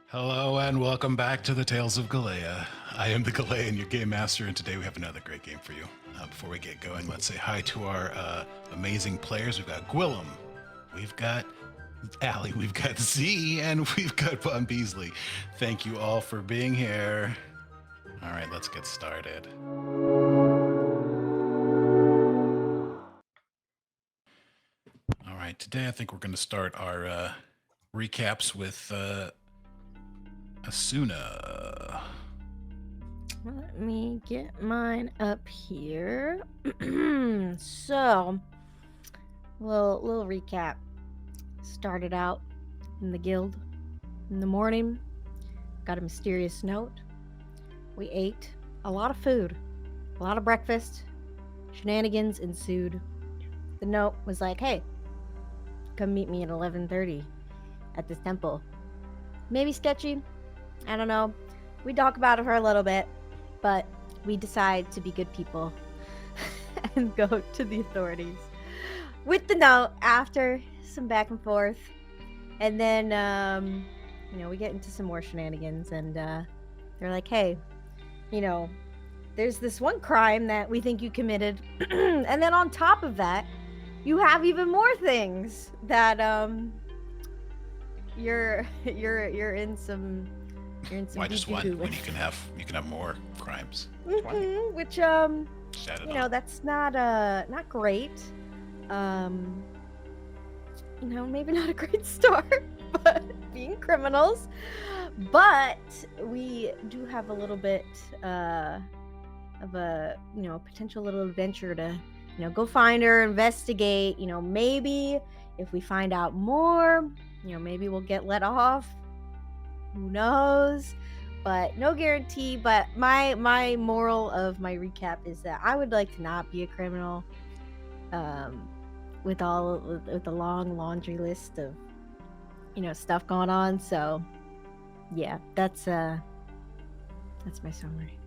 Hello and welcome back to the Tales of Galaea. I am the Galaean, your game master, and today we have another great game for you. Before we get going, let's say hi to our amazing players. We've got Guillam, we've got Allie, we've got Z, and we've got Bonbeesly. Thank you all for being here. All right, let's get started. All right, today I think we're going to start our recaps with Asuna. Let me get mine up here. So, little recap. Started out in the guild in the morning. Got a mysterious note. We ate a lot of food, a lot of breakfast. Shenanigans ensued. The note was like, "Hey, come meet me at 11:30 at this temple." Maybe sketchy. I don't know. We talk about it for a little bit, but we decide to be good people and go to the authorities with the note after some back and forth. And then, we get into some more shenanigans, and they're like, "Hey, there's this one crime that we think you committed." And then on top of that, you have even more things that you're in some Why just one when you can have more crimes? Which that's not great. Maybe not a great start, but being criminals. But we do have a little bit of a potential little adventure to go find her, investigate. Maybe if we find out more, maybe we'll get let off. Who knows? But no guarantee. But my moral of my recap is that I would like to not be a criminal. With the long laundry list of stuff going on. So yeah, that's my summary.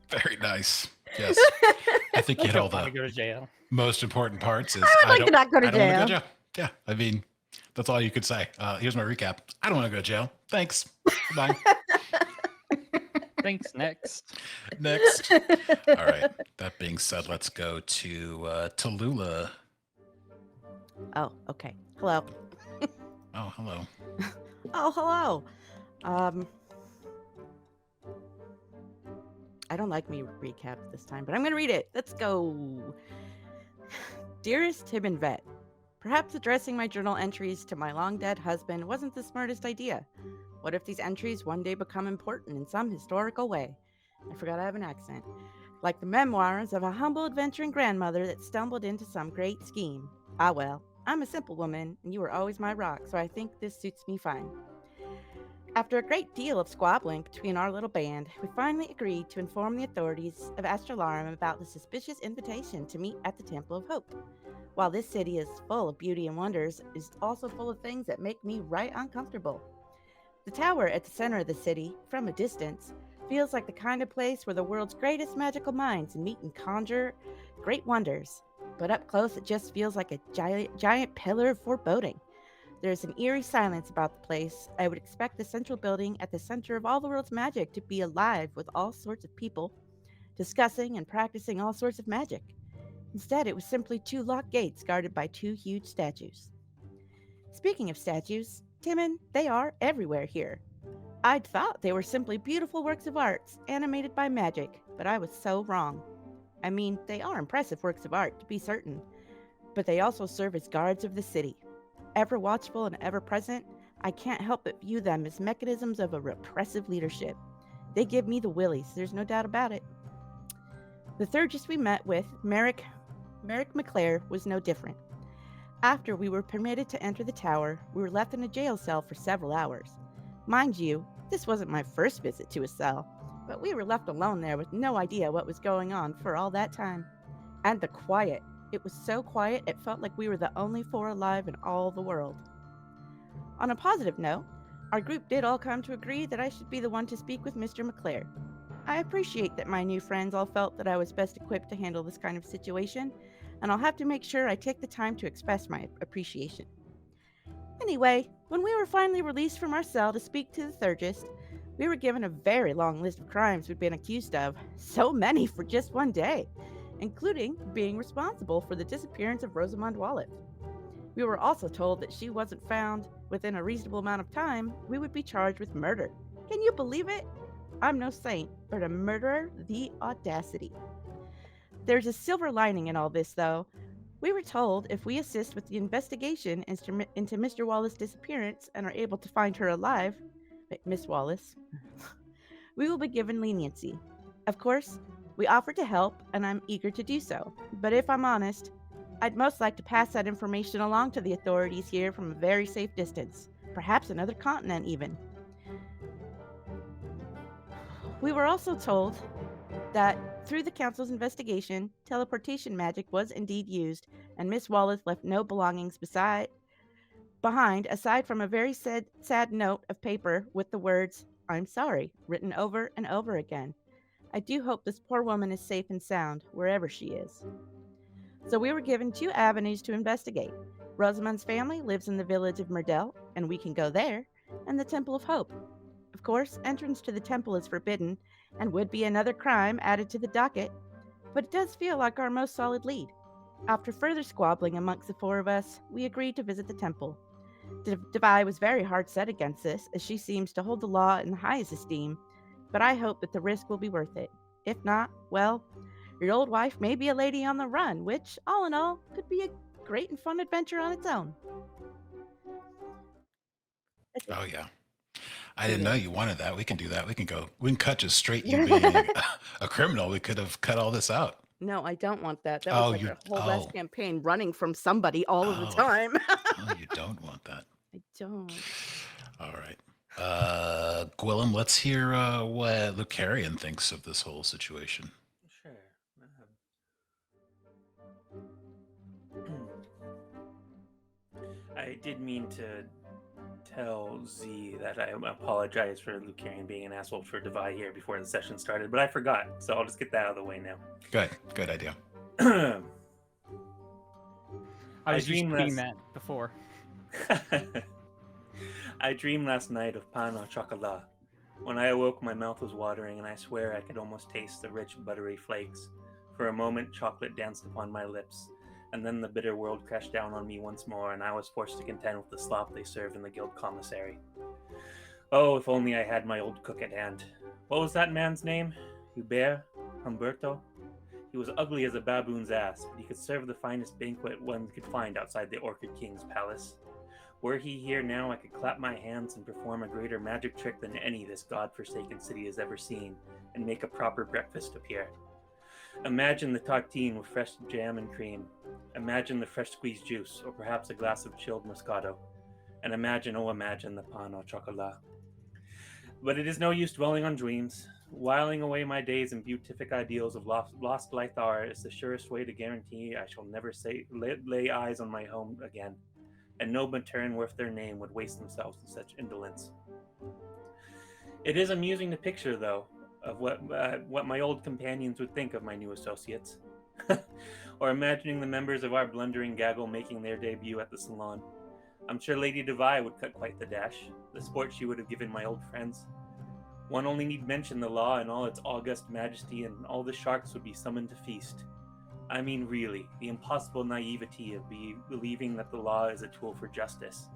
Very nice. Yes, I think you hit all the go to jail. most important parts. Is I would like to not go to I don't want to jail. go to jail. Yeah, I mean, that's all you could say. Here's my recap. I don't want to go to jail. Thanks. Bye. Thanks. Next. Next. All right. That being said, let's go to Tallulah. Oh, okay. Hello. Oh, hello. Oh, hello. I don't like me recap this time, but I'm going to read it. Let's go. Dearest Tim and Vet, perhaps addressing my journal entries to my long-dead husband wasn't the smartest idea. What if these entries one day become important in some historical way? I forgot I have an accent. Like the memoirs of a humble adventuring grandmother that stumbled into some great scheme. Ah well, I'm a simple woman, and you were always my rock, so I think this suits me fine. After a great deal of squabbling between our little band, we finally agreed to inform the authorities of Astralarum about the suspicious invitation to meet at the Temple of Hope. While this city is full of beauty and wonders, it is also full of things that make me right uncomfortable. The tower at the center of the city, from a distance, feels like the kind of place where the world's greatest magical minds meet and conjure great wonders. But up close, it just feels like a giant pillar of foreboding. There's an eerie silence about the place. I would expect the central building at the center of all the world's magic to be alive with all sorts of people discussing and practicing all sorts of magic. Instead, it was simply two locked gates guarded by two huge statues. Speaking of statues, Timon, they are everywhere here. I'd thought they were simply beautiful works of art animated by magic, but I was so wrong. I mean, they are impressive works of art, to be certain, but they also serve as guards of the city. Ever watchful and ever present, I can't help but view them as mechanisms of a repressive leadership. They give me the willies, there's no doubt about it. The Thurgis we met with, Merrick McClare, was no different. After we were permitted to enter the tower, we were left in a jail cell for several hours. Mind you, this wasn't my first visit to a cell, but we were left alone there with no idea what was going on for all that time. And the quiet. It was so quiet it felt like we were the only four alive in all the world. On a positive note, our group did all come to agree that I should be the one to speak with Mr. McClare. I appreciate that my new friends all felt that I was best equipped to handle this kind of situation, and I'll have to make sure I take the time to express my appreciation. Anyway, when we were finally released from our cell to speak to the Thurgist, we were given a very long list of crimes we'd been accused of. So many for just one day, including being responsible for the disappearance of Rosamund Walleth. We were also told that she wasn't found within a reasonable amount of time, we would be charged with murder. Can you believe it? I'm no saint, but a murderer, the audacity. There's a silver lining in all this, though. We were told if we assist with the investigation into Mr. Wallace's disappearance and are able to find her alive, Miss Wallace, we will be given leniency. Of course, we offered to help, and I'm eager to do so. But if I'm honest, I'd most like to pass that information along to the authorities here from a very safe distance, perhaps another continent even. We were also told that through the Council's investigation, teleportation magic was indeed used, and Miss Walleth left no belongings behind aside from a very sad note of paper with the words, "I'm sorry," written over and over again. I do hope this poor woman is safe and sound, wherever she is. So we were given 2 avenues to investigate. Rosamund's family lives in the village of Murdell, and we can go there, and the Temple of Hope. Of course, entrance to the temple is forbidden, and would be another crime added to the docket, but it does feel like our most solid lead. After further squabbling amongst the 4 of us, we agreed to visit the temple. Devi was very hard set against this, as she seems to hold the law in the highest esteem, but I hope that the risk will be worth it. If not, well, your old wife may be a lady on the run, which, all in all, could be a great and fun adventure on its own. Oh, yeah. I didn't know you wanted that. We can do that. We can cut just straight you being a criminal. We could have cut all this out. No, I don't want that. That was like a whole last campaign running from somebody all of the time. Oh, you don't want that. I don't. All right. Guillam, let's hear what Lucarian thinks of this whole situation. Sure. I did mean to tell Z that I apologize for Lucarian being an asshole for Devi here before the session started, but I forgot, so I'll just get that out of the way now. Good idea. I was just reading that before. I dreamed last night of pan au chocolat. When I awoke, my mouth was watering, and I swear I could almost taste the rich, buttery flakes. For a moment, chocolate danced upon my lips, and then the bitter world crashed down on me once more, and I was forced to contend with the slop they served in the guild commissary. Oh, if only I had my old cook at hand. What was that man's name? Humberto? He was ugly as a baboon's ass, but he could serve the finest banquet one could find outside the Orchid King's palace. Were he here now, I could clap my hands and perform a greater magic trick than any this god-forsaken city has ever seen, and make a proper breakfast appear. Imagine the tartine with fresh jam and cream. Imagine the fresh squeezed juice, or perhaps a glass of chilled Moscato. And imagine the pan au chocolat. But it is no use dwelling on dreams. Whiling away my days in beatific ideals of lost Lythar is the surest way to guarantee I shall never lay eyes on my home again, and no matern worth their name would waste themselves in such indolence. It is amusing to picture, though, of what my old companions would think of my new associates, or imagining the members of our blundering gaggle making their debut at the salon. I'm sure Lady Devi would cut quite the dash, the sport she would have given my old friends. One only need mention the law in all its august majesty, and all the sharks would be summoned to feast. I mean, really, the impossible naivety of believing that the law is a tool for justice.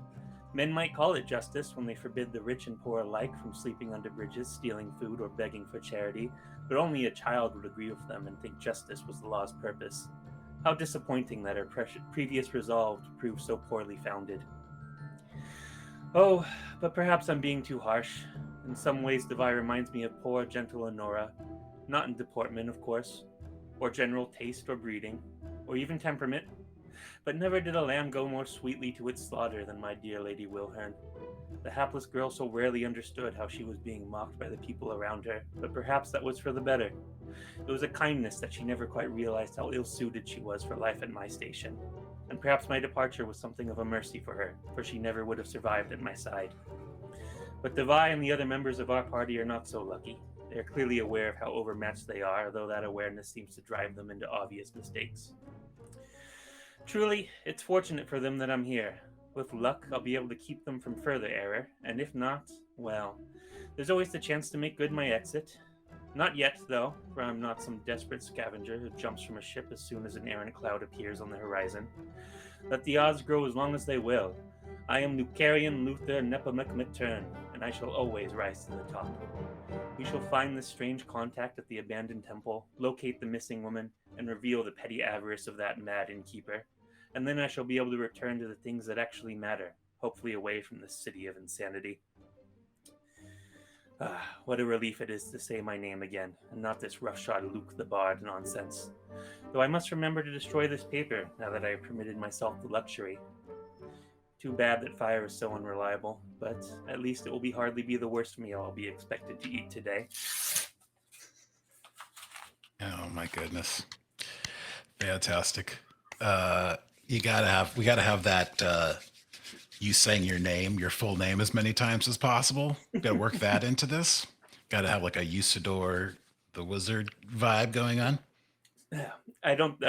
Men might call it justice when they forbid the rich and poor alike from sleeping under bridges, stealing food, or begging for charity, but only a child would agree with them and think justice was the law's purpose. How disappointing that our previous resolve proved so poorly founded. Oh, but perhaps I'm being too harsh. In some ways, Devi reminds me of poor, gentle Honora. Not in deportment, of course, or general taste or breeding, or even temperament. But never did a lamb go more sweetly to its slaughter than my dear Lady Wilhern. The hapless girl so rarely understood how she was being mocked by the people around her, but perhaps that was for the better. It was a kindness that she never quite realized how ill-suited she was for life at my station, and perhaps my departure was something of a mercy for her, for she never would have survived at my side. But Devi and the other members of our party are not so lucky. They are clearly aware of how overmatched they are, though that awareness seems to drive them into obvious mistakes. Truly, it's fortunate for them that I'm here. With luck, I'll be able to keep them from further error, and if not, well, there's always the chance to make good my exit. Not yet, though, for I'm not some desperate scavenger who jumps from a ship as soon as an errant cloud appears on the horizon. Let the odds grow as long as they will. I am Lucarian Luther Nepomuk-Matern, and I shall always rise to the top. We shall find this strange contact at the abandoned temple, locate the missing woman, and reveal the petty avarice of that mad innkeeper. And then I shall be able to return to the things that actually matter, hopefully away from this city of insanity. What a relief it is to say my name again, and not this roughshod Luke the Bard nonsense. Though I must remember to destroy this paper, now that I have permitted myself the luxury. Too bad that fire is so unreliable, but at least it will hardly be the worst meal I'll be expected to eat today. Oh my goodness. Fantastic. We gotta have that you saying your name, your full name as many times as possible. Gotta work that into this. Gotta have like a Usador the Wizard vibe going on. I don't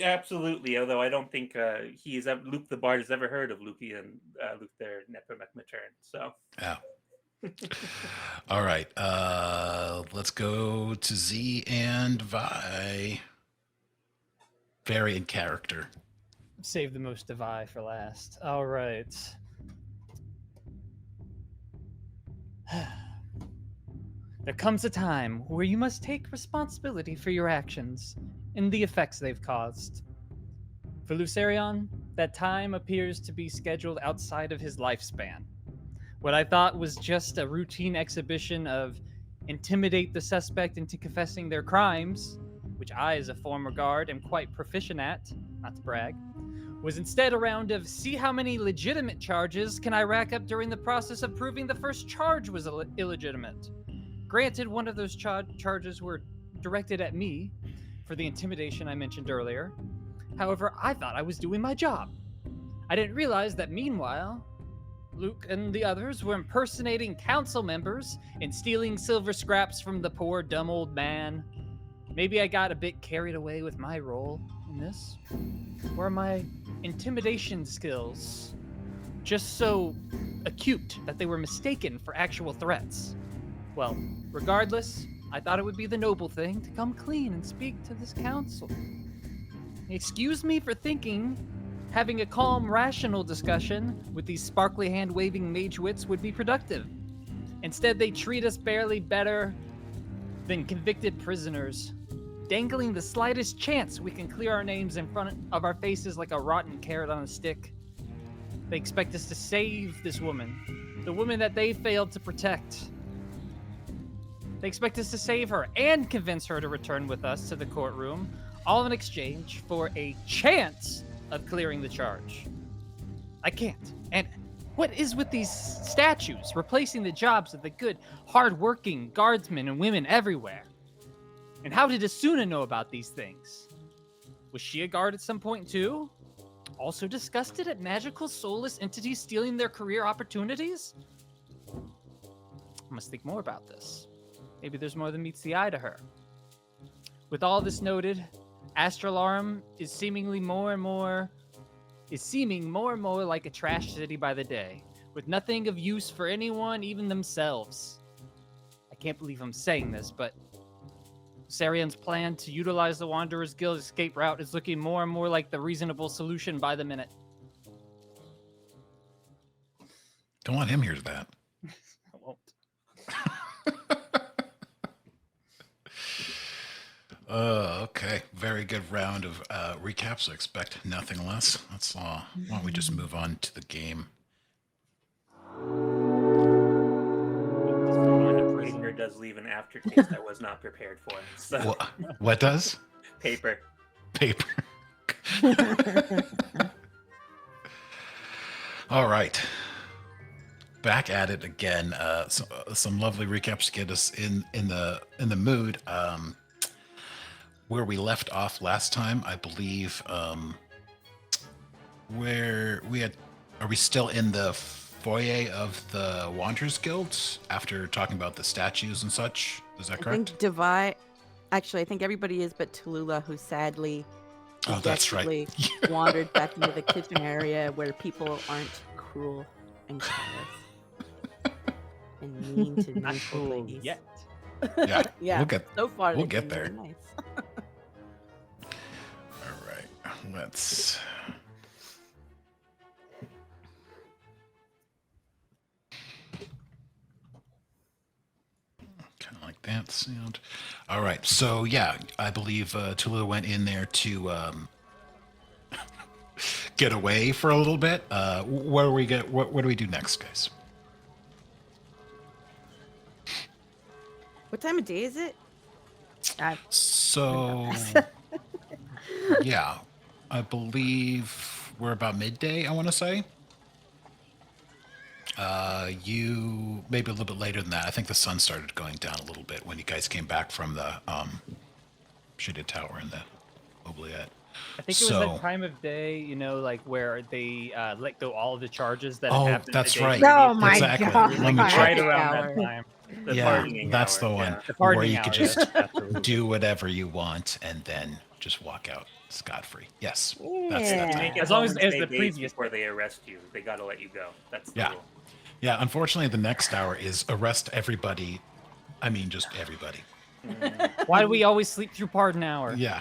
absolutely, although I don't think Luke the Bard has ever heard of Luther Nepomuk-Matern. So Yeah. All right. Let's go to Z and Vi. Very in character. Save the most of I for last. All right. There comes a time where you must take responsibility for your actions and the effects they've caused. For Lucerion, that time appears to be scheduled outside of his lifespan. What I thought was just a routine exhibition of intimidate the suspect into confessing their crimes, which I, as a former guard, am quite proficient at, not to brag, was instead a round of see how many legitimate charges can I rack up during the process of proving the first charge was illegitimate. Granted, one of those charges were directed at me for the intimidation I mentioned earlier. However, I thought I was doing my job. I didn't realize that meanwhile, Luke and the others were impersonating council members and stealing silver scraps from the poor dumb old man. Maybe I got a bit carried away with my role in this. Or my intimidation skills just so acute that they were mistaken for actual threats. Well, regardless, I thought it would be the noble thing to come clean and speak to this council. Excuse me for thinking having a calm, rational discussion with these sparkly hand-waving mage wits would be productive. Instead, they treat us barely better than convicted prisoners, dangling the slightest chance we can clear our names in front of our faces like a rotten carrot on a stick. They expect us to save this woman, the woman that they failed to protect. They expect us to save her and convince her to return with us to the courtroom, all in exchange for a chance of clearing the charge. I can't. And what is with these statues replacing the jobs of the good, hard-working guardsmen and women everywhere? And how did Asuna know about these things? Was she a guard at some point too? Also disgusted at magical soulless entities stealing their career opportunities? I must think more about this. Maybe there's more than meets the eye to her. With all this noted, Astralarum is seeming more and more like a trash city by the day, with nothing of use for anyone, even themselves. I can't believe I'm saying this, but Sarion's plan to utilize the Wanderers Guild escape route is looking more and more like the reasonable solution by the minute. Don't want him here to that. I won't. Okay. Very good round of recaps. So expect nothing less. Why don't we just move on to the game? Paper does leave an aftertaste I was not prepared for. So. What does? Paper. All right. Back at it again. Some lovely recaps to get us in the mood. Where we left off last time, I believe. Where we had, are we still in the foyer of the Wanderers Guild after talking about the statues and such? Is that correct? I think everybody is but Tallulah, who sadly Oh, that's right. dejectedly wandered back into the kitchen area where people aren't cruel and callous and mean to Not neutral cool ladies. yet. Yeah, Yeah, we'll get so far we'll they've get been there. really nice. All right, let's. Kind of like that sound. All right, so yeah, I believe Tula went in there to get away for a little bit. Where do we get? What do we do next, guys? What time of day is it? So, yeah, I believe we're about midday, I want to say. You maybe a little bit later than that. I think the sun started going down a little bit when you guys came back from the shaded tower in the oubliette. I think it was that time of day, you know, like where they let go all of the charges that had Oh, happened. that's the day right. previous. Oh my Exactly. god. Let me Right check. around Hour. that time. The Yeah, partying that's hour, the one. yeah. The Where partying you could hour, just yes, absolutely. do whatever you want and then just walk out scot-free. Yes, that's Yeah. that You time. make it As long home as and it's stay the days previous before day. they arrest you. They got to let you go. That's the Yeah. rule. Yeah, unfortunately, the next hour is arrest everybody. I mean, just everybody. Why do we always sleep through pardon hour? Yeah.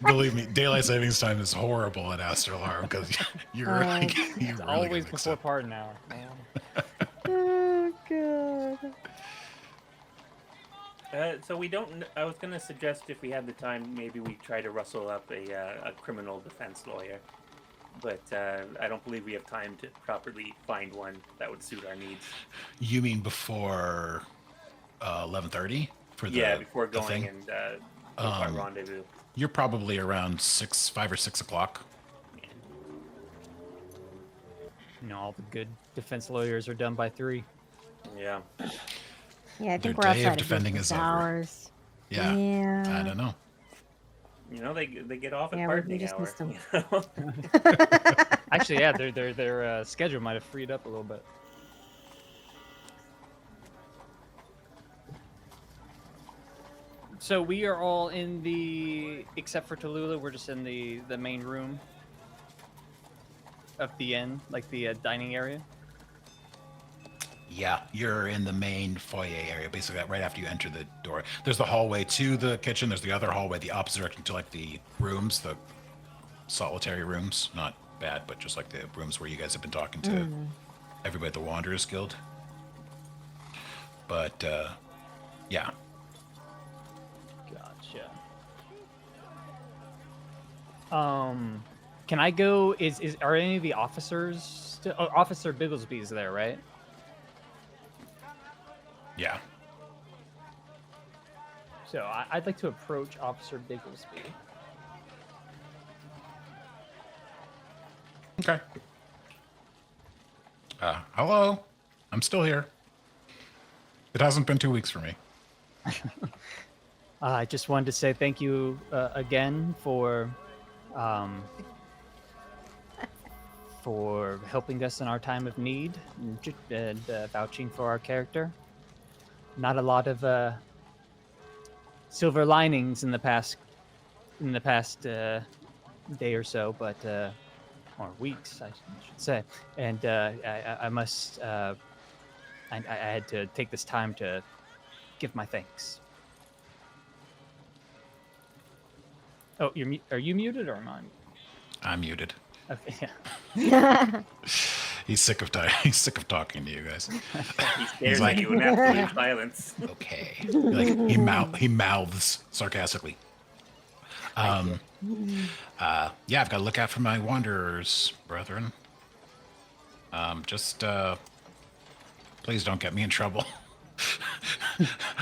Believe me, daylight savings time is horrible at Astralarm because you're like, you It's really always gotta before accept- pardon hour. Man. Oh god. So we don't. I was going to suggest if we had the time, maybe we try to rustle up a criminal defense lawyer. But I don't believe we have time to properly find one that would suit our needs. You mean before 11:30 for the Yeah, before the going thing? and book our Um, rendezvous. You're probably around 5 or 6 o'clock. You know, all the good defense lawyers are done by 3. Yeah. Yeah, I Their think we're day of outside of defending business is over. hours. Yeah, I Yeah. don't know. You know, they get off at Yeah, we pardoning just hour. missed them. you know? Actually, yeah, their schedule might have freed up a little bit. So we are all in the, except for Tallulah, we're just in the main room of the inn, like the dining area. Yeah, you're in the main foyer area, basically right after you enter the door. There's the hallway to the kitchen. There's the other hallway, the opposite direction to like the rooms, the solitary rooms. Not bad, but just like the rooms where you guys have been talking to everybody at the Wanderers Guild. But yeah, Gotcha. Can I go? Are any of the officers still? Oh, Officer Bigglesby's there, right? yeah. So I'd like to approach Officer Bigglesby. Okay. Hello. I'm still here. It hasn't been 2 weeks for me. I just wanted to say thank you again for helping us in our time of need and vouching for our character. Not a lot of silver linings in the past day or so, but or weeks, I should say. And I must. I had to take this time to give my thanks. Oh, are you muted or am I? I'm muted. Okay, yeah. He's sick of talking to you guys. He stares like- at you in absolute silence. Okay. He mouths sarcastically. Yeah, I've got to look out for my wanderers, brethren. Just please don't get me in trouble.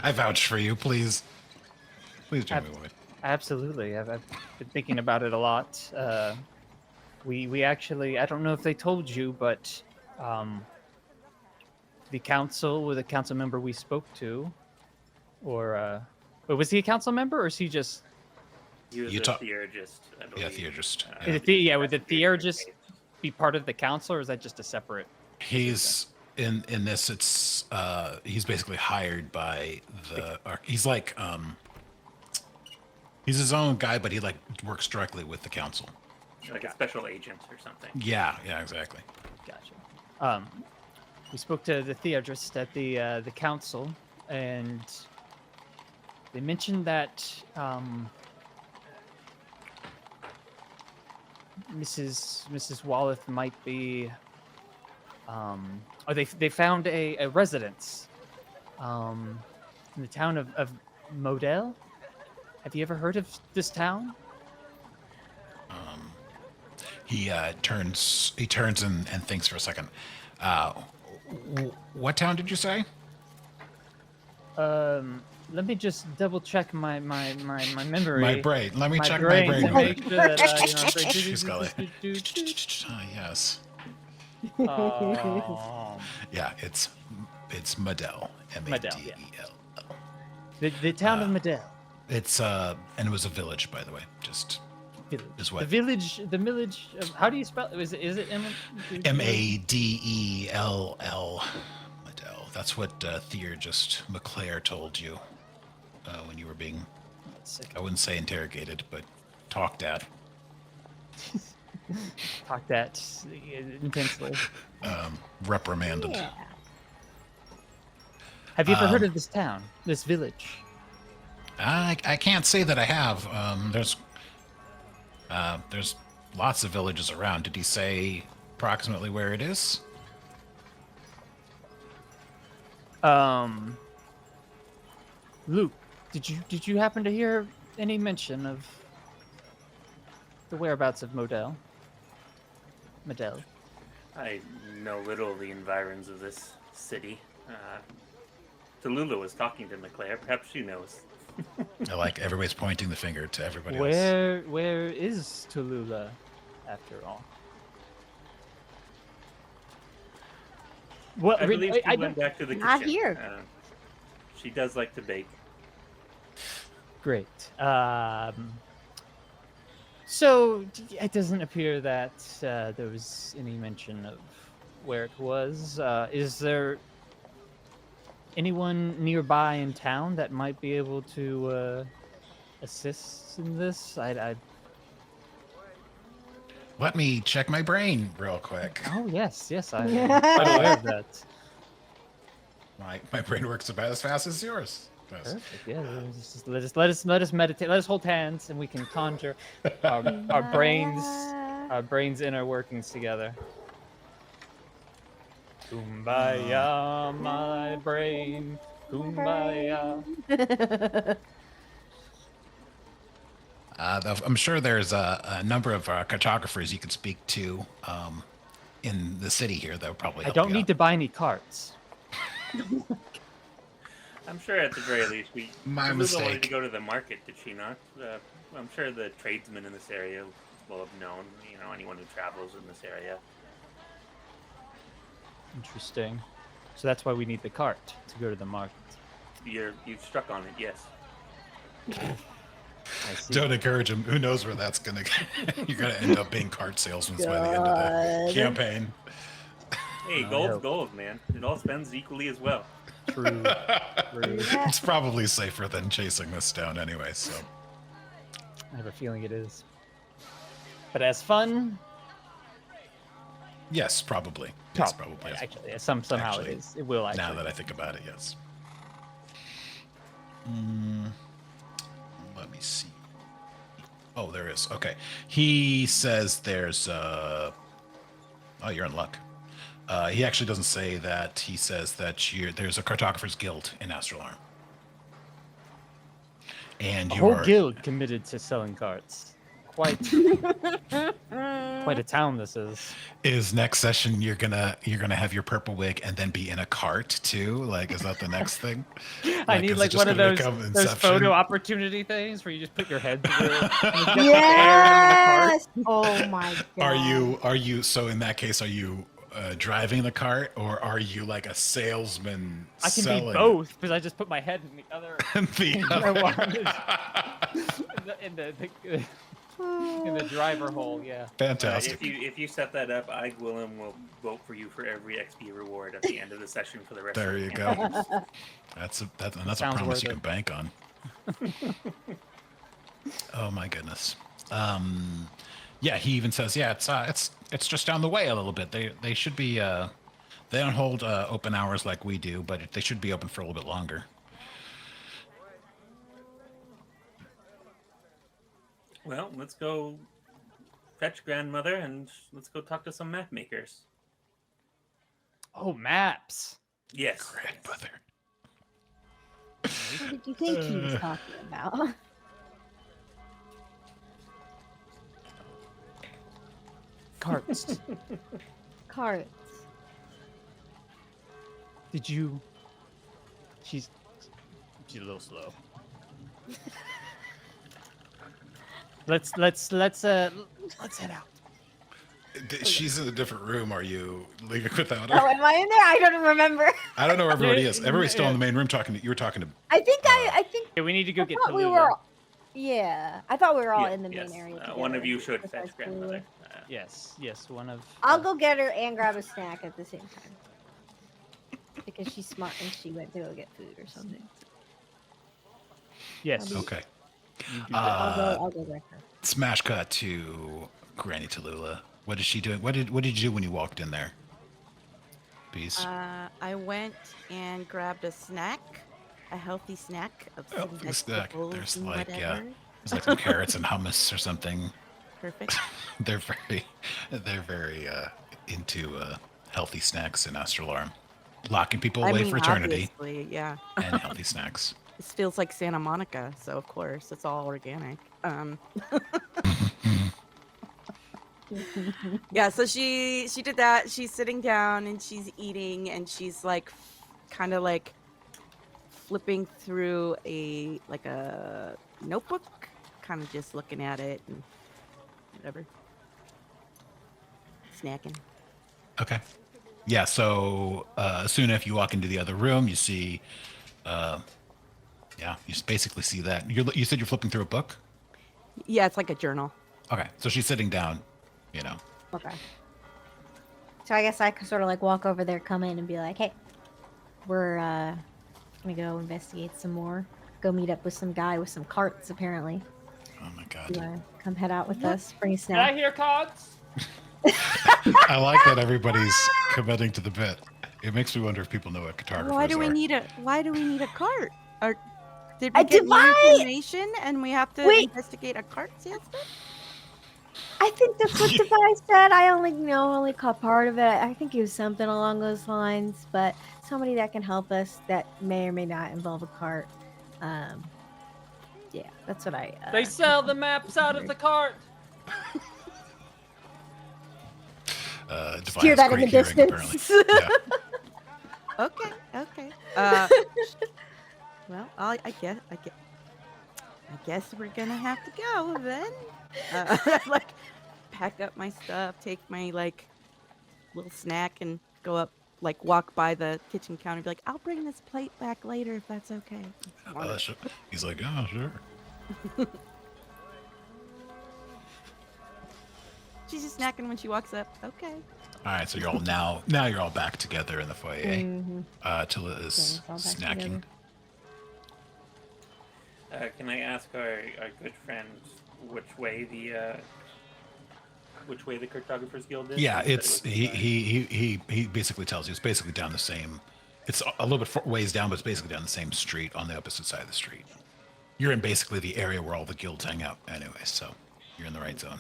I vouch for you, please. Please do me away. Absolutely. I've been thinking about it a lot. We actually, I don't know if they told you, but the council member we spoke to, or was he a council member, or is he just? He was You a talk- theurgist, I Yeah, believe. theurgist. Yeah. Would the theurgist be part of the council, or is that just a separate? He's in this. It's he's basically hired by the. He's like He's his own guy, but he like works directly with the council. Like a special agent or something. Yeah, exactly. Gotcha. We spoke to the theatrist at the council, and they mentioned that Mrs. Walleth might be, or they found a residence in the town of Model. Have you ever heard of this town? He turns and thinks for a second. What town did you say? Let me just double check my memory. My brain. Let me check brain my brain. to make sure that She's got it. Yes. Yeah, it's Medel. M-A-D-E-L. The town of Medel. It's and it was a village, by the way. Just Village. is what The village. How do you spell? Is it M-A-D-E-L-L. Medel. That's what Theurgist McClare told you when you were being, I wouldn't say interrogated, but talked at. Talked at intensely. Reprimanded. Yeah. Have you ever heard of this town, this village? I can't say that I have. There's lots of villages around. Did he say approximately where it is? Luke, did you happen to hear any mention of the whereabouts of Model? I know little of the environs of this city. Tallulah was talking to McClare. Perhaps she knows. I like everybody's pointing the finger to everybody else. Where is Tallulah, after all? Well, I believe she I went back to the kitchen. Not here. She does like to bake. Great. So it doesn't appear that there was any mention of where it was. Is there anyone nearby in town that might be able to assist in this? Let me check my brain real quick. Oh yes, I'm quite aware of that. My brain works about as fast as yours does. Perfect. Yeah. Just let us meditate. Let us hold hands, and we can conjure our brains' inner workings together. Kumbaya, my brain. Kumbaya. I'm sure there's a number of cartographers you could speak to in the city here that would probably I help don't you need out. to buy any carts. I'm sure at the very least My Tallulah mistake. wanted to go to the market, did she not? I'm sure the tradesmen in this area will have known. Anyone who travels in this area. Interesting. So that's why we need the cart to go to the market. You've struck on it, yes. I see. Don't encourage him. Who knows where that's gonna go? You're gonna end up being cart salesmen by the end of the God. campaign. Hey, I gold's hope. gold, man. It all spends equally as well. True. True. It's probably safer than chasing this down anyway, so. I have a feeling it is. But as fun, Yes, probably. Yes, probably. Actually, somehow Actually, it is. It will actually. Now that I think about it, yes. Let me see. Oh, there is. Okay. He says there's oh, you're in luck. He actually doesn't say that. He says that there's a cartographer's guild in Astralarm. And A you whole are guild committed to selling carts. Quite a town this is. next session you're gonna have your purple wig and then be in a cart too? Like, is that the next thing? I need is it like just one of gonna those become those Inception? photo opportunity things where you just put your head through and you get the air in the cart. Yes. Oh my god. Are you so in that case are you driving the cart or are you like a salesman I can selling be both because I just put my head in the other. the in the driver hole. Yeah. Fantastic. If you set that up, Guillam will vote for you for every XP reward at the end of the session for the rest There of the you campaign. go. That's a Sounds promise worth you it. can bank on. Oh my goodness. Yeah, he even says, yeah, it's just down the way a little bit. They should be they don't hold open hours like we do, but they should be open for a little bit longer. Well, let's go fetch grandmother and let's go talk to some map makers. Oh, maps. Yes. Grandmother. What did you think he was talking about? Carts. Carts. Did you? She's a little slow. Let's head out. She's in a different room. Are you leaving without her? Oh, am I in there? I don't remember. I don't know where everybody is. Yeah, Everybody's still yeah. in the main room talking. You were talking to. I think Yeah, we need to go I get thought we Tallulah. were. Yeah, I thought we were all Yeah, in the yes. main area. One of together, you should besides fetch grandmother. Yes, one of. I'll go get her and grab a snack at the same time. Because she's smart and she went to go get food or something. Yes. Okay. You do that. I'll go get her. Smash cut to Granny Tallulah. What is she doing? What did you do when you walked in there? Peace. I went and grabbed a snack, a healthy snack of some Healthy snack. vegetables There's and like, yeah. whatever. There's like some carrots and hummus or something. Perfect. They're very into healthy snacks in Astral Arm, locking people away for eternity obviously, yeah. and healthy snacks. This feels like Santa Monica, so of course it's all organic. Yeah, so she did that. She's sitting down and she's eating and she's like kind of like flipping through a notebook, kind of just looking at it and whatever. Snacking. Okay. Yeah. So soon if you walk into the other room, you see, yeah, you just basically see that. You said you're flipping through a book. Yeah, it's like a journal. Okay. So she's sitting down. You know. Okay. So I guess I could sort of like walk over there, come in, and be like, "Hey, we're gonna go investigate some more. Go meet up with some guy with some carts, apparently. Oh my You god. wanna come head out with us? Bring a Did I snack." hear cards? I like that everybody's committing to the bit. It makes me wonder if people know what cartographers Why do we are. need a cart? Or did A we get new device! information and we have to Wait. investigate a cart salesman? I think that's what the guy said. I only caught part of it. I think it was something along those lines, but somebody that can help us that may or may not involve a cart. Yeah, that's what I. They sell the maps out of the cart. Divine Hear has that in the great hearing, apparently. distance. Yeah. Okay. Well, I guess we're gonna have to go then. Like, pack up my stuff, take my like little snack, and go up. Like, walk by the kitchen counter, and be like, "I'll bring this plate back later if that's okay." Sure. He's like, oh, sure. She's just snacking when she walks up. Okay. All right, so you're all now you're all back together in the foyer. Mhm. Tilla is Yeah, it's all back snacking. together. Can I ask our good friend which way the Cartographers Guild is? Yeah, He said it it's was, he basically tells you it's basically down the same. It's a little bit ways down, but it's basically down the same street on the opposite side of the street. You're in basically the area where all the guilds hang out, anyway. So you're in the right zone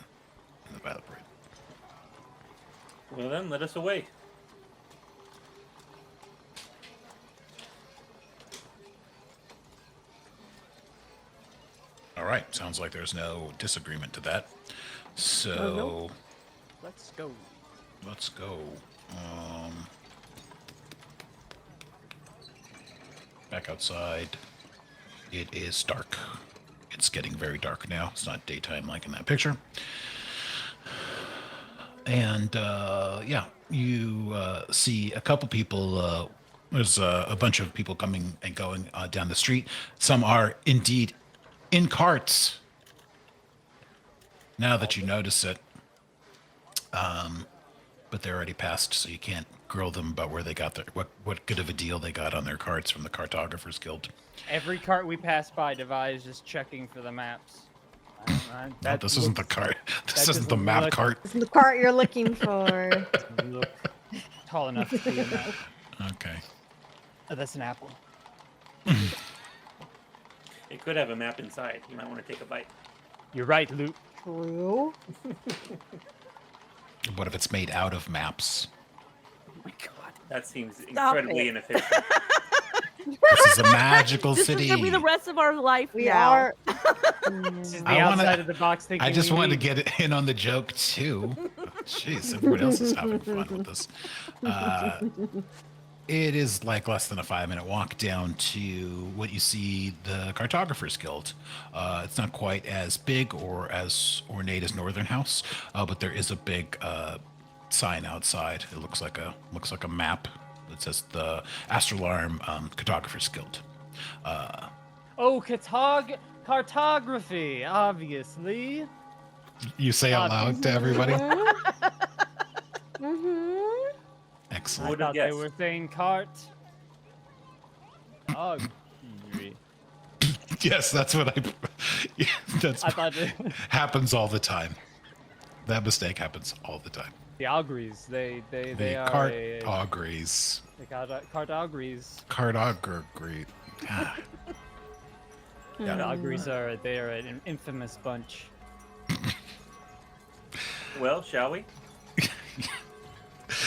in the battle parade. Well then, let us away. All right, sounds like there's no disagreement to that. So Let's go. let's go. Back outside. It is dark. It's getting very dark now. It's not daytime like in that picture. And yeah, you see a couple people. There's a bunch of people coming and going down the street. Some are indeed in carts. Now that you notice it, but they're already passed, so you can't grill them about where they got their what good of a deal they got on their carts from the Cartographers Guild. Every cart we pass by, Devi is just checking for the maps. No, this isn't the cart. This that isn't the doesn't map look- cart. It's the cart you're looking for. Look tall enough to be a map. Okay. Oh, that's an apple. It could have a map inside. You might want to take a bite. You're right, Luke. True. What if it's made out of maps? Oh my god. That seems Stop incredibly it. inefficient. This is a magical This city. is gonna be the rest of our life We now. are. This is the I wanna- outside of the box thinking. I just we wanted to need. get in on the joke too. Jeez, everyone else is having fun with this. It is like less than a 5-minute walk down to what you see the Cartographers Guild. It's not quite as big or as ornate as Northern House, but there is a big sign outside. It looks like a map that says the Astralarm Cartographers Guild. Oh, cartography, obviously. You say out loud to everybody. Mm-hmm. I Excellent. Would have thought they guessed. were saying cart. Oh, Yes, that's what I. Yeah, that's I thought happens all the time. That mistake happens all the time. the Augries. They The are cartogries. cartogries. Cartography. Ah, The Augries are an infamous bunch. Well, shall we?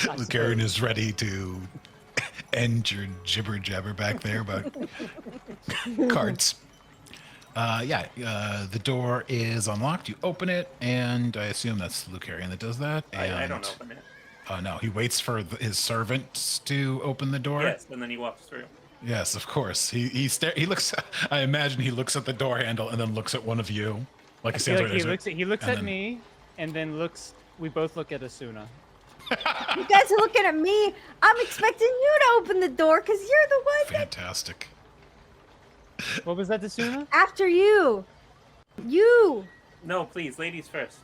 I Lucarian suppose. is ready to end your jibber jabber back there about carts. The door is unlocked. You open it, and I assume that's Lucarian that does that. I And, don't open it. No, he waits for his servants to open the door. Yes, and then he walks through. Yes, of course. He looks. I imagine he looks at the door handle and then looks at one of you, like I he feel stands like right he looks and at then- me, and then looks. We both look at Asuna. You guys are looking at me. I'm expecting you to open the door because you're the one Fantastic. What was that, Asuna? after you. You. No, please, ladies first.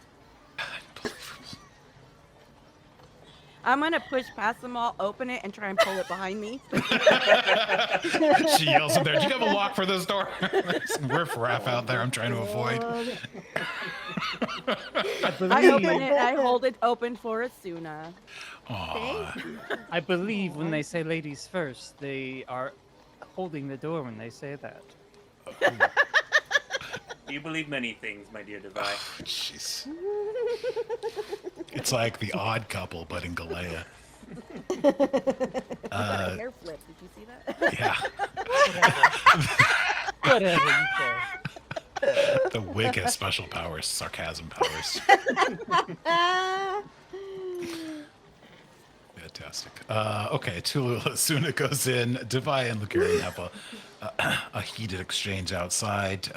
I'm gonna push past them all, open it, and try and pull it behind me. She yells in there. Do you have a lock for this door? There's some riffraff out there. I'm trying to avoid. I open it, I hold it open for Asuna. Aw. I believe when they say ladies first, they are holding the door when they say that. You believe many things, my dear Devi. Jeez. It's like the Odd Couple, but in Galaea. Hair flip, did you see that? Yeah. Whatever you say. The wig has special powers, sarcasm powers. Fantastic. Okay, Tulu, as soon as it goes in, Devi and Lucarian have a heated exchange outside.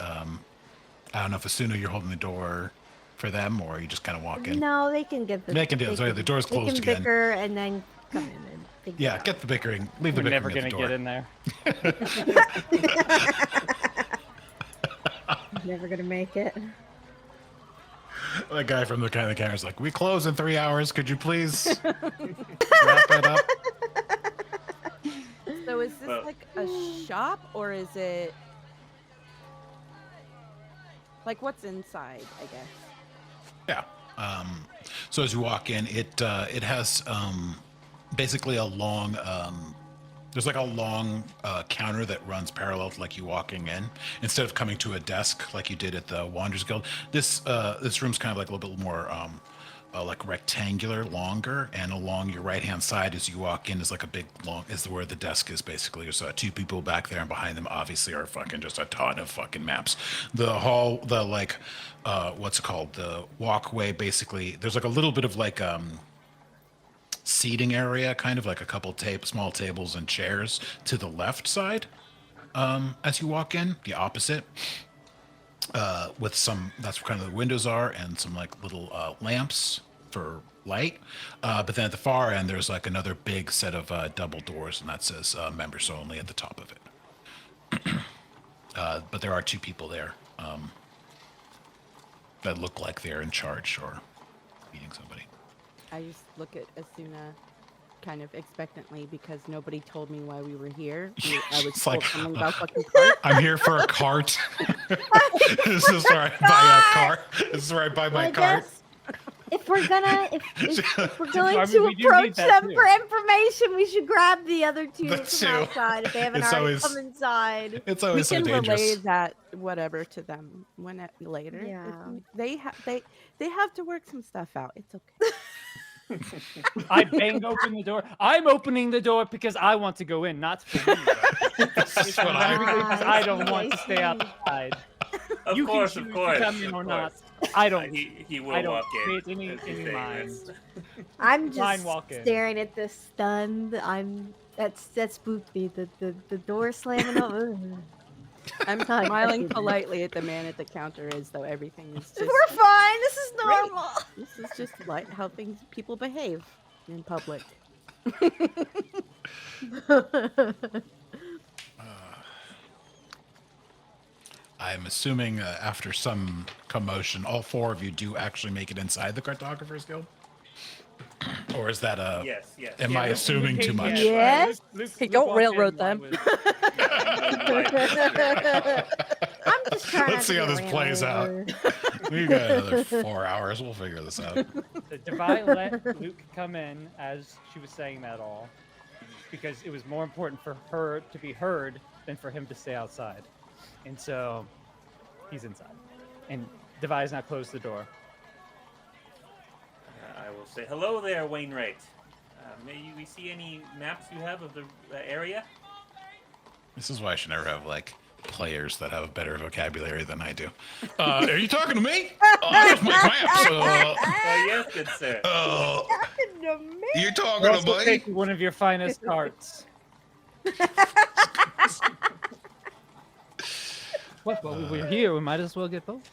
I don't know if Asuna you're holding the door for them, or you just kind of walk in. No, they can get the. They can do it. Sorry, the door's They closed can again. bicker and then come in and figure Yeah, it out. get the bickering. Leave the We're bickering never at the gonna door. get in there. Never gonna make it. The guy from the camera's like, "We close in 3 hours. Could you please wrap it up?" So is this Well- like a shop, or is it like what's inside? I guess. Yeah. So as you walk in, it has basically a long. There's like a long counter that runs parallel to like you walking in. Instead of coming to a desk like you did at the Wanderers Guild, this room's kind of like a little bit more like rectangular, longer, and along your right hand side as you walk in is like a big long is where the desk is basically. There's two people back there, and behind them obviously are fucking just a ton of fucking maps. The hall, the like, what's it called? The walkway basically. There's like a little bit of like seating area, kind of like a couple small tables and chairs to the left side as you walk in, the opposite, with some, that's where kind of the windows are, and some like little lamps for light. But then at the far end, there's like another big set of double doors, and that says members only at the top of it. But there are two people there that look like they're in charge or meeting somebody. I just look at Asuna. kind of expectantly because nobody told me why we were here. I was It's told like, something about fucking cart. I'm here for a cart. This is where I buy a cart. This is where I buy my I cart. guess if we're gonna, if we're going I mean, to we do need approach that them too. for information, we should grab the other two The from two. outside if they haven't It's already always- come inside. It's We always so can relay dangerous. that whatever to them when later. Yeah. They have to work some stuff out. It's okay. I bang open the door. I'm opening the door because I want to go in, not for you. This is It's what I- specifically because I don't I want to stay see. outside. Of You course, can of choose course. to come in of or course. not. I don't. He will I don't walk in. create any as you any say mind. this. I'm Fine, just walk in. staring at this stunned. That spooked me. The door slamming up. ugh. I'm smiling politely at the man at the counter as though everything is just We're fine. This is normal. this is just like how people behave in public. I'm assuming after some commotion, all four of you do actually make it inside the Cartographers Guild? Or is that a... Yes, yes. Am I assuming too much? Yes. Hey, don't walked in railroad while I them. was- I'm just trying. Let's see how this plays out. We got another 4 hours. We'll figure this out. The Devi let Luke come in as she was saying that all, because it was more important for her to be heard than for him to stay outside. And so he's inside. And Devi has now closed the door. I will say hello there, Wainwright. May we see any maps you have of the area? This is why I should never have, like, players that have a better vocabulary than I do. Are you talking to me? There's my maps. Oh, yes, good sir. You We'll talking to also me? take one of your finest carts. What? Well, we're here. We might as well get both.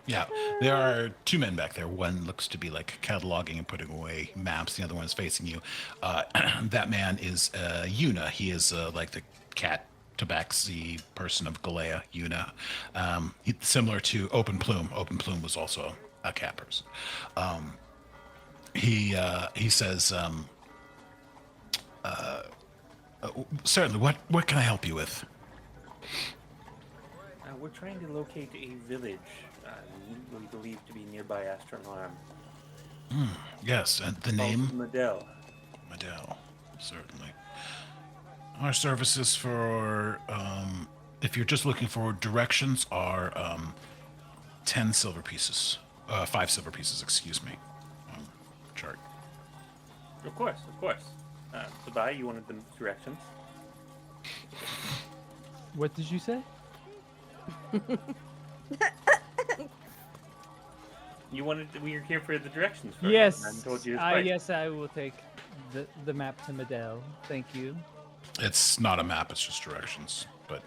Yeah, there are two men back there. One looks to be like cataloging and putting away maps. The other one is facing you. That man is Yuna. He is like the cat tabaxi person of Galaea, Yuna. Similar to Open Plume. Open Plume was also a cat person. He says, certainly, what can I help you with? We're trying to locate a village we believe to be nearby Astronorm. Yes, and the Called name? Medell. Medell, certainly. Our services for, if you're just looking for directions, are 10 silver pieces. 5 silver pieces, excuse me. Chart. Of course, of course. Tobai, you wanted the directions? What did you say? We were here for the directions first. Yes. And I told you it's right. Yes, I will take the map to Medell. Thank you. It's not a map, it's just directions. But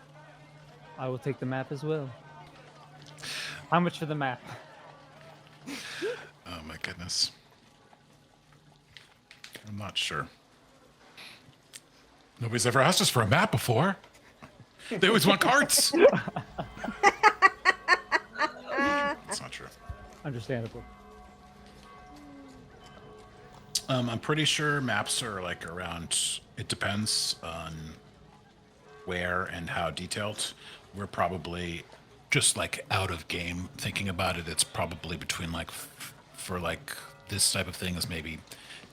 I will take the map as well. How much for the map? oh my goodness. I'm not sure. Nobody's ever asked us for a map before. They always want carts. That's not true. Understandable. I'm pretty sure maps are like around, it depends on where and how detailed. We're probably just like out of game thinking about it. It's probably between like, for like this type of thing is maybe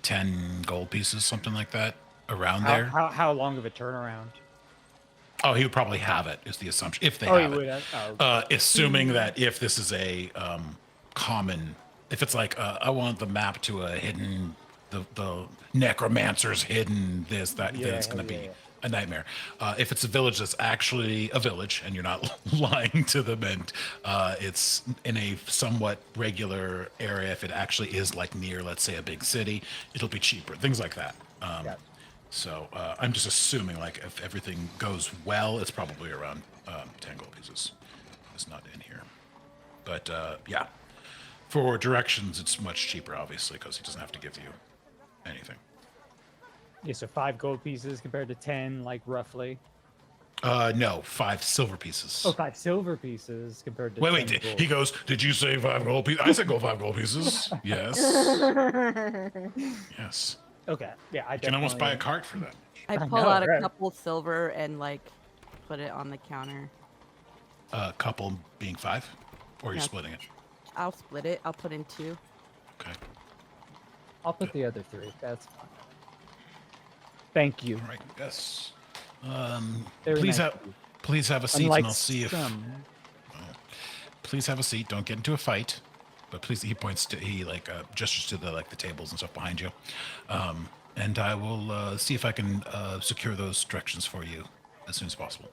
10 gold pieces, something like that, around there. How long of a turnaround? Oh, he would probably have it, is the assumption, if they Oh, he have it. would have. Oh, Assuming that if this is a common, if it's like, I want the map to a hidden, the necromancer's hidden this, that, then it's going to be a nightmare. If it's a village that's actually a village, and you're not lying to them, and it's in a somewhat regular area, if it actually is like near, let's say, a big city, it'll be cheaper, things like that. So I'm just assuming, like, if everything goes well, it's probably around 10 gold pieces. It's not in here. But, yeah. For directions, it's much cheaper, obviously, because he doesn't have to give you anything. Yeah, so 5 gold pieces compared to 10, like, roughly. No, 5 silver pieces. Oh, 5 silver pieces compared to Wait, 10 gold. he goes, did you say 5 gold pieces? I said go 5 gold pieces. Yes. Yes. Okay. Yeah, I You can almost buy a definitely- cart for that. I I pull know, out a right? couple silver and like put it on the counter. A couple being 5, or you're Yeah. splitting it. I'll split it. I'll put in 2. Okay. I'll put the other 3. That's fine. Thank you. All right. Yes. Very Please nice have of you. please have a seat, Unlike and I'll see if. some. Please have a seat. Don't get into a fight. But please, he gestures to the tables and stuff behind you, and I will see if I can secure those directions for you as soon as possible.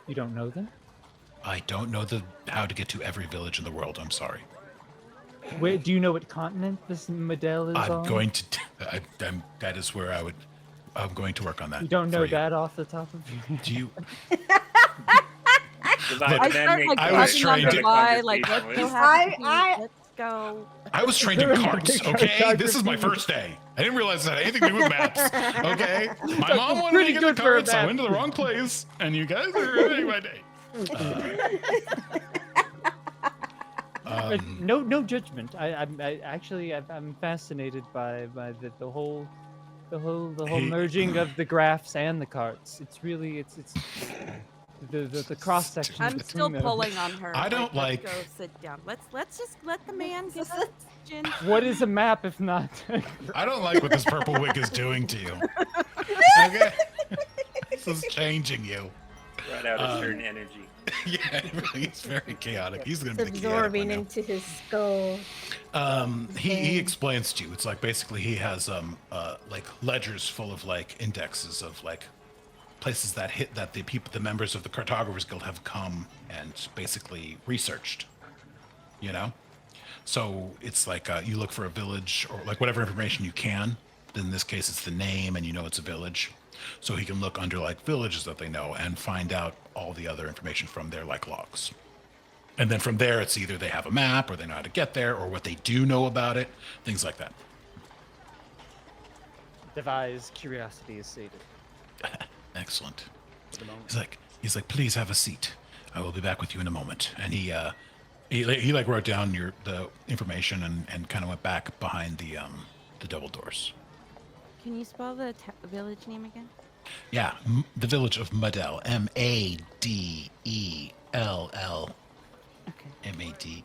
You don't know them? I don't know how to get to every village in the world. I'm sorry. Where do you know what continent this Medell is I'm on? going to. That is where I'm going to work on that. You don't for know that off the top of your head? Do you? Divide I and then start make like I was buzzing on trying the to- fly, like let's go have a I- seat, let's go. I was trained in carts. Okay, this is my first day. I didn't realize it had anything to do with maps. Okay, my mom wanted me pretty to get good the for a carts. I map. went to the wrong place, and you guys are ruining my day. No judgment. I'm fascinated by the whole He- merging of the graphs and the carts. It's really it's the cross section. I'm still pulling on her. I don't let's like- go sit down. Let's just let the man get the question. What is a map if not? I don't like what this purple wig is doing to you. Okay, this is changing you. Right out a certain energy. Yeah, it really is very chaotic. He's going It's to be the chaotic one absorbing now. into his skull. He explains to you. It's like basically he has like ledgers full of like indexes of like places that the members of the Cartographers Guild have come and basically researched. You know, so it's like you look for a village or like whatever information you can. In this case, it's the name, and you know it's a village. So he can look under like villages that they know and find out all the other information from their like logs. And then from there, it's either they have a map or they know how to get there or what they do know about it, things like that. Devi's curiosity is sated. Excellent. For the moment. He's like, please have a seat. I will be back with you in a moment. And he like wrote down the information and kind of went back behind the double doors. Can you spell the village name again? Yeah, the village of Madell. Madell. Okay. Madell.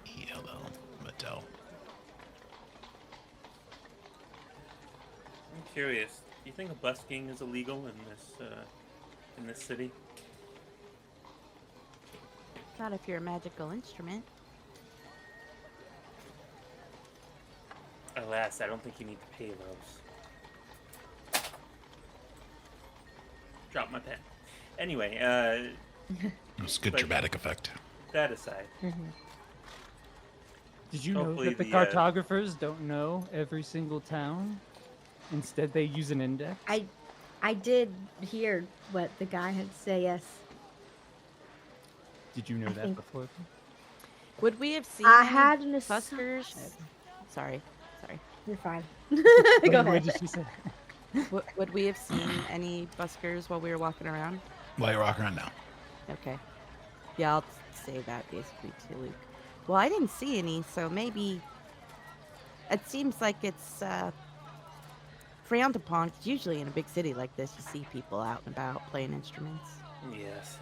Madell. I'm curious. Do you think a busking is illegal in this city? Not if you're a magical instrument. Alas, I don't think you need to pay those. Drop my pen. Anyway, It's a good Like- dramatic effect. that aside, Did you know Hopefully that the the, cartographers don't know every single town? Instead, they use an index. I did hear what the guy had to say. Yes, Did you know I that think- before? Would we have seen I any had an buskers? assumption. Sorry. You're fine. What Go ahead. did she say? Would we have seen any buskers while we were walking around? While you're walking around now. Okay. Yeah, I'll say that basically to Luke. Well, I didn't see any, so maybe it seems like it's frowned upon. 'Cause usually in a big city like this, you see people out and about playing instruments. yes,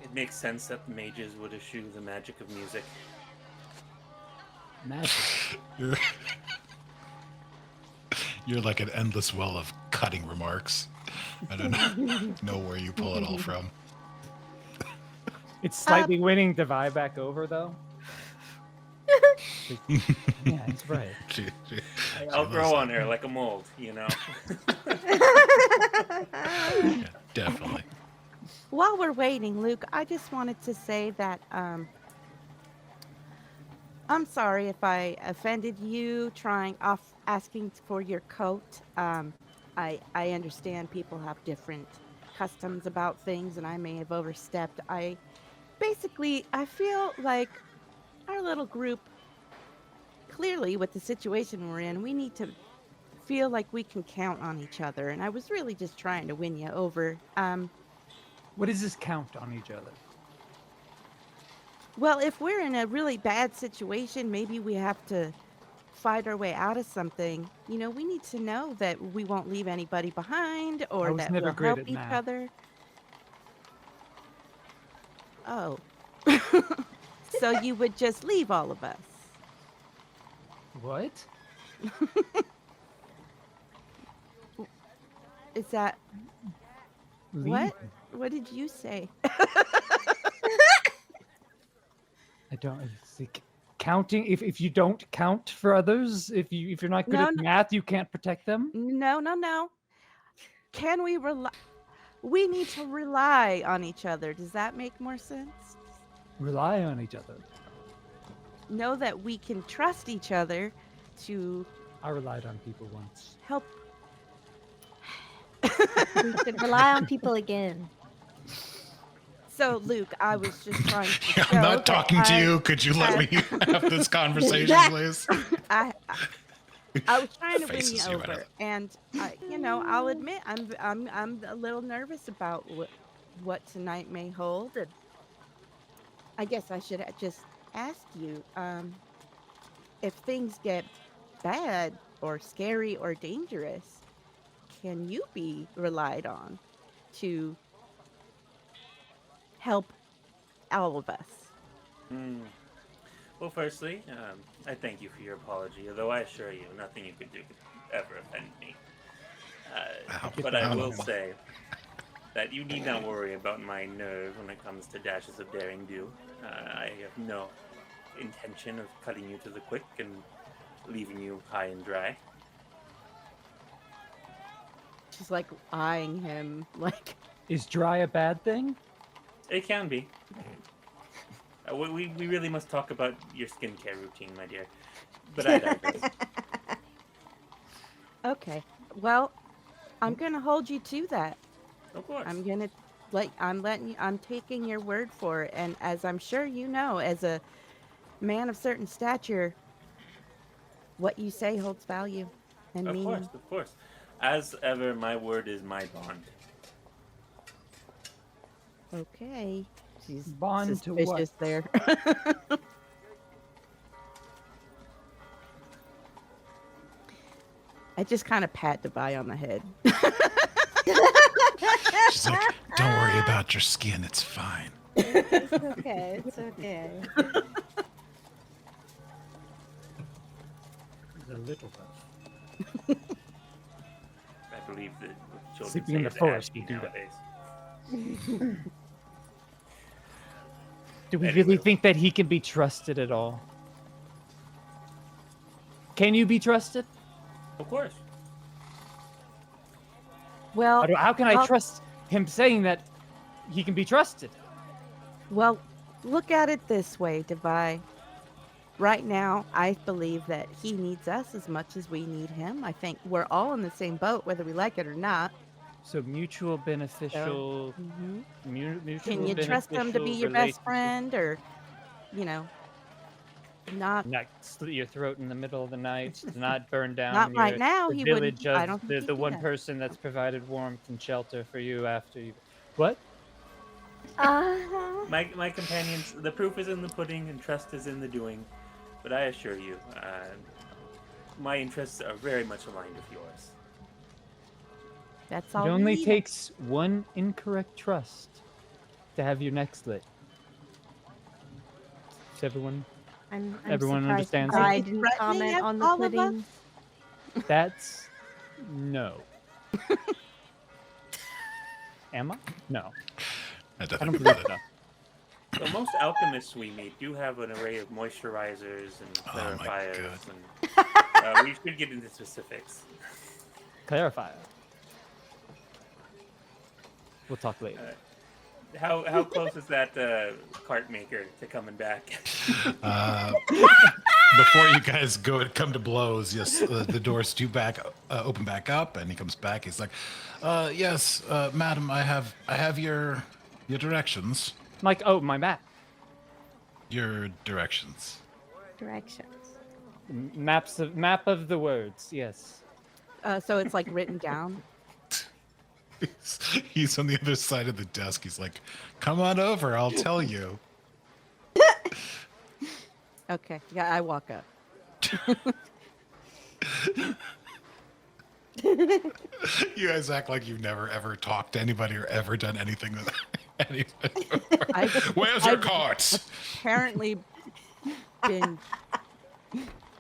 it makes sense that the mages would eschew the magic of music. Magic. You're like an endless well of cutting remarks. I don't know where you pull it all from. It's slightly winning Devi back over, though. Yeah, he's right. I'll grow on her like a mold, you know. Yeah, definitely. While we're waiting, Luke, I just wanted to say that I'm sorry if I offended you asking for your coat. I understand people have different customs about things and I may have overstepped. I feel like our little group, clearly with the situation we're in, we need to feel like we can count on each other, and I was really just trying to win you over. What does this count on each other? Well, if we're in a really bad situation, maybe we have to fight our way out of something, you know, we need to know that we won't leave anybody behind or was that never we'll great help at each math. other. Oh. So you would just leave all of us. What? Is that Leave? what? What did you say? I don't. It's like counting. If you don't count for others, if you're not good No, at no. math, you can't protect them. No. Can we rely? We need to rely on each other. Does that make more sense? Rely on each other. Know that we can trust each other to I relied on people once. help. We should rely on people again. So, Luke, I was just trying to show I'm not that talking to you. Could you let me have this conversation, please? I was trying to win Faces you you right over, up. and you know, I'll admit I'm a little nervous about what tonight may hold, and I guess I should just ask you, if things get bad or scary or dangerous, can you be relied on to help all of us? Hmm. Well, firstly, I thank you for your apology, although I assure you nothing you could do could ever offend me. But I will say that you need not worry about my nerve when it comes to dashes of daring do. I have no intention of cutting you to the quick and leaving you high and dry. She's like eyeing him like, Is dry a bad thing? It can be. We really must talk about your skincare routine, my dear. But I digress. okay, well, I'm gonna hold you to that. Of course. I'm taking your word for it, and as I'm sure you know, as a man of certain stature, what you say holds value and meaning. Of course. As ever, my word is my bond. Okay. She's Bond to suspicious what? there. I just kind of pat Devi on the head. She's like, don't worry about your skin. It's fine. It's okay. It's okay. A little bit. I believe that what children Sleeping say in the is forest, ashy we do that. nowadays. Do we Anyway. really think that he can be trusted at all? Can you be trusted? Of course. Well, How can I I'll- trust him saying that he can be trusted? Well, look at it this way, Devi. Right now, I believe that he needs us as much as we need him. I think we're all in the same boat, whether we like it or not. So mutual beneficial. Mhm. Mutual Can you trust him to be your best relationship. friend, or, you know, not? Not slit your throat in the middle of the night, to not burn down Not right your- now, the he wouldn't. village I of don't think the, he'd the do one that. person that's provided warmth and shelter for you after you. What? My companions, the proof is in the pudding and trust is in the doing. But I assure you, my interests are very much aligned with yours. That's It all. we only need. takes one incorrect trust to have your neck slit. Does everyone? I'm Everyone surprised understands I that? didn't Threatening comment us, on the all of us? pudding. That's no. Am I? No. I I don't definitely believe believe it. it. No. So most alchemists we meet do have an array of moisturizers and Oh my clarifiers, God. and we should get into specifics. Clarifier. We'll talk later. How close is that cart maker to coming back? Before you guys come to blows, yes, the doors do open back up, and he comes back. He's like, "Yes, madam, I have your directions. Like, oh, my map. Your directions." Directions. Map of the words. Yes. So it's like written down. He's on the other side of the desk. He's like, "Come on over. I'll tell you." Okay. Yeah, I walk up. You guys act like you've never ever talked to anybody or ever done anything with anybody before. Where's your I've carts? apparently been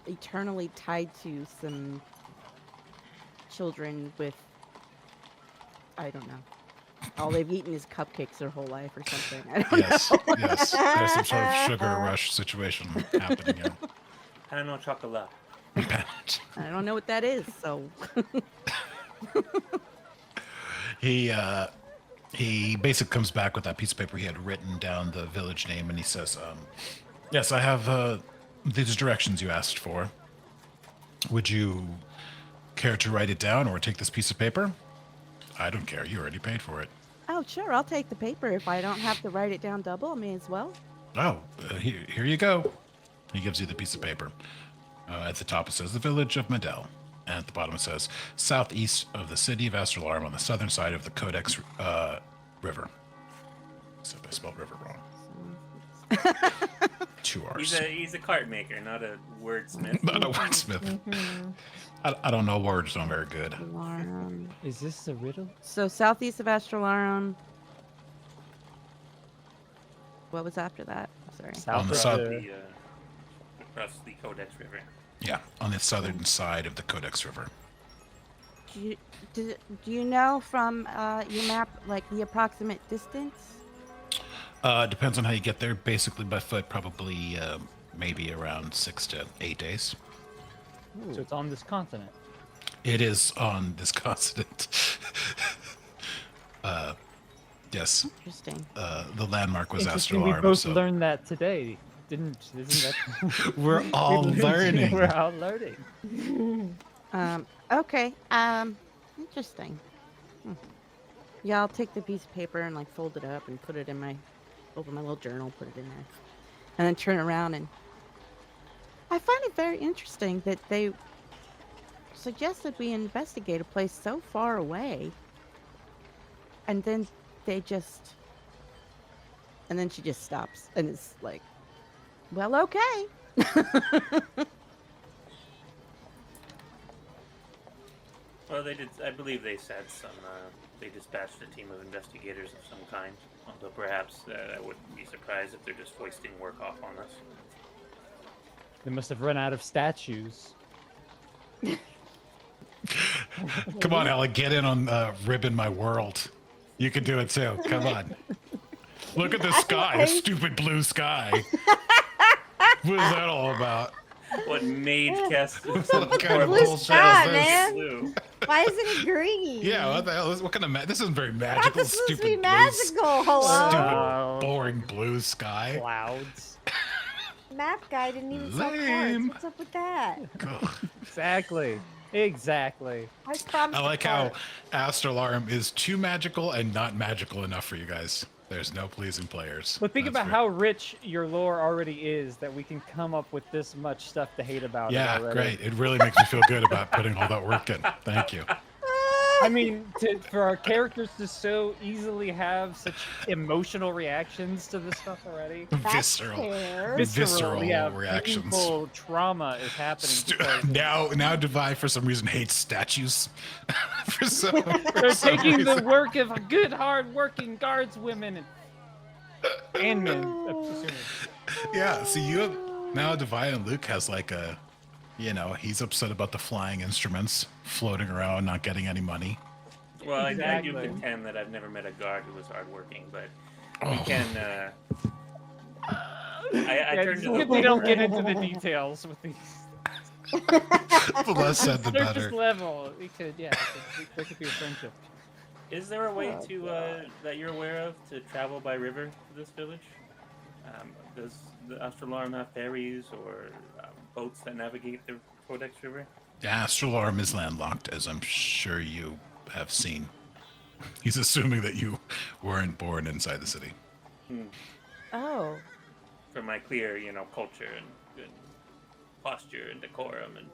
eternally tied to some children with, I don't know. All they've eaten is cupcakes their whole life or something. I don't Yes, yes. There's some sort of sugar rush situation happening here. Pan au chocolat. I don't know what that is, so He basically comes back with that piece of paper he had written down the village name, and he says, yes, I have these directions you asked for. Would you care to write it down or take this piece of paper? I don't care. You already paid for it. oh sure, I'll take the paper if I don't have to write it down double. I may as well. Oh, here you go. He gives you the piece of paper. At the top it says the village of Medell. And at the bottom it says southeast of the city of Astralarm on the southern side of the Codex River. So I spelled river wrong. 2 R's. He's a cart maker, not a wordsmith. Not a wordsmith. I don't know words, so I'm very good. Alarm. Is this a riddle? So southeast of Astralarum. What was after that? Sorry. On the of south- the- Across the Codex River. Yeah, on the southern side of the Codex River. Do you know from your map like the approximate distance? Depends on how you get there. Basically by foot, probably maybe around 6 to 8 days. So it's on this continent. It is on this continent. Yes, Interesting. the landmark was Interesting, we Astralarm. both So learned that today. Isn't that? we're all learning. We're all learning. Okay. Interesting. Yeah, I'll take the piece of paper and like fold it up and put it in open my little journal, put it in there, and then turn around and. I find it very interesting that they suggested we investigate a place so far away, and then they just. And then she just stops and it's like, well, okay. Well, they did. I believe they said some. They dispatched a team of investigators of some kind. Although perhaps I wouldn't be surprised if they're just foisting work off on us. They must have run out of statues. Come on, Alec, get in on Ribbon My World. You can do it too. Come on. Look at the sky, the stupid blue sky. What is that all about? What made Kess What kind of Blue bullshit sky, is this? man. blue? Why isn't it green? Yeah, what the hell is? What kind of this isn't very I thought magical. this was supposed Stupid to be magical. Hello? Stupid, boring blue sky. Clouds. Map guy didn't even sell cards. Lame. What's up with that? Ugh. Exactly. Exactly. I was promised I a like how card. Astralarm is too magical and not magical enough for you guys. There's no pleasing players. But think That's about for- how rich your lore already is that we can come up with this much stuff to hate about. it Yeah, already. great. It really makes me feel good about putting all that work in. Thank you. I mean, for our characters to so easily have such emotional reactions to this stuff already. That's Visceral. fair. Visceral yeah, reactions. painful trauma is happening. because of- Now Devi for some reason hates statues. for some They're some taking the reason. work of good, hard-working guardswomen and men. I'm assuming. Yeah, see you have now Devi and Luke has like a he's upset about the flying instruments floating around, not getting any money. Well, I do Exactly. contend that I've never met a guard who was hardworking, but Oh. we can. I Yeah, turned it's to good the they don't get into the details with these. The less said, the Surface better. level, we could, yeah, there could be a friendship. Is there a way to that you're aware of to travel by river to this village? Does the Astralarm have ferries or boats that navigate the Codex River? Astralarm is landlocked, as I'm sure you have seen. He's assuming that you weren't born inside the city. Oh. For my clear, culture and good posture and decorum and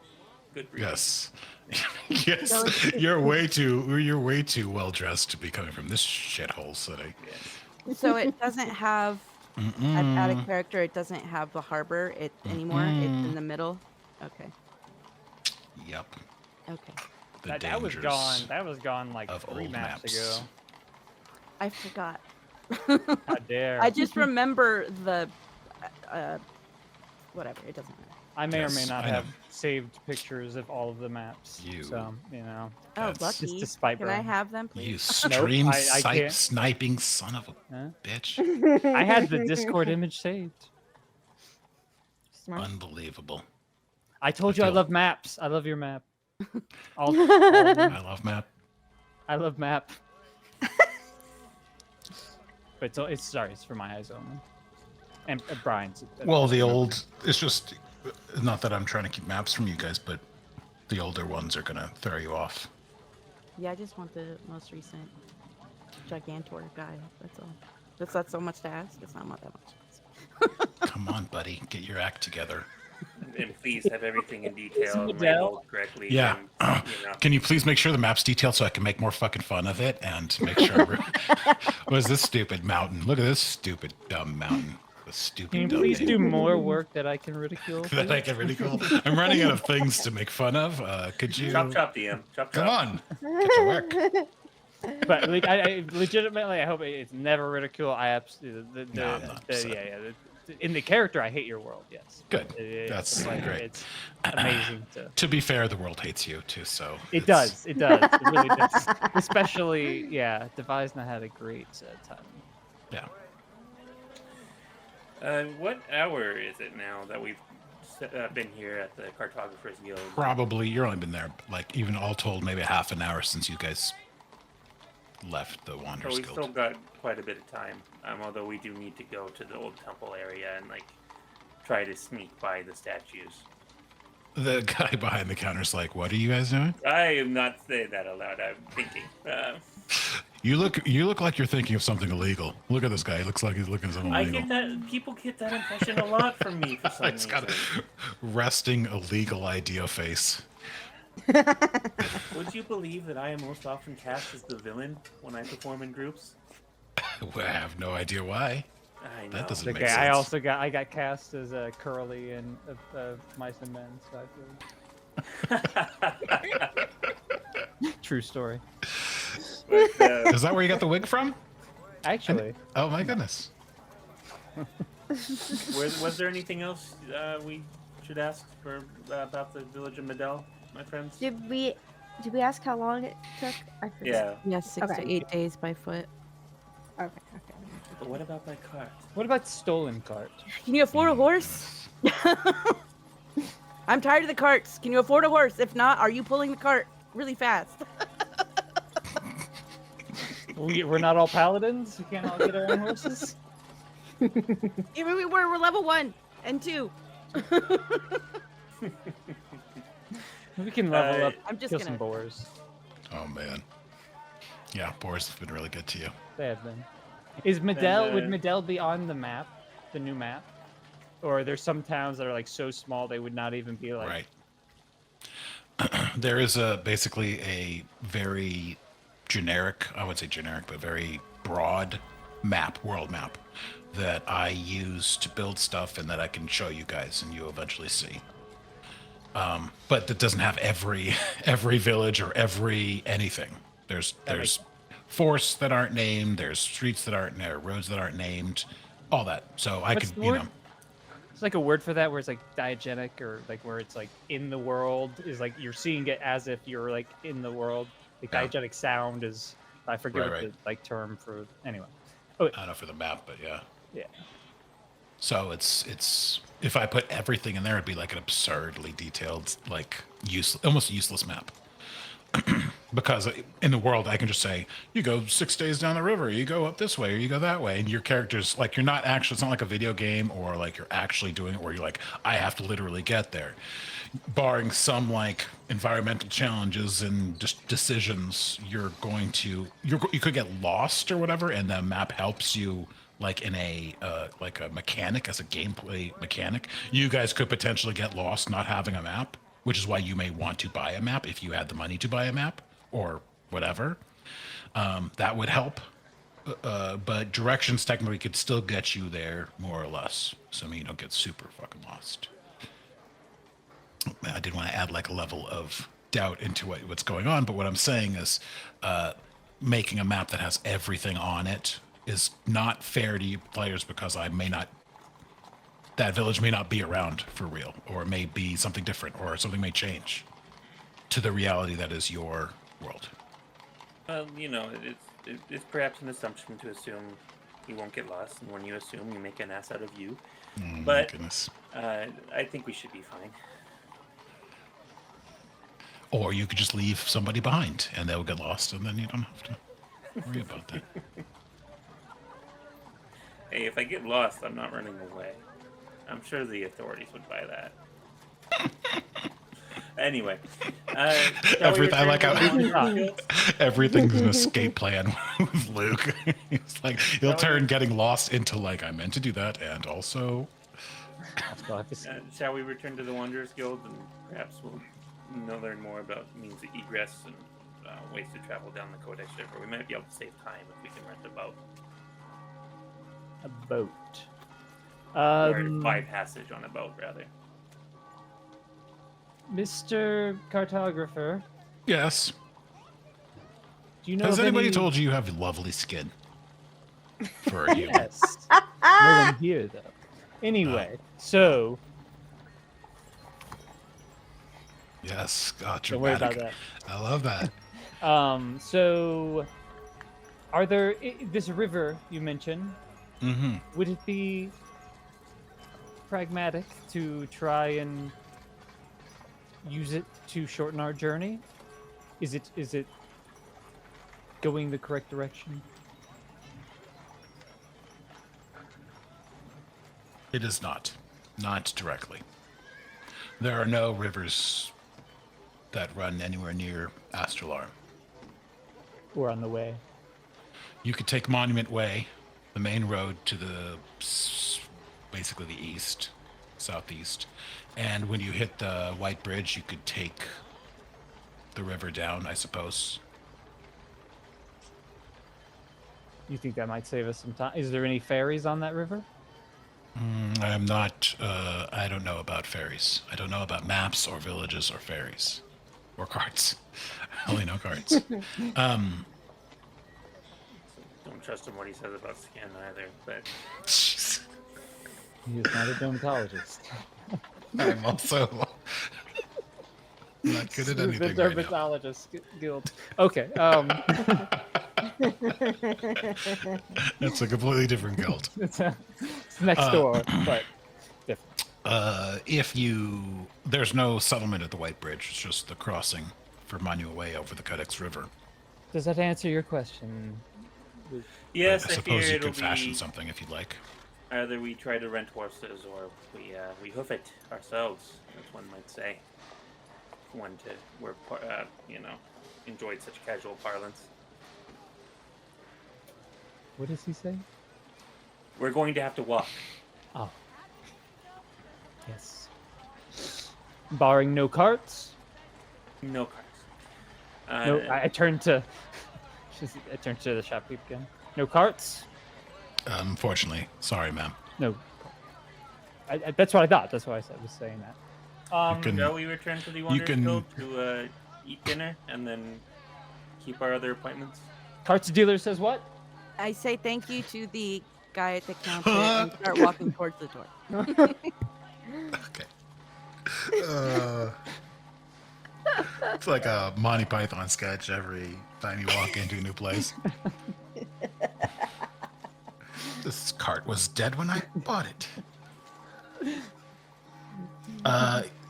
good breeding. Yes. Yes. You're way too well dressed to be coming from this shithole city. Yes. So it doesn't have out of Mm-mm. character. It doesn't have the harbor anymore. It's in the middle. Okay. Yep. Okay. The That was dangers gone. That was gone like of 3 old maps maps. ago. I forgot. How dare! I just remember the whatever. It doesn't matter. I may or may Yes, not I know. have saved pictures of all of the maps. You- So, you know. Oh, That's- lucky. Just to spite Can I Brian. have them, You please? stream I can't. sniping son of a Huh? bitch. I had the Discord image saved. Smart. Unbelievable. I told I you I feel- love maps. I love your map. All of them. I love map. I love map. But it's sorry, it's for my eyes only. And Brian's. Well, the old, it's just, not that I'm trying to keep maps from you guys, but the older ones are going to throw you off. Yeah, I just want the most recent Gigantor guy. That's all. That's not so much to ask. It's not that much. Come on, buddy, get your act together. And please have everything in detail and Adele. labeled correctly. Yeah. And, you know. Can you please make sure the map's detailed so I can make more fucking fun of it and make sure. What is this stupid mountain? Look at this stupid, dumb mountain. The stupid, Can you dumb please thing. do more work that I can ridicule? That I can ridicule. I'm running out of things to make fun of. Could you? Chop chop DM. Chop chop. Come on, get to work. But like, I legitimately, I hope it's never ridicule. I absolutely, No, I'm not upset. in the character, I hate your world. Yes, Good. It's That's like, great. It's amazing to. To be fair, the world hates you too. So It it's- does. It does. It really does. Especially, yeah. Devise's had a great time. Yeah. What hour is it now that we've been here at the Cartographer's Guild? Probably you've only been there like even all told maybe half an hour since you guys left the So Wanderers we've Guild. still got quite a bit of time. Although we do need to go to the old temple area and like try to sneak by the statues. The guy behind the counter's like, "What are you guys doing?" I am not saying that aloud. I'm thinking. You look like you're thinking of something illegal. Look at this guy. He looks like he's looking at something I illegal. get that. People get that impression a lot from me for some It's got reason. a resting illegal idea face. Would you believe that I am most often cast as the villain when I perform in groups? I have no idea why. I know. That doesn't Okay, make sense. I got cast as Curly in Mice and Men. So I feel true story. But, Is that where you got the wig from? Actually, Oh my goodness. was there anything else we should ask for about the village of Medell, my friends? Did we ask how long it took? I forget. Yeah. Yeah, 6 Okay. to 8 days by foot. Okay. But what about my cart? what about stolen cart? Can you afford a horse? I'm tired of the carts. Can you afford a horse? If not, are you pulling the cart really fast? We're not all paladins. We can't all get our own horses. Even we're level 1 and 2. We can level up. I'm just Kill gonna- some boars. Oh man. Yeah, boars have been really good to you. They have been. Is Medell? Would uh, Medell be on the map, the new map, or there's some towns that are like so small they would not even be like. Right. There is basically a very generic, I wouldn't say generic, but very broad map, world map, that I use to build stuff and that I can show you guys and you eventually see. But that doesn't have every village or every anything. There's forests that aren't named, there's streets that aren't there, roads that aren't named, all that. So I What's could, the you word? know, It's like a word for that where it's like diegetic or like where it's like in the world is like you're seeing it as if you're like in the world. Like Yeah. diegetic sound is I forget Right, what the like term for anyway. I don't know for the map, but yeah. Yeah. So it's if I put everything in there, it'd be like an absurdly detailed, like almost useless map. Because in the world, I can just say, you go 6 days down the river, you go up this way, or you go that way, and your character's like, you're not actually. It's not like a video game, or like you're actually doing it, where you're like, I have to literally get there. Barring some like environmental challenges and just decisions, you could get lost or whatever, and the map helps you. Like in a like a mechanic, as a gameplay mechanic, you guys could potentially get lost not having a map, which is why you may want to buy a map if you had the money to buy a map or whatever. That would help. But directions technically could still get you there more or less. So I mean, you don't get super fucking lost. I didn't want to add like a level of doubt into what's going on, but what I'm saying is making a map that has everything on it is not fair to you players because that village may not be around for real, or it may be something different, or something may change to the reality that is your world. Well, it's perhaps an assumption to assume you won't get lost, and when you assume, you make an ass out of you. My But goodness. I think we should be fine. Or you could just leave somebody behind, and they'll get lost, and then you don't have to worry about that. Hey, if I get lost, I'm not running away. I'm sure the authorities would buy that. Anyway, I like how everything's an escape plan with Luke. It's like he'll turn getting lost into like I meant to do that, and also. Shall we return to the Wanderers Guild, and perhaps we'll learn more about means of egress and ways to travel down the Konechy River. We might be able to save time if we can rent a boat. A boat. Or bypassage on a boat, rather. Mr. Cartographer, Yes. do you know Has of anybody any... told you have lovely skin? For a human. Yes. No one here, though. Anyway, so... Yes, God, Don't worry dramatic. about I love that. that. So... Are there... This river you mentioned, Mm-hmm. would it be pragmatic to try and use it to shorten our journey? Is it going the correct direction? It is not. Not directly. There are no rivers that run anywhere near Astralar. We're on the way. You could take Monument Way, the main road to basically the east, southeast. And when you hit the White Bridge, you could take the river down, I suppose. You think that might save us some time? Is there any ferries on that river? I'm not, I don't know about ferries. I don't know about maps or villages or ferries. Or carts. I only know carts. Don't trust him what he says about skin either, but... Jeez. He is not a dermatologist. I'm also not good at anything The right now. dermatologist guild. Okay. That's a completely different guild. It's next door, but different. There's no settlement at the White Bridge. It's just the crossing for Monument Way over the Konechy River. Does that answer your question? Yes, I I suppose fear you it'll could fashion be something if you'd like. either we try to rent horses or we hoof it ourselves, as one might say. Enjoyed such casual parlance. What does he say? We're going to have to walk. Oh. Yes. Barring no carts? No cars. No, I turned to the shopkeep again. No carts? Unfortunately. Sorry, ma'am. No. That's what I thought. That's why I was saying that. can- Shall we return to the Wanderers Guild to eat dinner and then keep our other appointments? Carts dealer says what? I say thank you to the guy at the counter and start walking towards the door. Okay. It's like a Monty Python sketch every time you walk into a new place. This cart was dead when I bought it.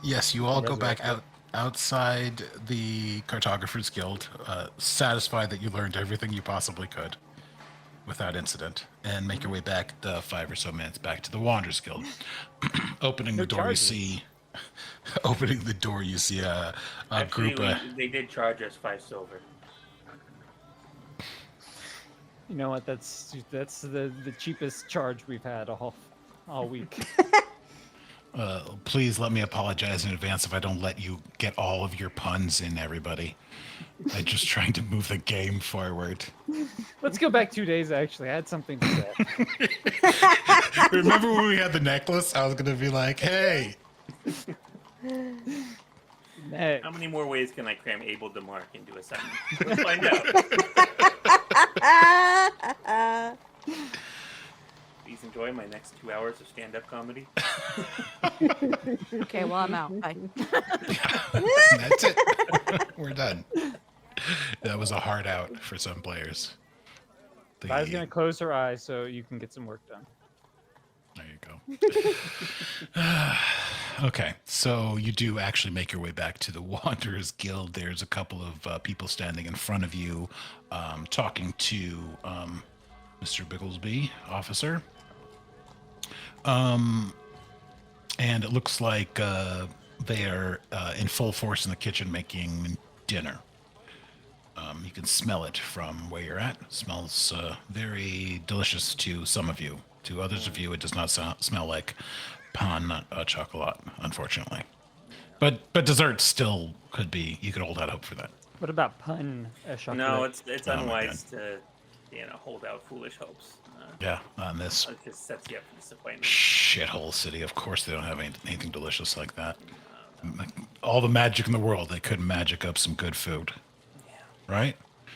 Yes, you all go back outside the Cartographers Guild, satisfied that you learned everything you possibly could without incident, and make your way back the 5 or so minutes back to the Wanderers Guild. Opening the door, charges. you see a Actually, group. they did charge us 5 silver. You know what? That's the cheapest charge we've had all week. Please let me apologize in advance if I don't let you get all of your puns in, everybody. I'm just trying to move the game forward. Let's go back 2 days, actually. I had something to say. Remember when we had the necklace? I was going to be like, hey. Next. How many more ways can I cram able to mark into a sentence? Let's find out. Please enjoy my next 2 hours of stand-up comedy. Okay, well, I'm out. Bye. That's it. We're done. That was a hard out for some players. Vi's gonna close her eyes so you can get some work done. There you go. Okay, so you do actually make your way back to the Wanderers Guild. There's a couple of people standing in front of you, talking to Mr. Bigglesby, officer. And it looks like they are in full force in the kitchen making dinner. You can smell it from where you're at. It smells very delicious to some of you. To others of you, it does not smell like pain chocolat, unfortunately. But dessert still could be. You could hold out hope for that. What about pun? Chocolate? No, it's Oh my unwise to hold out foolish hopes. Yeah, on this It just sets you up for disappointment. shithole city, of course they don't have anything delicious like that. All the magic in the world, they couldn't magic up some good food, right?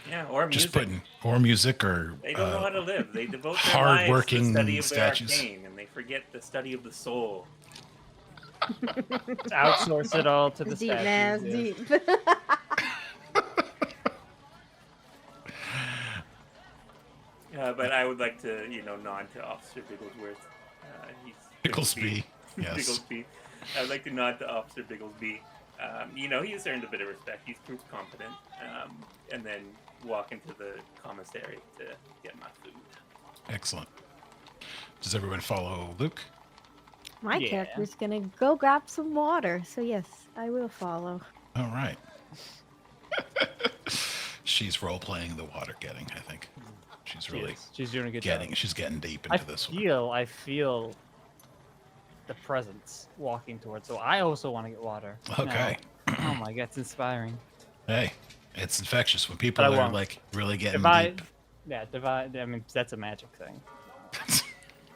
Yeah, or music. Just putting or music or They don't know how to live. They devote their lives to the hard-working study of statues. the arcane, and they forget the study of the soul. Outsource it all to the Deep, man, statues. deep. But I would like to, nod to Officer Bigglesworth. Bigglesby, yes. Bigglesby. I would like to nod to Officer Bigglesby. He's earned a bit of respect. He's proof competent. And then walk into the commissary to get my food. Excellent. Does everyone follow Luke? My Yeah. character's gonna go grab some water, so yes, I will follow. All right. She's role playing the water getting, I think. She's really She's doing a good getting. job. She's getting deep I into this one. feel the presence walking towards. So I also want to get water. Okay. Oh my god, it's inspiring. Hey, it's infectious when people But I are won't. like really getting Divide. deep. Yeah, divide. I mean, that's a magic thing.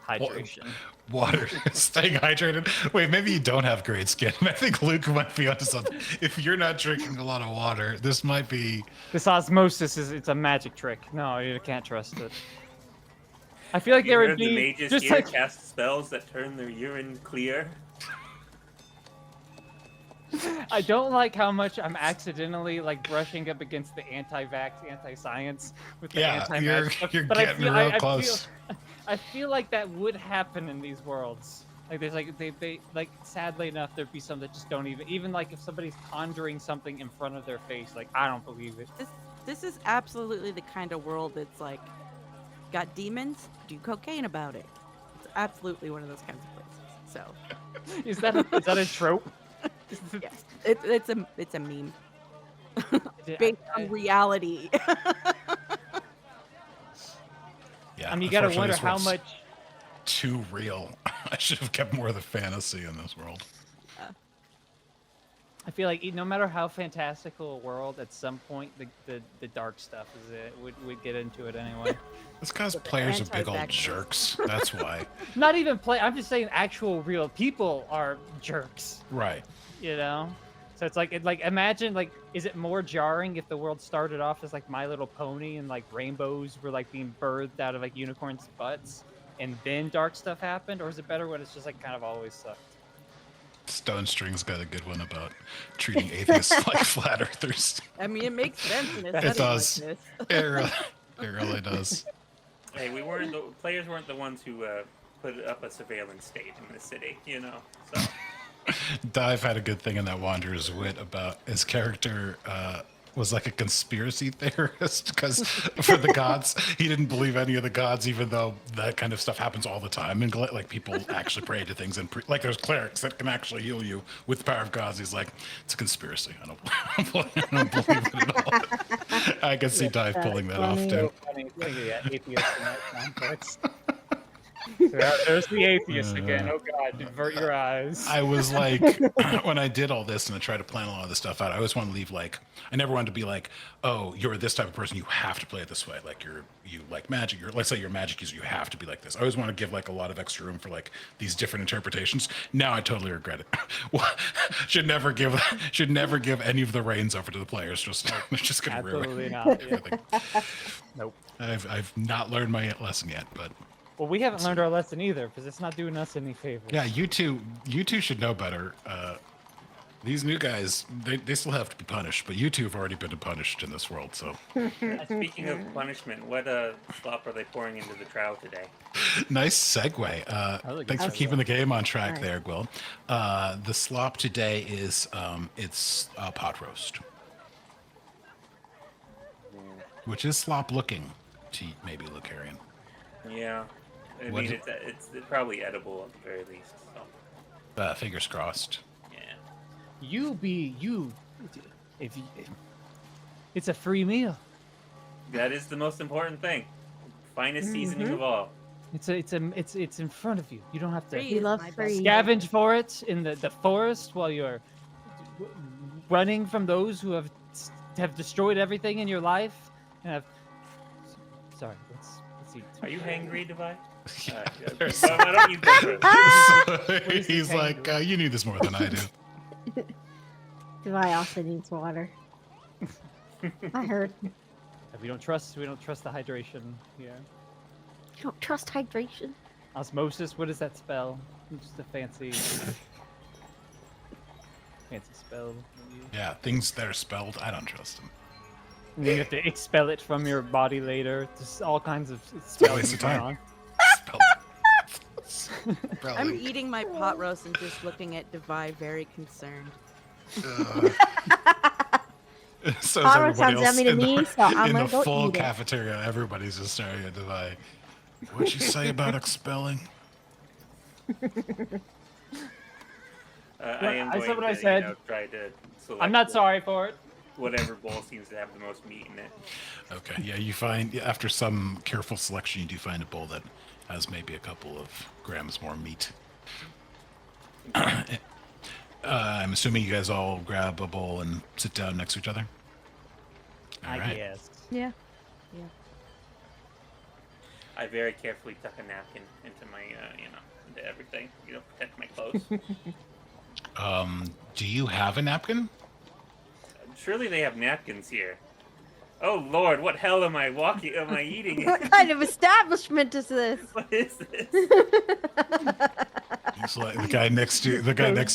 Hydration. Water, staying hydrated. Wait, maybe you don't have great skin. I think Luke might be onto something. If you're not drinking a lot of water, this might be. This osmosis it's a magic trick. No, you can't trust it. I feel like You there heard would the be mages just here like cast spells that turn their urine clear. I don't like how much I'm accidentally like brushing up against the anti-vax, anti-science with the Yeah, anti-vax stuff, you're but getting real close. I feel like that would happen in these worlds. Like there's like they like sadly enough there'd be some that just don't even like if somebody's conjuring something in front of their face, like I don't believe it. This is absolutely the kind of world that's like, got demons, do cocaine about it. It's absolutely one of those kinds of places. So, Is that a trope? yes, it's a meme based on reality. Yeah. I mean, you gotta unfortunately, wonder this how world's much. Too real. I should have kept more of the fantasy in this world. I feel like no matter how fantastical a world, at some point the dark stuff is it would get into it anyway. It's because players are big old anti-vaxxers. jerks. That's why. Not even play. I'm just saying actual real people are jerks. Right. You know. So it's like imagine like is it more jarring if the world started off as like My Little Pony and like rainbows were like being birthed out of like unicorns' butts and then dark stuff happened, or is it better when it's just like kind of always sucked? Stone String's got a good one about treating atheists like flat earthers. I mean, it makes sense in a It setting like does. this. It really does. Hey, players weren't the ones who put up a surveillance state in the city, So Dive had a good thing in that Wanderer's Wit about his character was like a conspiracy theorist because for the gods, he didn't believe any of the gods, even though that kind of stuff happens all the time. And like people actually pray to things, and like there's clerics that can actually heal you with the power of gods. He's like, it's a conspiracy. I don't believe it at all. I can see Dive pulling that off too. Funny thing, yeah, atheists in that context. There's the atheist again. Oh God, divert your eyes. I was like, when I did all this and I tried to plan a lot of this stuff out, I always want to leave like, I never wanted to be like, oh, you're this type of person, you have to play it this way. Like you like magic, let's say you're a magic user, you have to be like this. I always want to give like a lot of extra room for like these different interpretations. Now I totally regret it. should never give any of the reins over to the players. Just gonna Absolutely ruin not. Yeah. everything. Nope. I've not learned my lesson yet, but Well, we haven't learned our lesson either, because it's not doing us any favors. yeah, you two should know better. These new guys, they still have to be punished, but you two have already been punished in this world. So, Speaking of punishment, what slop are they pouring into the trough today? nice segue. like Thanks for that. keeping the game on track Nice. there, Gwill. The slop today is it's pot roast, which is slop looking to maybe Lucarian. Yeah, I What mean is it's probably edible at the very least. So Fingers crossed. yeah, if it's a free meal. that is the most important thing. Finest seasoning of all. It's in front of you. You don't have to Free We is love my best free. scavenge for it in the forest while you're running from those who have destroyed everything in your life and have. Sorry, let's eat. Are you hangry, Devi? There's- Why don't you go first? is He's the like, you need this more than I do. Devi also needs water. I heard. We don't trust the hydration here. You don't trust hydration. Osmosis, what does that spell? It's just a fancy spell. Yeah, things that are spelled, I don't trust them. And then you have to expel it from your body later. Just all kinds of spells waste of going time. on. I'm eating my pot roast and just looking at Devi very concerned. So is Power everybody sounds else yummy to in the- me, so I'm in gonna the go full eat it. cafeteria, everybody's just staring at Devi. What'd you say about expelling? I am I going said what to I said. Try to select I'm not sorry for it. whatever bowl seems to have the most meat in it. Okay, yeah, you find after some careful selection, you do find a bowl that has maybe a couple of grams more meat. I'm assuming you guys all grab a bowl and sit down next to each other. All I right. guess. Yeah. I very carefully tuck a napkin into my, into everything. Protect my clothes. Do you have a napkin? Surely they have napkins here. Oh Lord, what hell am I eating? What kind of establishment is this? What is this? He's like the guy next to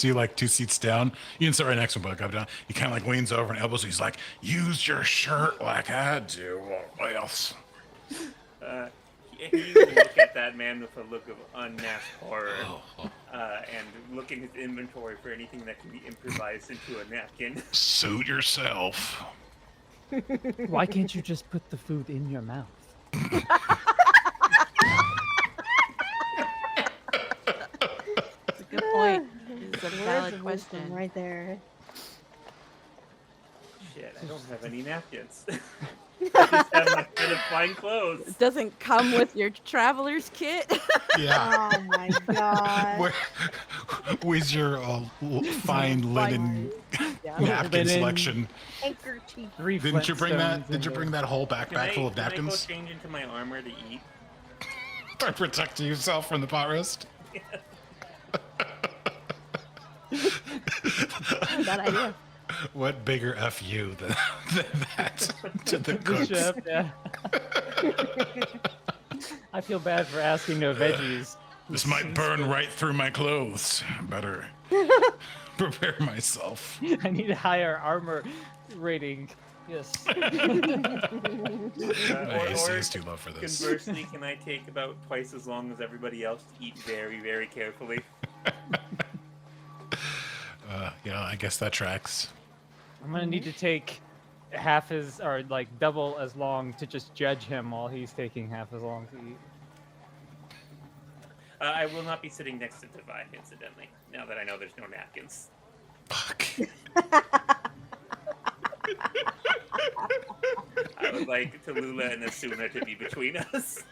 you, like 2 seats down. You can sit right next to him, but up down. He kind of like leans over and elbows you. He's like, "Use your shirt like I do, or else." He would look at that man with a look of unmasked horror, and look in his inventory for anything that can be improvised into a napkin. Suit yourself. Why can't you just put the food in your mouth? That's a good point. It's a Words valid of wisdom question. right there. Shit, I don't have any napkins. I just have my set of fine clothes. It doesn't come with your traveler's kit. Yeah. Oh my god. Where's your fine linen Yeah. napkin Linen. selection? Handkerchief. Three Didn't you bring that? Flintstones Did you in bring there. that whole Can backpack full of I go napkins? change into my armor to eat? To protect yourself from the pot roast. Bad idea. What bigger fu than that to the The cooks? chef, yeah. I feel bad for asking no veggies. This might burn right through my clothes. Better prepare myself. I need a higher armor rating. Yes. My AC is too low for this. Conversely, can I take about twice as long as everybody else to eat very, very carefully? Yeah, I guess that tracks. I'm gonna need to take half as, or like double as long to just judge him while he's taking half as long to eat. I will not be sitting next to Devi, incidentally, now that I know there's no napkins. Fuck. I would like Tallulah and Asuna to be between us.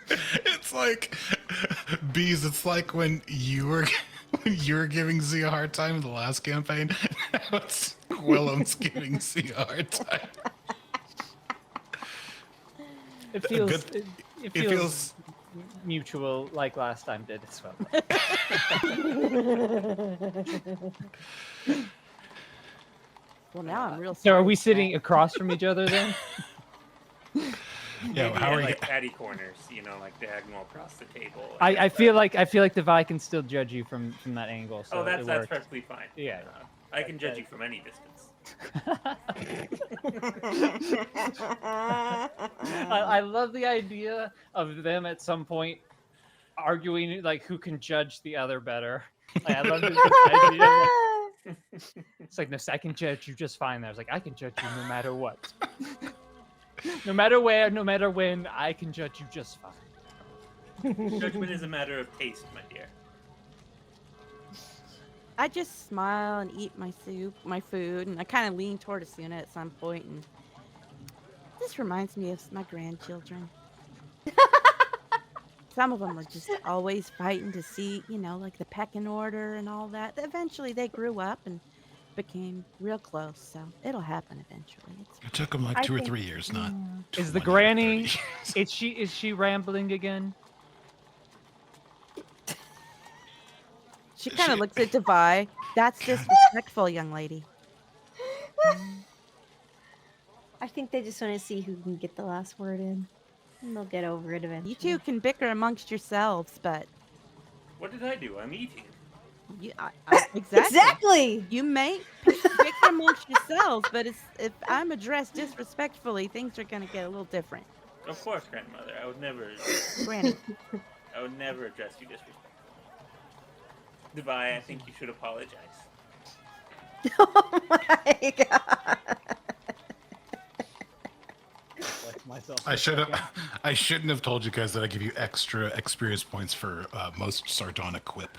It's like bees. It's like when you were giving Z a hard time in the last campaign. Now it's Willem's giving Z a hard time. It feels Good- it it feels mutual, like last time did as well. Well, now I'm real. So are sorry we for sitting that. across from each other then? Yeah, Maybe how at, are you? like patty corners, like diagonal across the table. I feel like the Vi can still judge you from that angle. So Oh, that's it that's works. perfectly fine. Yeah. I can judge you from any distance. I love the idea of them at some point arguing like who can judge the other better. Like, I love this idea. It's like, no, I can judge you just fine. There, I was like, I can judge you no matter what, no matter where, no matter when. I can judge you just fine. Judgment is a matter of taste, my dear. I just smile and eat my food, and I kind of lean toward Asuna at some point, and this reminds me of my grandchildren. Some of them are just always fighting to see, like the pecking order and all that. Eventually, they grew up and became real close, so it'll happen eventually. It took him like I 2 or think- 3 years, not. Is the 20 or 30 granny? years. Is she rambling again? She kind of looks at Devi. That's disrespectful, young lady. I think they just want to see who can get the last word in. And they'll get over it eventually. You two can bicker amongst yourselves, but What did I do? I'm eating. exactly. Exactly! You may bicker amongst yourselves, but if I'm addressed disrespectfully, things are going to get a little different. Of course, grandmother. I would never Granny. address you disrespectfully. Devi, I think you should apologize. Oh my god. Like myself. I shouldn't have told you guys that I give you extra experience points for most sardonic quip.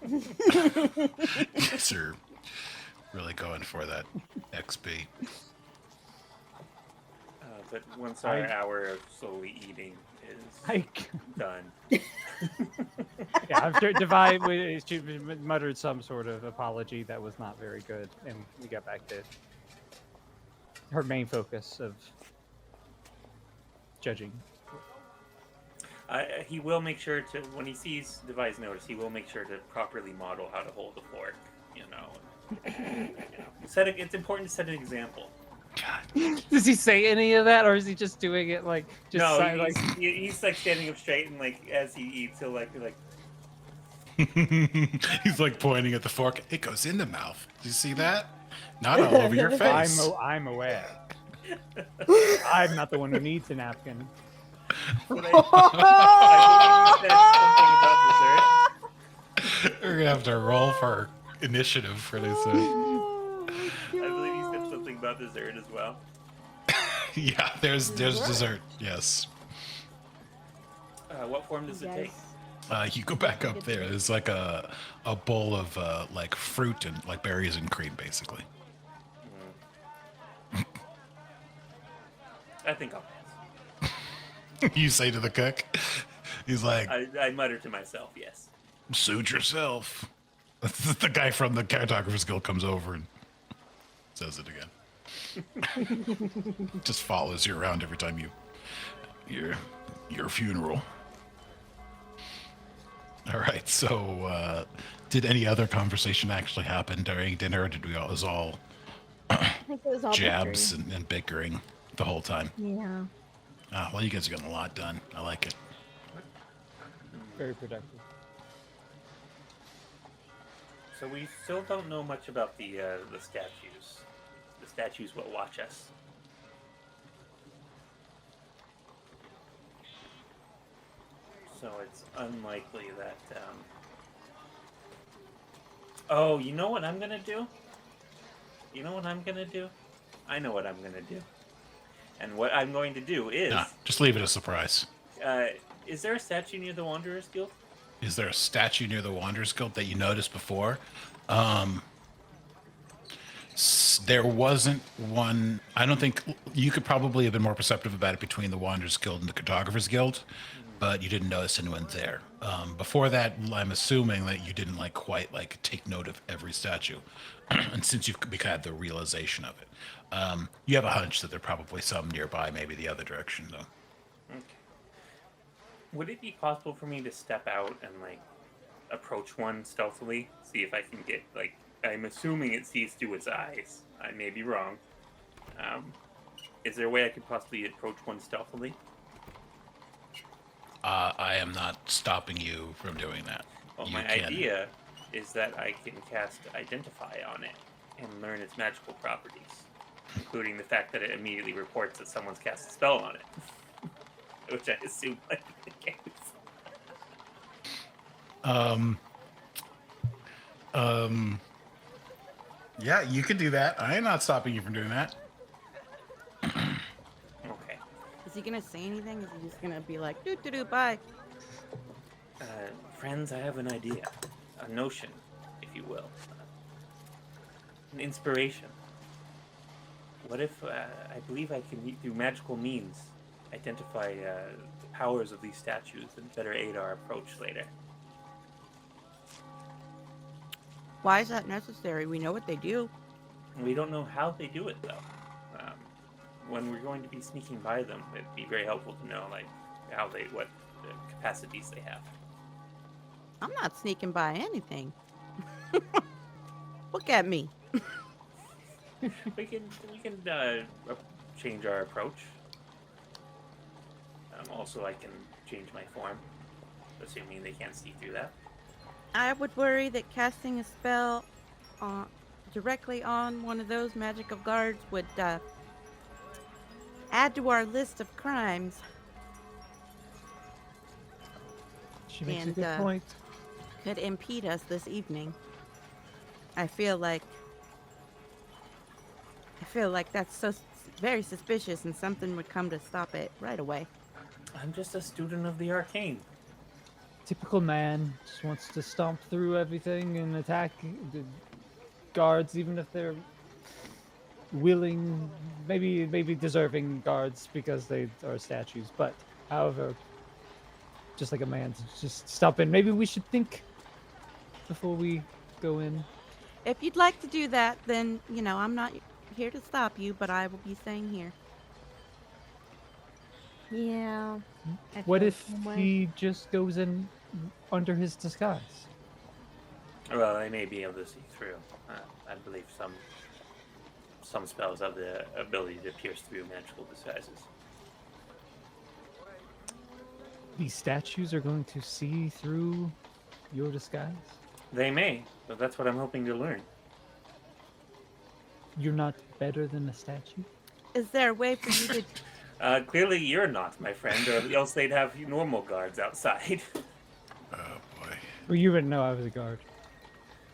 Yes, sir. Really going for that XP. But once our hour of slowly eating is done, Yeah, I'm sure Devi she muttered some sort of apology that was not very good, and we got back to her main focus of judging. he will make sure to, when he sees Devi's notice, he will make sure to properly model how to hold a fork. It's important to set an example. God. Does he say any of that, or is he just doing it like just No, like? he's like standing up straight, and like as he eats, he'll like He's like pointing at the fork. It goes in the mouth. Do you see that? Not all over your face. I'm aware. I'm not the one who needs a napkin. But I believe he said something about dessert. We're gonna have to roll for initiative for this. I believe he said something about dessert as well. Yeah, there's dessert. Yes. What form does it take? You go back up there. There's like a bowl of like fruit and like berries and cream, basically. I think I'll pass. You say to the cook. He's like, I mutter to myself, yes. suit yourself. The guy from the Cartographer's Guild comes over and says it again. Just follows you around every time your funeral. All right. So, did any other conversation actually happen during dinner? Or did we all I think it was all jabs and bickering the whole time? Yeah. Well, you guys are getting a lot done. I like it. Very productive. So we still don't know much about the statues. The statues will watch us. So it's unlikely that. Oh, you know what I'm gonna do? I know what I'm gonna do. And what I'm going to do is. Nah, just leave it a surprise. Is there a statue near the Wanderers Guild? Is there a statue near the Wanderers Guild that you noticed before? There wasn't one. I don't think you could probably have been more perceptive about it between the Wanderers Guild and the Cartographers Guild. but you didn't notice anyone there. Before that, I'm assuming that you didn't quite take note of every statue, and since you've had the realization of it, you have a hunch that there are probably some nearby, maybe the other direction though. Okay. Would it be possible for me to step out and approach one stealthily, see if I can get I'm assuming it sees through its eyes. I may be wrong. Is there a way I could possibly approach one stealthily? I am not stopping you from doing that. Well, You my can- idea is that I can cast Identify on it and learn its magical properties, including the fact that it immediately reports that someone's cast a spell on it, which I assume might be the case. Yeah, you could do that. I am not stopping you from doing that. Okay. Is he gonna say anything? Is he just gonna be like, doo doo doo, bye? Friends, I have an idea, a notion, if you will, an inspiration. What if I believe I can, through magical means, identify the powers of these statues and better aid our approach later? Why is that necessary? We know what they do. We don't know how they do it, though. When we're going to be sneaking by them, it'd be very helpful to know, what the capacities they have. I'm not sneaking by anything. Look at me. We can change our approach. Also, I can change my form, assuming they can't see through that. I would worry that casting a spell directly on one of those magical guards would add to our list of crimes. She makes And, a good point. Could impede us this evening. I feel like that's very suspicious, and something would come to stop it right away. I'm just a student of the arcane. Typical man just wants to stomp through everything and attack the guards, even if they're willing, maybe deserving guards because they are statues. But however, just like a man, just stop in. Maybe we should think before we go in. If you'd like to do that, then I'm not here to stop you, but I will be staying here. Yeah. I What feel if the same way. he just goes in under his disguise? Well, I may be able to see through. I believe some spells have the ability to pierce through magical disguises. These statues are going to see through your disguise? They may, but that's what I'm hoping to learn. You're not better than a statue? Is there a way for you to? Clearly, you're not, my friend, or else they'd have normal guards outside. Oh boy. Well, you wouldn't know I was a guard.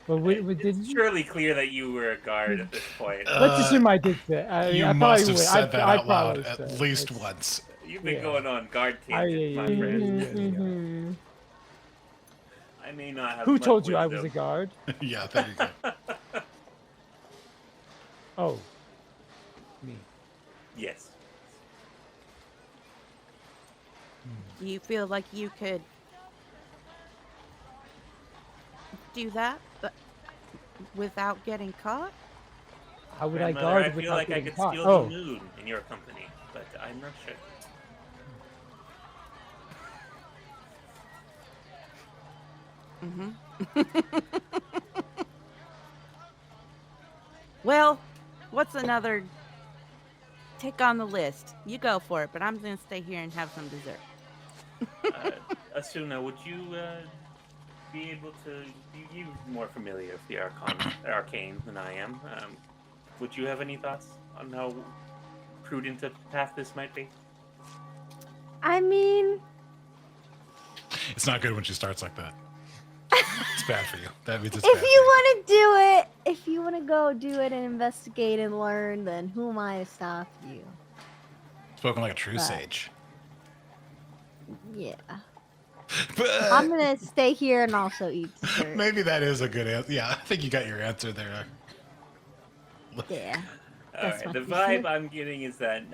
Well, did It's surely clear that you were a guard at this point. Let's assume I did that. You I must probably have would. said that I out loud probably at said least it's- once. You've been yeah. going on guard tangents, my friend. Mhm. I may not have. Who much told you I was a wisdom. guard? Yeah, there you go. Oh, me. Yes. Do you feel like you could do that, but without getting caught? How would I Grandmother, guard I feel without like I getting could caught? steal Oh, the moon in your company, but I'm not sure. Well, what's another tick on the list? You go for it, but I'm gonna stay here and have some dessert. Asuna, would you be able to? You more familiar with the arcane than I am. Would you have any thoughts on how prudent a path this might be? I mean, It's not good when she starts like that. It's bad for you. That means it's if bad you want to do it, if you want to go do it and investigate and learn, then who am I to stop you? for you. Spoken like a true But- sage. Yeah. But I'm gonna stay here and also eat dessert. maybe that is a good answer. Yeah, I think you got your answer there. Yeah. That's Alright, the fine. vibe I'm getting is that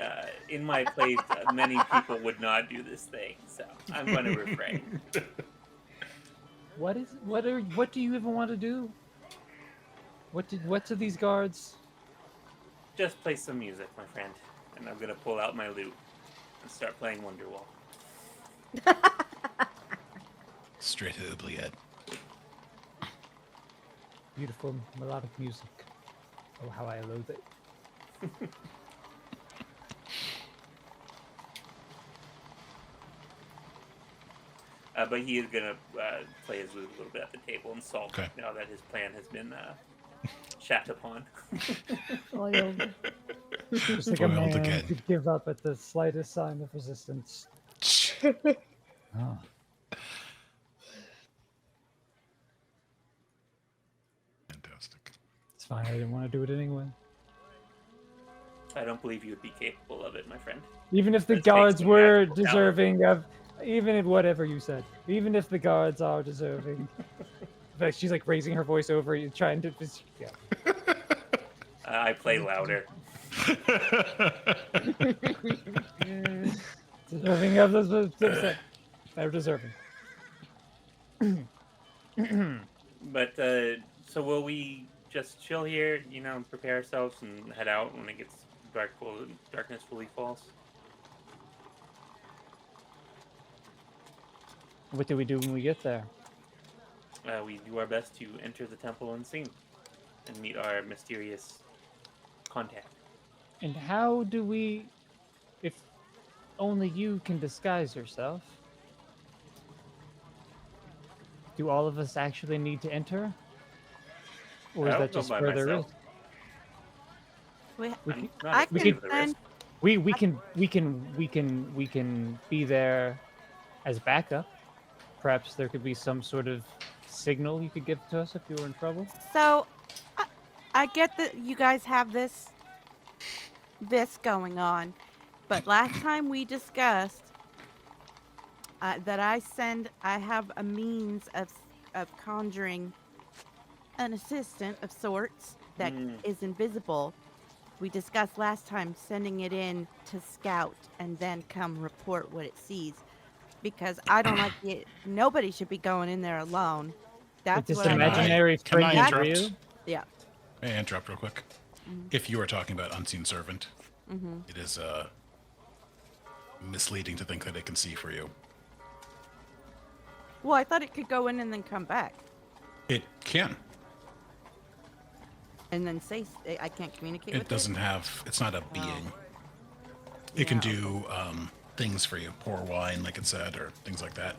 in my place, many people would not do this thing, so I'm going to refrain. What do you even want to do? What do these guards? Just play some music, my friend, and I'm going to pull out my lute and start playing Wonderwall. Straight to the oubliette. Beautiful melodic music. Oh, how I loathe it. But he is going to play his lute a little bit at the table and sulk Okay. now that his plan has been shat upon. Foiled. Just like a Foiled man again. could give up at the slightest sign of resistance. Oh. Fantastic. It's fine. I didn't want to do it anyway. I don't believe you would be capable of it, my friend. Even if the It takes guards some were natural talent. deserving of, even if whatever you said, even if the guards are deserving. But she's like raising her voice over you, trying to. Yeah. I play louder. Deserving of those. They're deserving. But, so will we just chill here, you know, and prepare ourselves and head out when it gets darkness fully falls? What do we do when we get there? We do our best to enter the temple unseen and meet our mysterious contact. And how do we, if only you can disguise yourself, do all of us actually need to enter? Or is I'll that go just by where there is? myself. We, I'm not I afraid can of the send. risk. We can be there as backup. Perhaps there could be some sort of signal you could give to us if you were in trouble. So, I get that you guys have this going on, but last time we discussed that I have a means of conjuring an assistant of sorts that is invisible. We discussed last time sending it in to scout and then come report what it sees, because I don't like it. Nobody should be going in there alone. That's This what I imaginary Can I fringe for interrupt? you. Yeah. May I interrupt real quick? If you are talking about unseen servant, it is misleading to think that it can see for you. Well, I thought it could go in and then come back It can. and then say I can't communicate with It doesn't have. It's not a being. It can do things for you. Pour wine, like it said, or things like that.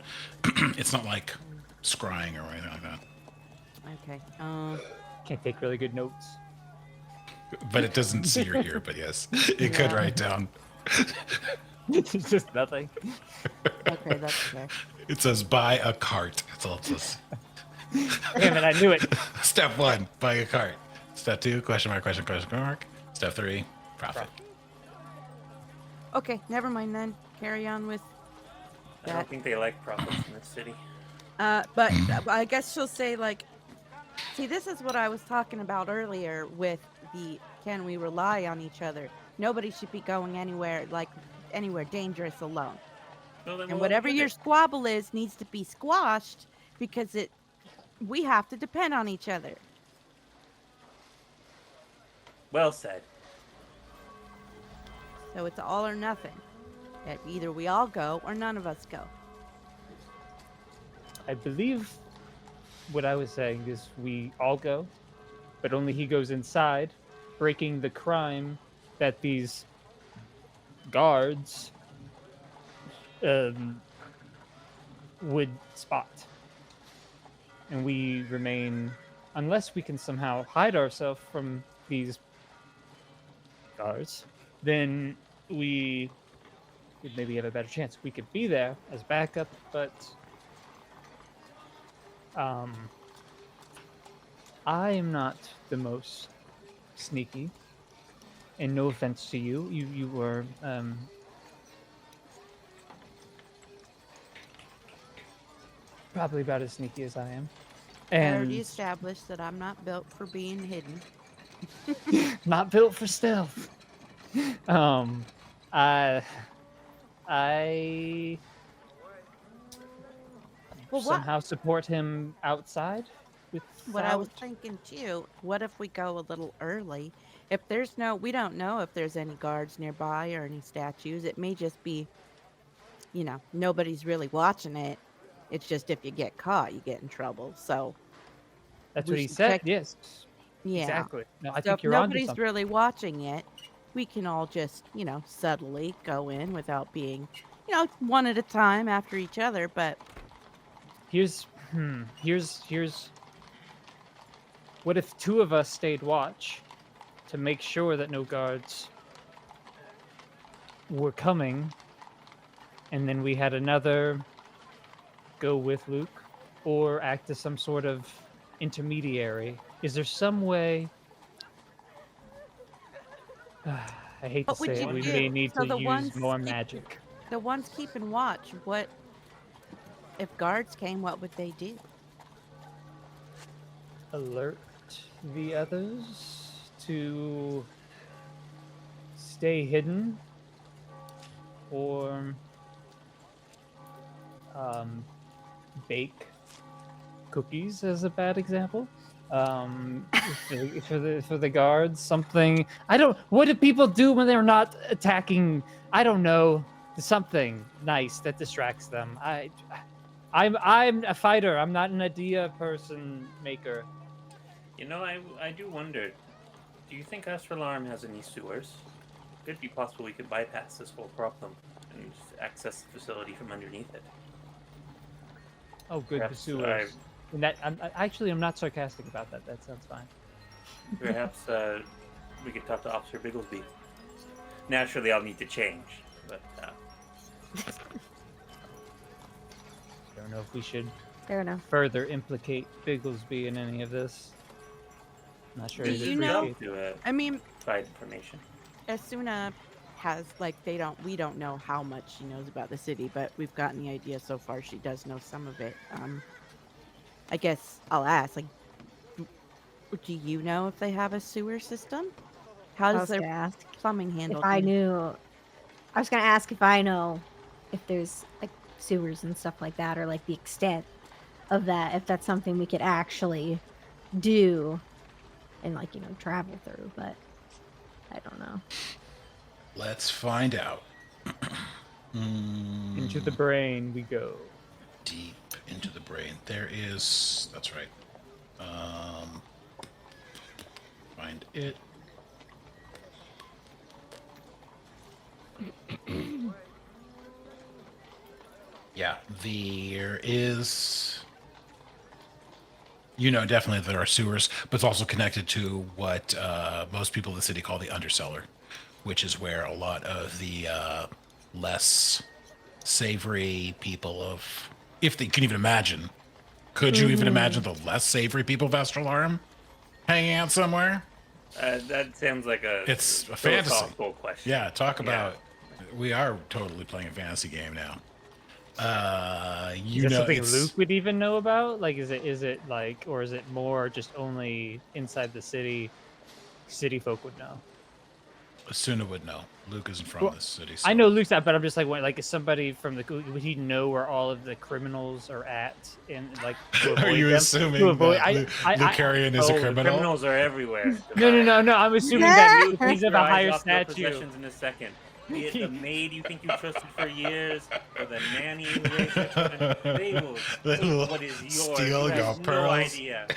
It's not like scrying or anything like that. Okay. Can't take really good notes. But it doesn't see or hear. But yes, it could Yeah. write down. It's just nothing. Okay, that's fair. It says buy a cart. That's all it says. Damn it, I knew it. Step 1, buy a cart. Step 2, question mark, question mark. Step 3, profit. Okay, never mind then. Carry on with I don't that. think they like profits in this city. But I guess she'll say like, see, this is what I was talking about earlier with the can we rely on each other? Nobody should be going anywhere dangerous alone. Well, then And we'll whatever get your it. squabble is needs to be squashed because we have to depend on each other. Well said. So it's all or nothing. That either we all go or none of us go. I believe what I was saying is we all go, but only he goes inside, breaking the crime that these guards would spot. And we remain, unless we can somehow hide ourselves from these guards, then we would maybe have a better chance. We could be there as backup, but I am not the most sneaky. And no offense to you, you were probably about as sneaky as I am. I already And established that I'm not built for being hidden. Not built for stealth. I Well, what? somehow support him outside with What I was thinking too, what if we go a little early? If there's we don't know if there's any guards nearby or any statues. It may just be, nobody's really watching it. It's just if you get caught, you get in trouble. So That's we what he should said. check- Yes. yeah. Exactly. No, I So think if you're on to nobody's something. really watching it, we can all just, subtly go in without being, one at a time after each other. But Here's what if two of us stayed watch to make sure that no guards were coming, and then we had another go with Luke or act as some sort of intermediary? Is there some way? I hate to What would say it, you we do? may need So to the use ones more keep- magic. the ones keeping watch, what if guards came? What would they do? Alert the others to stay hidden, or bake cookies as a bad example. For the guards, something. I don't. What do people do when they're not attacking? I don't know. Something nice that distracts them. I'm a fighter. I'm not an idea person maker. I do wonder. Do you think Astralarm has any sewers? Could it be possible we could bypass this whole problem and just access the facility from underneath it? Oh, good. Perhaps The sewers. And that I'm not sarcastic about that. That sounds fine. Perhaps we could talk to Officer Bigglesby. Naturally, I'll need to change, but I don't know if we should Fair enough. further implicate Bigglesby in any of this. I'm not sure. Do he'd you know- appreciate to I mean, provide information. Asuna has we don't know how much she knows about the city, but we've gotten the idea so far she does know some of it. I guess I'll ask, do you know if they have a sewer system? How I does was their gonna ask plumbing handle? if I knew. I was gonna ask if I know if there's like sewers and stuff like that, or like the extent of that. If that's something we could actually do and travel through, but I don't know. Let's find out. Into the brain we go. Deep into the brain. There is. That's right. Find it. Yeah, there is. Definitely there are sewers, but it's also connected to what most people in the city call the undercellar, which is where a lot of the less savory people of, if they can even imagine, could you even imagine the less savory people of Astralarm hanging out somewhere? That sounds like It's a fantasy. philosophical question. Yeah, talk about. We are totally playing a fantasy game now. Is that something Luke would even know about? Like, is it like, or is it more just only inside the city? City folk would know. Asuna would know. Luke isn't from this city. So. I know Luke's that, but I'm just like, is somebody from would he know where all of the criminals are at? And like, to Are avoid you them? assuming To avoid, that Lucarian is a The criminal? criminals are everywhere. No. I'm assuming that he's of Your a eyes higher off their statue. possessions in a second. Be it the maid you think you trusted for years, or the nanny who raised your children, they will take what is yours. steal You your have no pearls. idea.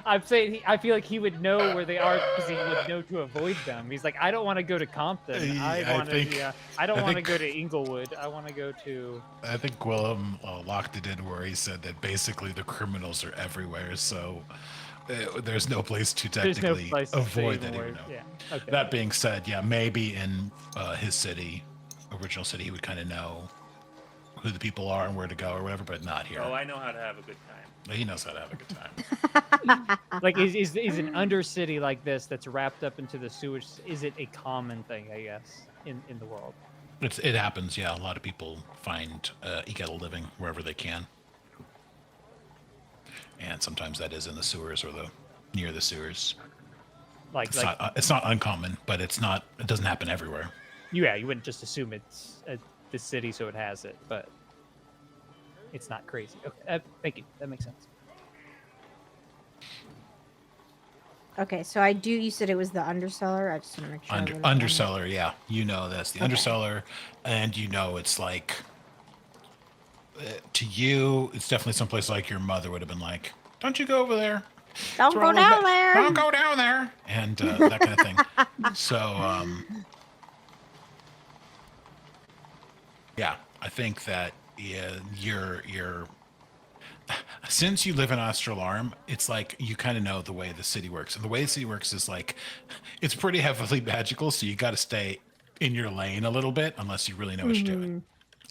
I'm saying I feel like he would know where they are because he would know to avoid them. He's like, I don't want to go to Compton. I don't want to go to Inglewood. I want to go to. I think Guillam locked it in where he said that basically the criminals are everywhere, so there's no place to There's no technically place to avoid stay that. more. Even know. Yeah. Okay. That being said, yeah, maybe in his city, original city, he would kind of know who the people are and where to go or whatever, but not here. Oh, I know how to have a good time. He knows how to have a good time. Like, is an undercity like this that's wrapped up into the sewage? Is it a common thing? I guess in the world. It happens, yeah. A lot of people eke out a living wherever they can. And sometimes that is in the sewers or near the sewers. Like, It's not uncommon, but it doesn't happen everywhere. you wouldn't just assume it's the city, so it has it, but it's not crazy. Okay, thank you. That makes sense. Okay, so you said it was the underseller. I just want to make sure. Underseller, yeah. That's the underseller, and it's like, to you, it's definitely someplace like your mother would have been like, don't you go over there. Don't go down there. Don't go down there. And that kind of thing. So, yeah, I think that you're since you live in Astralarm, it's like you kind of know the way the city works. And the way the city works is like, it's pretty heavily magical, so you got to stay in your lane a little bit unless you really know what you're doing.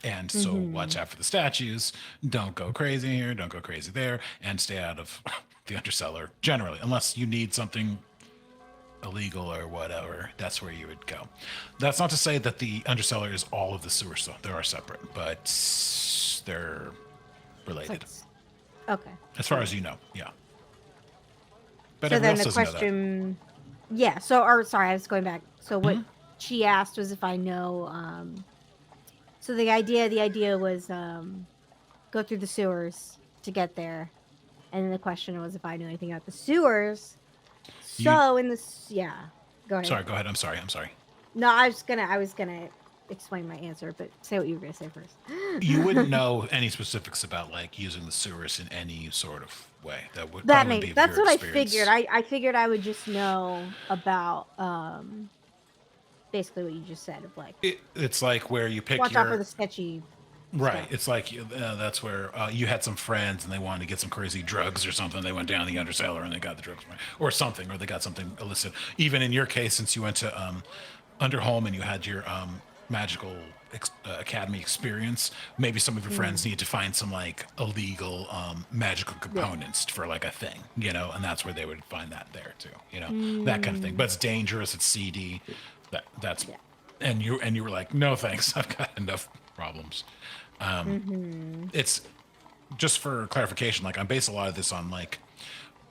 And so watch out for the statues. Don't go crazy here. Don't go crazy there. And stay out of the underseller generally, unless you need something illegal or whatever. That's where you would go. That's not to say that the underseller is all of the sewers, though. They are separate, but they're related. Okay. As far as you know, yeah. But so everyone then else the doesn't know that. question, yeah. So, sorry, I was going back. So what she asked was if I know. So the idea was go through the sewers to get there, and then the question was if I knew anything about the sewers. So go ahead. Sorry, go ahead. I'm sorry. No, I was gonna explain my answer, but say what you were gonna say first. You wouldn't know any specifics about like using the sewers in any sort of way. That's what I figured. I figured I would just know about basically what you just said of like it's like where you pick watch out for the sketchy right stuff. It's like that's where you had some friends and they wanted to get some crazy drugs or something. They went down the underseller and they got the drugs or something, or they got something illicit. Even in your case, since you went to Underholm and you had your magical academy experience, maybe some of your friends need to find some like illegal magical components for like a thing, and that's where they would find that there too, that kind of thing. But it's dangerous, it's seedy. That's and you were like, no thanks, I've got enough problems. It's just for clarification, like I base a lot of this on like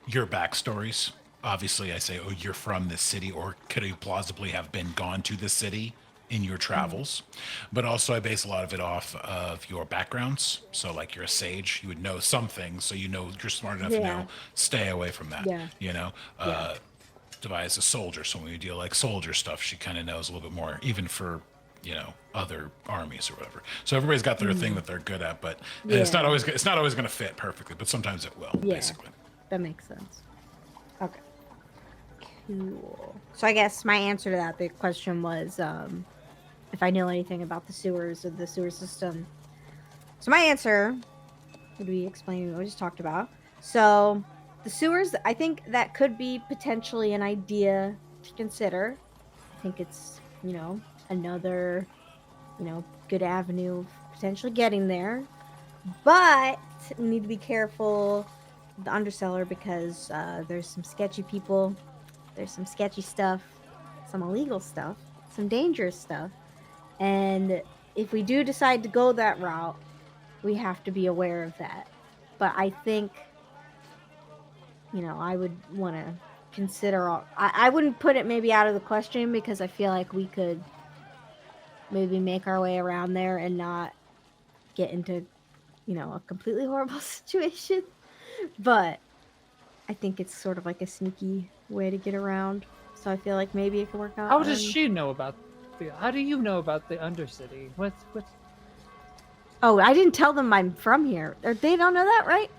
your backstories. Obviously I say, oh, you're from this city, or could you plausibly have been gone to this city in your travels. But also I base a lot of it off of your backgrounds. So like you're a sage, you would know some things, so you're smart enough to know stay away from that. Devi's a soldier, so when we deal like soldier stuff, she kind of knows a little bit more, even for other armies or whatever. So everybody's got their thing that they're good at, but it's not always going to fit perfectly, but sometimes it will. Basically, that makes sense. Okay, cool. So I guess my answer to that, the question was if I know anything about the sewers or the sewer system. So my answer would be explaining what we just talked about. So the sewers, I think that could be potentially an idea to consider. I think it's, another, good avenue of potentially getting there. But we need to be careful with the underseller because there's some sketchy people, there's some sketchy stuff, some illegal stuff, some dangerous stuff. And if we do decide to go that route, we have to be aware of that. But I think I would want to consider I wouldn't put it maybe out of the question, because I feel like we could maybe make our way around there and not get into a completely horrible situation. But I think it's sort of like a sneaky way to get around, so I feel like maybe it could work out. How does she know about how do you know about the Undercity? What Oh, I didn't tell them I'm from here. They don't know that, right?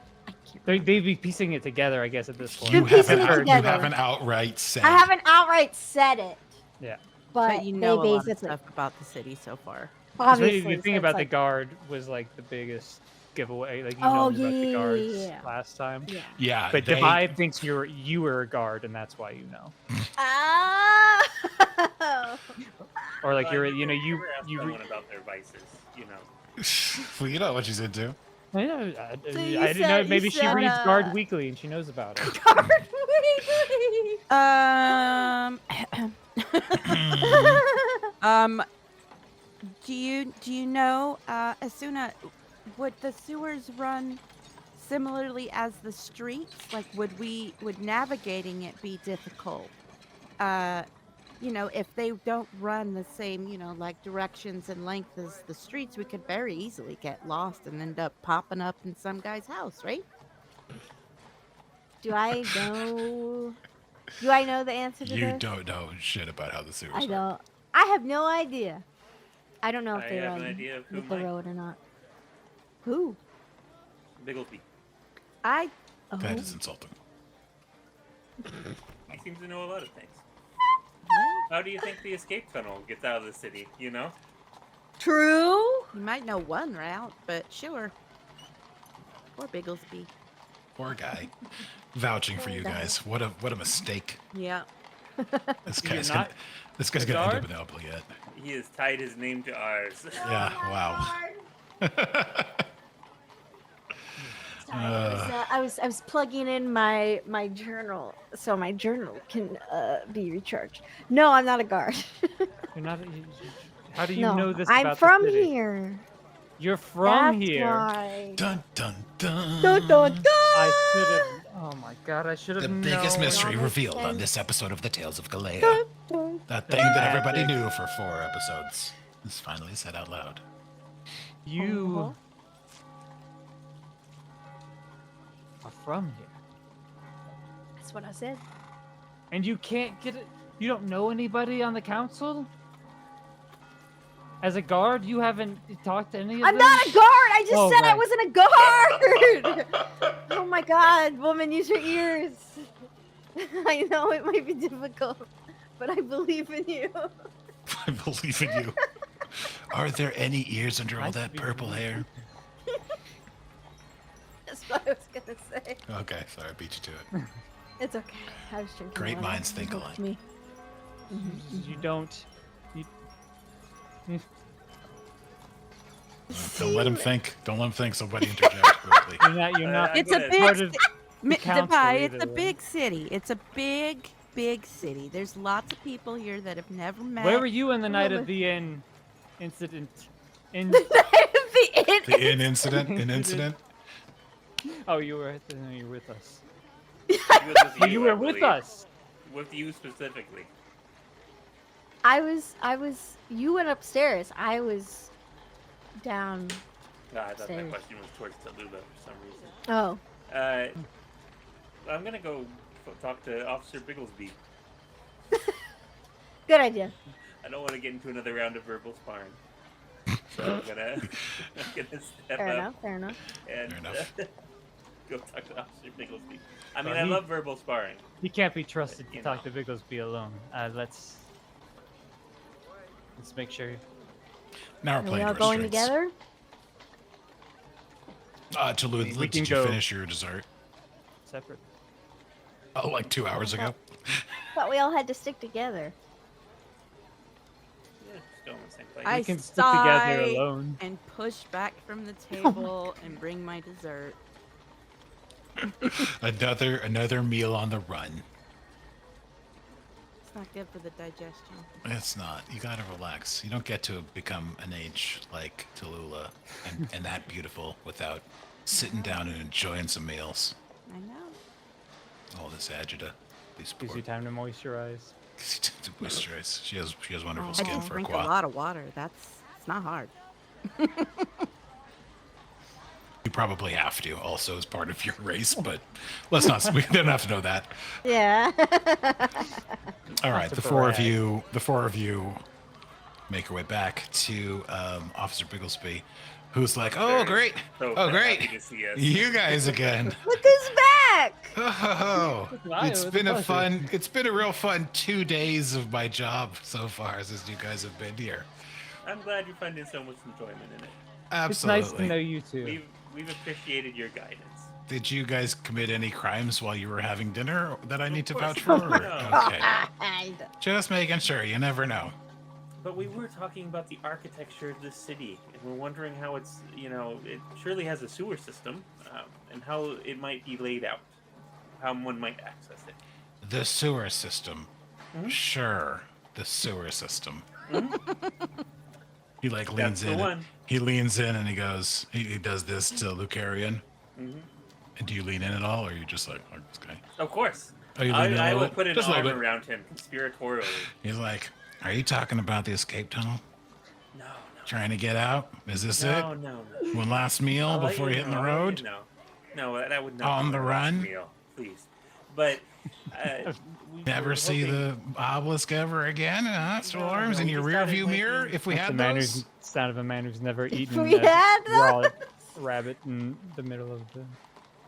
They'd be piecing it together, I guess, at this point. You haven't outright said. I haven't outright said it. Yeah. But you know they a lot of basically stuff about the city so far. obviously. The thing about the guard was like the biggest giveaway. Like about the guards last time. Yeah. But Devi thinks you were a guard, and that's why you know. Oh. Or like you someone about their vices, Well, you know what she's into. I So didn't know. Maybe she reads Guard Weekly and she knows about it. Guard Weekly. Do you know, Asuna, would the sewers run similarly as the streets? Like, would navigating it be difficult? if they don't run the same, like directions and length as the streets, we could very easily get lost and end up popping up in some guy's house, right? Do I know? Do I know the answer to You this? don't know shit about how the sewers I work. don't. I have no idea. I don't know if I they have an run idea of who with the might. road or not. Who? Bigglesby. I Oh. That is insulting. He seems to know a lot of things. What? How do you think the escape tunnel gets out of the city? You know? True. You might know one route, but sure. Or Bigglesby. Poor guy. Vouching for Poor you guy. guys. What a mistake. Yeah. This You're guy's not gonna end up guard? in oubliette. He has tied his name to ours. Yeah. Wow. Sorry, I was plugging in my journal so my journal can be recharged. No, I'm not a guard. You're not. How do you no, know this I'm about from the city? here. You're from That's here. Why. Dun dun dun. Dun, dun, dun! I should have. Oh my god! I should have The known. biggest mystery All revealed makes on sense. this episode of the Tales of Galaea. Dun, dun. That thing that everybody knew for 4 episodes is finally said out loud. You are from here, That's what I said. and you can't get it. You don't know anybody on the council. As a guard, you haven't talked to any of I'm them. not a guard. I just Oh, said I right. wasn't a guard. Oh my god, woman, use your ears. I know it might be difficult, but I believe in you. I believe in you. Are there any ears under all Nice that to meet purple you. hair? That's what I was gonna say. Okay, sorry, I beat you to it. It's okay. I was drinking Great water. minds think It helped alike. me. You don't. Don't let him think. Don't let him think. Somebody interject quickly. You're not. You're not. I'm It's a gonna- big part of Mi- council Devi, it's either, a right? big city. It's a big, big city. There's lots of people here that have never met. Where were you in the night Woman. of the inn incident? In The inn incident. An incident. oh, you were with us. He was with Well, you I were with believe. us. With you specifically. I was. You went upstairs. I was down. I thought that Same. question was towards Tallulah for some reason. Oh. I'm gonna go talk to Officer Bigglesby. Good idea. I don't want to get into another round of verbal sparring. So I'm gonna step Fair up enough. Fair enough. and Fair enough. go talk to Officer Bigglesby. I mean, Well, I he- love verbal sparring. He can't be trusted to You talk know. to Bigglesby alone. Let's make sure. Now we're Are we playing all going restraints. together? Tallulah, We can did you go- finish your dessert? Separate. Oh, like 2 hours ago. Thought we all had to stick together. Yeah, just go in the same place. I We can stick together sigh alone. and push back from the Oh my table and bring my dessert. Another meal on the run. It's not good for the digestion. It's not. You gotta relax. You don't get to become an age like Tallulah and that beautiful without sitting down and enjoying some meals. I know. All this agita. These Gives poor you time to moisturize. to moisturize. She has wonderful I I skin just for a drink a quad. lot of water. It's not hard. You probably have to also as part of your race, but let's not. We don't have to know that. Yeah. All right, to the four of brag. you make your way back to Officer Bigglesby, who's like, "Oh, great! So Oh, happy great! to see us. You guys again! Look who's back! Oh, Hi, it's it was a been a pleasure. it's been a real fun 2 days of my job so far since you guys have been here. I'm glad you're finding so much enjoyment in it. Absolutely. It's nice to know you too. We've appreciated your guidance. Did you guys commit any crimes while you were having dinner that I need to Of vouch course for? not. or- No. Okay, just making sure. You never know. But we were talking about the architecture of this city, and we're wondering how it surely has a sewer system, and how it might be laid out, how one might access it. The sewer system. Mhm. Sure, the sewer system. Mhm. He like That's leans the in. one. He leans in and he goes. He does this to Lucarian. Mhm. And do you lean in at all, or are you just like this guy? Of course. Are you leaning a I little will bit? put an Just a arm little bit. around him conspiratorially. He's like, are you talking about the escape tunnel? No, Trying to get out? Is this it? no. One last meal I'll let before you you hit know, the I'll let road? you know. No, that would not On be the my last run? meal, please. But Never see the obelisk ever again? Storms in we your just rear thought it view might mirror? be- If we That's had a man those? who's sound of a man who's never eaten we a had raw rabbit in the middle of the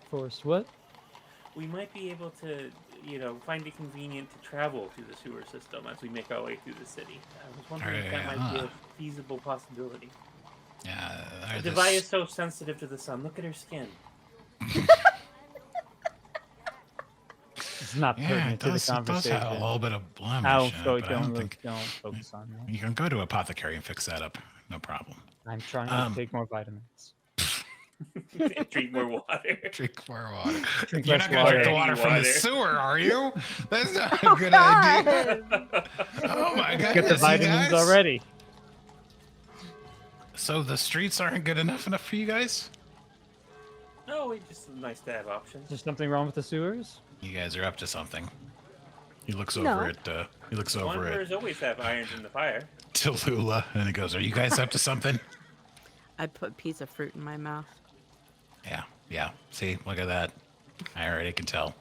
forest. What? we might be able to, find it convenient to travel through the sewer system as we make our way through the city. I was wondering if that might be a feasible possibility. Yeah. Devaya is so sensitive to the sun. Look at her skin. It's not Yeah, pertinent it to the does conversation. have a little bit of blemish. Don't think focus on that. you can go to apothecary and fix that up. No problem. I'm trying to take more vitamins. Drink more water. Drink more water. Drink You're less not going to drink the water. water from the Water. sewer, are you? That's not a good idea. Oh my god. Get the vitamins already. So the streets aren't good enough for you guys? No, it's just nice to have options. Is there something wrong with the sewers? You guys are up to something. He looks No. over at Wanderers always have irons in the fire. Tallulah, and he goes, "Are you guys up to something?" I put a piece of fruit in my mouth. Yeah. See, look at that. I already can tell.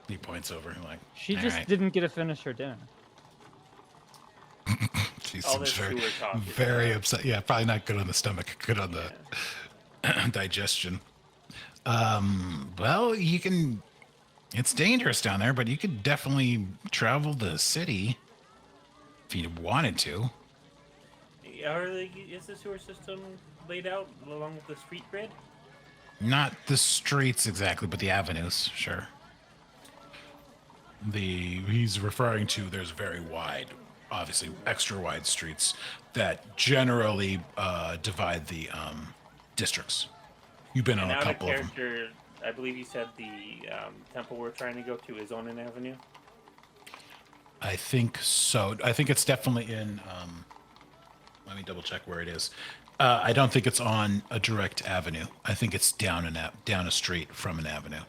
He points over, like She "All just right." didn't get to finish her dinner. She All seems this sewer talk is very upset. Yeah, probably not good on the stomach. Good on the digestion. Well, you can. It's dangerous down there, but you could definitely travel the city if you wanted to. Is the sewer system laid out along with the street grid? Not the streets exactly, but the avenues, sure. He's referring to there's very wide, obviously extra wide streets that generally divide the districts. You've been on And a out of couple of them. character, I believe you said the temple we're trying to go to is on an avenue. I think so. I think it's definitely in. Let me double check where it is. I don't think it's on a direct avenue. I think it's down a street from an avenue.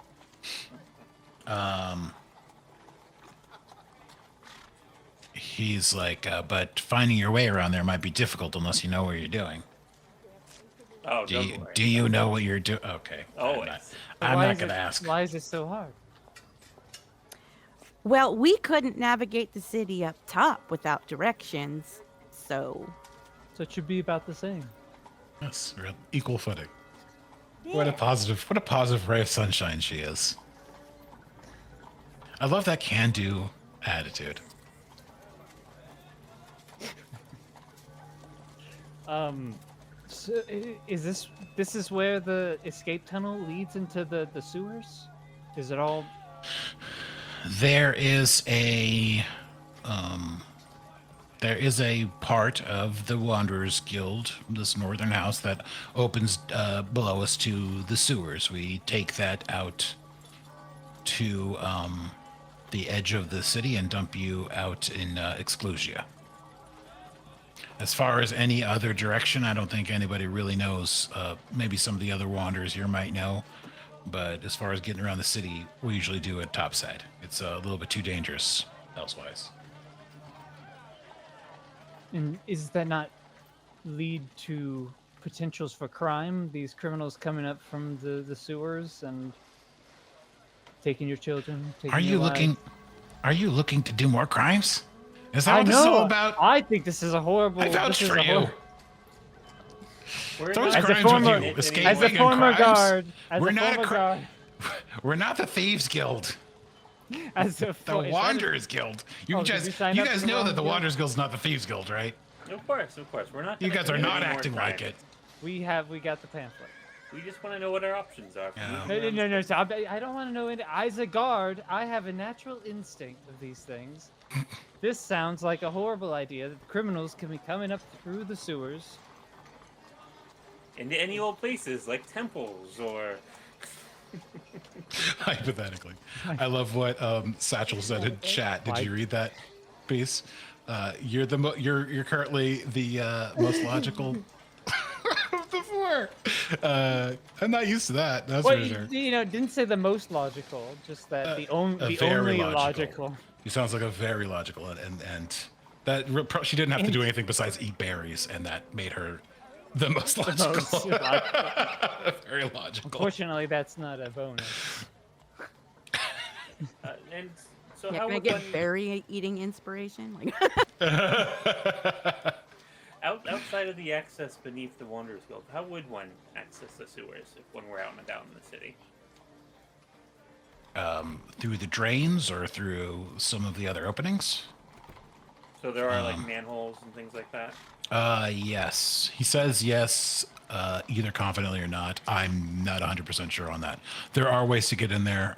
He's like, but finding your way around there might be difficult unless you know what you're doing. Oh, don't worry. Do you know what you're doing? Okay. Always. I'm not going to ask. Why is it so hard? Well, we couldn't navigate the city up top without directions, so So it should be about the same. Yes, we're on equal footing. What a positive ray of sunshine she is. I love that can-do attitude. So is this is where the escape tunnel leads into the sewers? Is it all? There is a part of the Wanderers Guild, this northern house, that opens below us to the sewers. We take that out to the edge of the city and dump you out in Exclusia. As far as any other direction, I don't think anybody really knows. Maybe some of the other Wanderers here might know. But as far as getting around the city, we usually do it topside. It's a little bit too dangerous elsewise. And is that not lead to potentials for crime? These criminals coming up from the sewers and taking your children. Are you looking to do more crimes? Is that I what this is all know. about? I think this is a horrible. I vouch this is for a you. We're Those not- crimes with you, escaping As a and former crimes. guard, We're not the Thieves Guild. as a The Wanderers Guild. You Oh, did guys, we sign you up guys for the know wrong that the guild? Wanderers Guild's not the Thieves Guild, right? Of course. We're not. You gonna guys are commit not any more acting like crimes. it. We got the pamphlet. We just want to know what our options are. Yeah. No. So I don't want to know. As a guard, I have a natural instinct of these things. This sounds like a horrible idea that criminals can be coming up through the sewers. Into any old places like temples or. Hypothetically. I love what Satchel said in chat. Did you read that piece? You're currently the most logical of the four. I'm not used to that. That's Well, for sure. didn't say the most logical, just that the very only logical. logical. He sounds like a very logical, and that she didn't have to do anything besides eat berries, and that made her the most logical. most logical. Very logical. Unfortunately, that's not a bonus. And so Yeah, how can I would get one, berry eating inspiration? Like, outside of the access beneath the Wanderer's Guild, how would one access the sewers if one were out and about in the city? Through the drains or through some of the other openings? So there are like manholes and things like that. Yes. He says yes, either confidently or not. I'm not 100% sure on that. There are ways to get in there.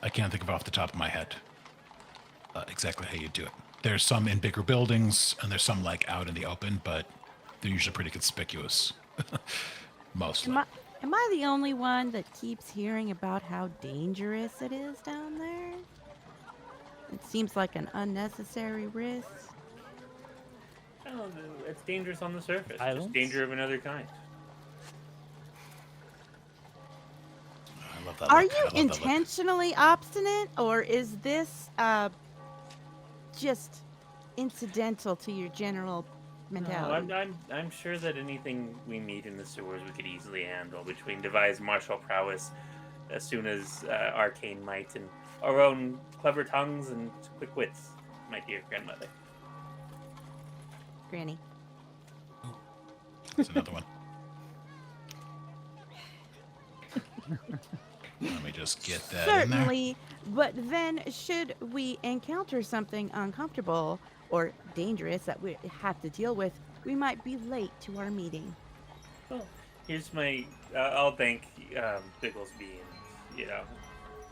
I can't think of off the top of my head exactly how you do it. There's some in bigger buildings, and there's some like out in the open, but they're usually pretty conspicuous. Mostly. am I the only one that keeps hearing about how dangerous it is down there? It seems like an unnecessary risk. Oh, it's dangerous on the surface. Violence? Just danger of another kind. I love that. Are look. I you love that look. intentionally obstinate, or is this just incidental to your general No, mentality? I'm sure that anything we meet in the sewers we could easily handle between devised martial prowess, as soon as arcane might, and our own clever tongues and quick wits, my dear grandmother. Granny. There's another one. Let me just get that in there. Certainly, but then should we encounter something uncomfortable or dangerous that we have to deal with, we might be late to our meeting. Well, here's my. I'll thank Bigglesby, and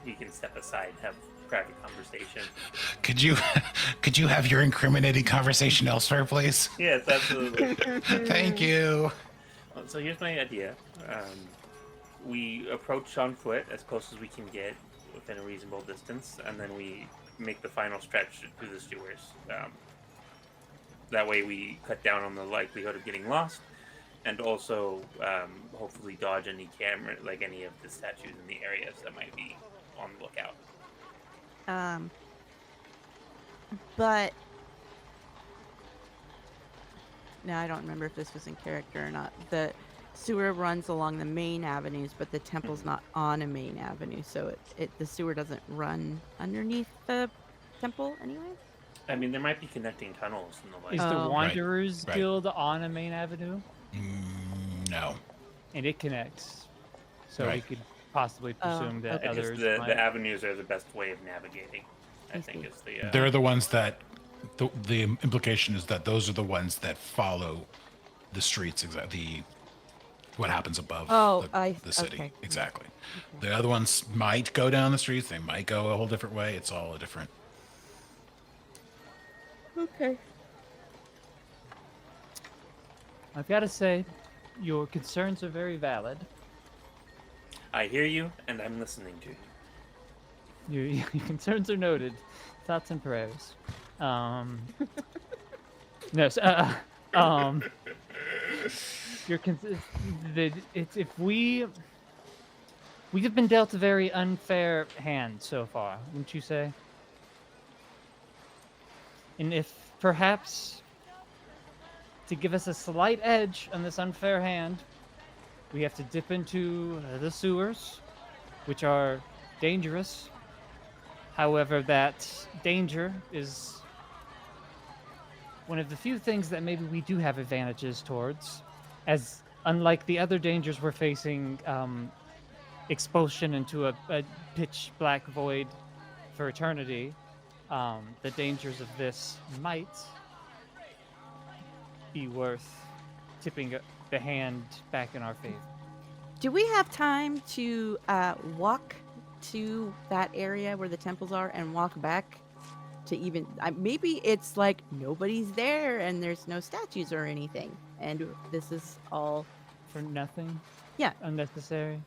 he can step aside and have private conversation. Could you have your incriminating conversation elsewhere, please? Yes, absolutely. Thank you. Well, so here's my idea. We approach on foot as close as we can get within a reasonable distance, and then we make the final stretch through the sewers. That way we cut down on the likelihood of getting lost, and also hopefully dodge any any of the statues in the areas that might be on the lookout. But now I don't remember if this was in character or not. The sewer runs along the main avenues, but the temple's not on a main avenue, so the sewer doesn't run underneath the temple anyway. I mean, there might be connecting tunnels and the like. Is the Oh. Wanderers Right. Guild on a main avenue? No. And it connects. So we Right. could possibly Oh, presume that okay. I guess others the might. avenue are the best way of navigating. I I think see. is the. They're the ones that the implication is that those are the ones that follow the streets, exactly what happens above Oh, the city. okay. Exactly. The other ones might go down the streets, they might go a whole different way. It's all a different. Okay. I've got to say, your concerns are very valid. I hear you, and I'm listening to you. Your concerns are noted. Thoughts and prayers. No, so, if we have been dealt a very unfair hand so far, wouldn't you say? And if perhaps to give us a slight edge on this unfair hand, we have to dip into the sewers, which are dangerous. However, that danger is one of the few things that maybe we do have advantages towards, as unlike the other dangers we're facing, expulsion into a pitch black void for eternity, the dangers of this might be worth tipping the hand back in our favor. Do we have time to walk to that area where the temples are and walk back to even maybe it's like nobody's there and there's no statues or anything, and this is all For nothing? Yeah. Unnecessary?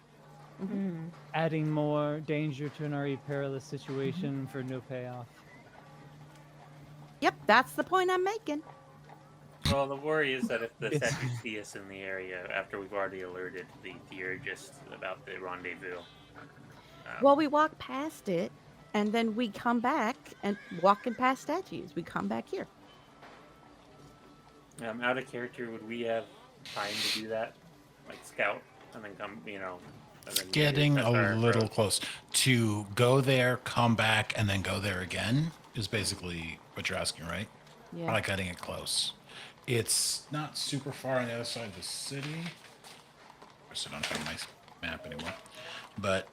Mm. Adding more danger to an already perilous situation for no payoff. Yep, that's the point I'm making. Well, the worry is that if the Sentries see us in the area after we've already alerted the Theurgist about the rendezvous. Well, we walk past it, and then we come back and walking past statues. We come back here. Out of character, would we have time to do that? Like scout and then come, and then Getting test a our little approach? close. To go there, come back, and then go there again is basically what you're asking, right? Yeah. I like cutting it close. It's not super far on the other side of the city. I still don't have my map anymore. But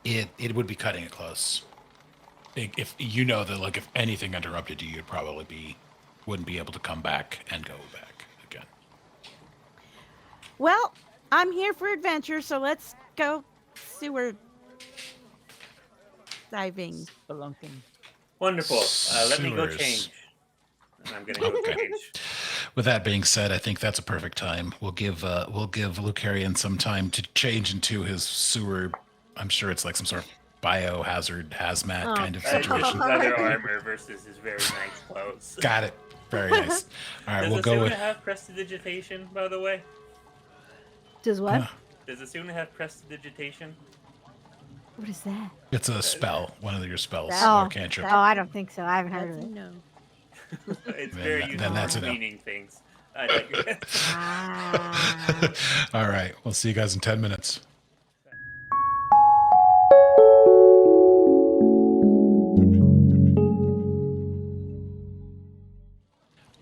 it would be cutting it close. If you know that, like, if anything interrupted you, you'd probably wouldn't be able to come back and go back again. Well, I'm here for adventure, so let's go sewer diving. Spelunking. Wonderful. Let me go Sewers. change. And I'm gonna go change. With that being said, I think that's a perfect time. We'll give Lucarian some time to change into his sewer. I'm sure it's like some sort of biohazard hazmat kind of His situation. leather armor versus his very nice clothes. Got it. Very nice. All right, Does we'll the go Suna with. have prestidigitation, by the way? Does what? Does the Suna have prestidigitation? What is that? It's a spell, one of your spells Oh, or cantrip. Oh, I don't think so. I haven't heard of it. No. It's Then very that- useful then that's for a no. cleaning things. I digress. Ah. All right, we'll see you guys in 10 minutes.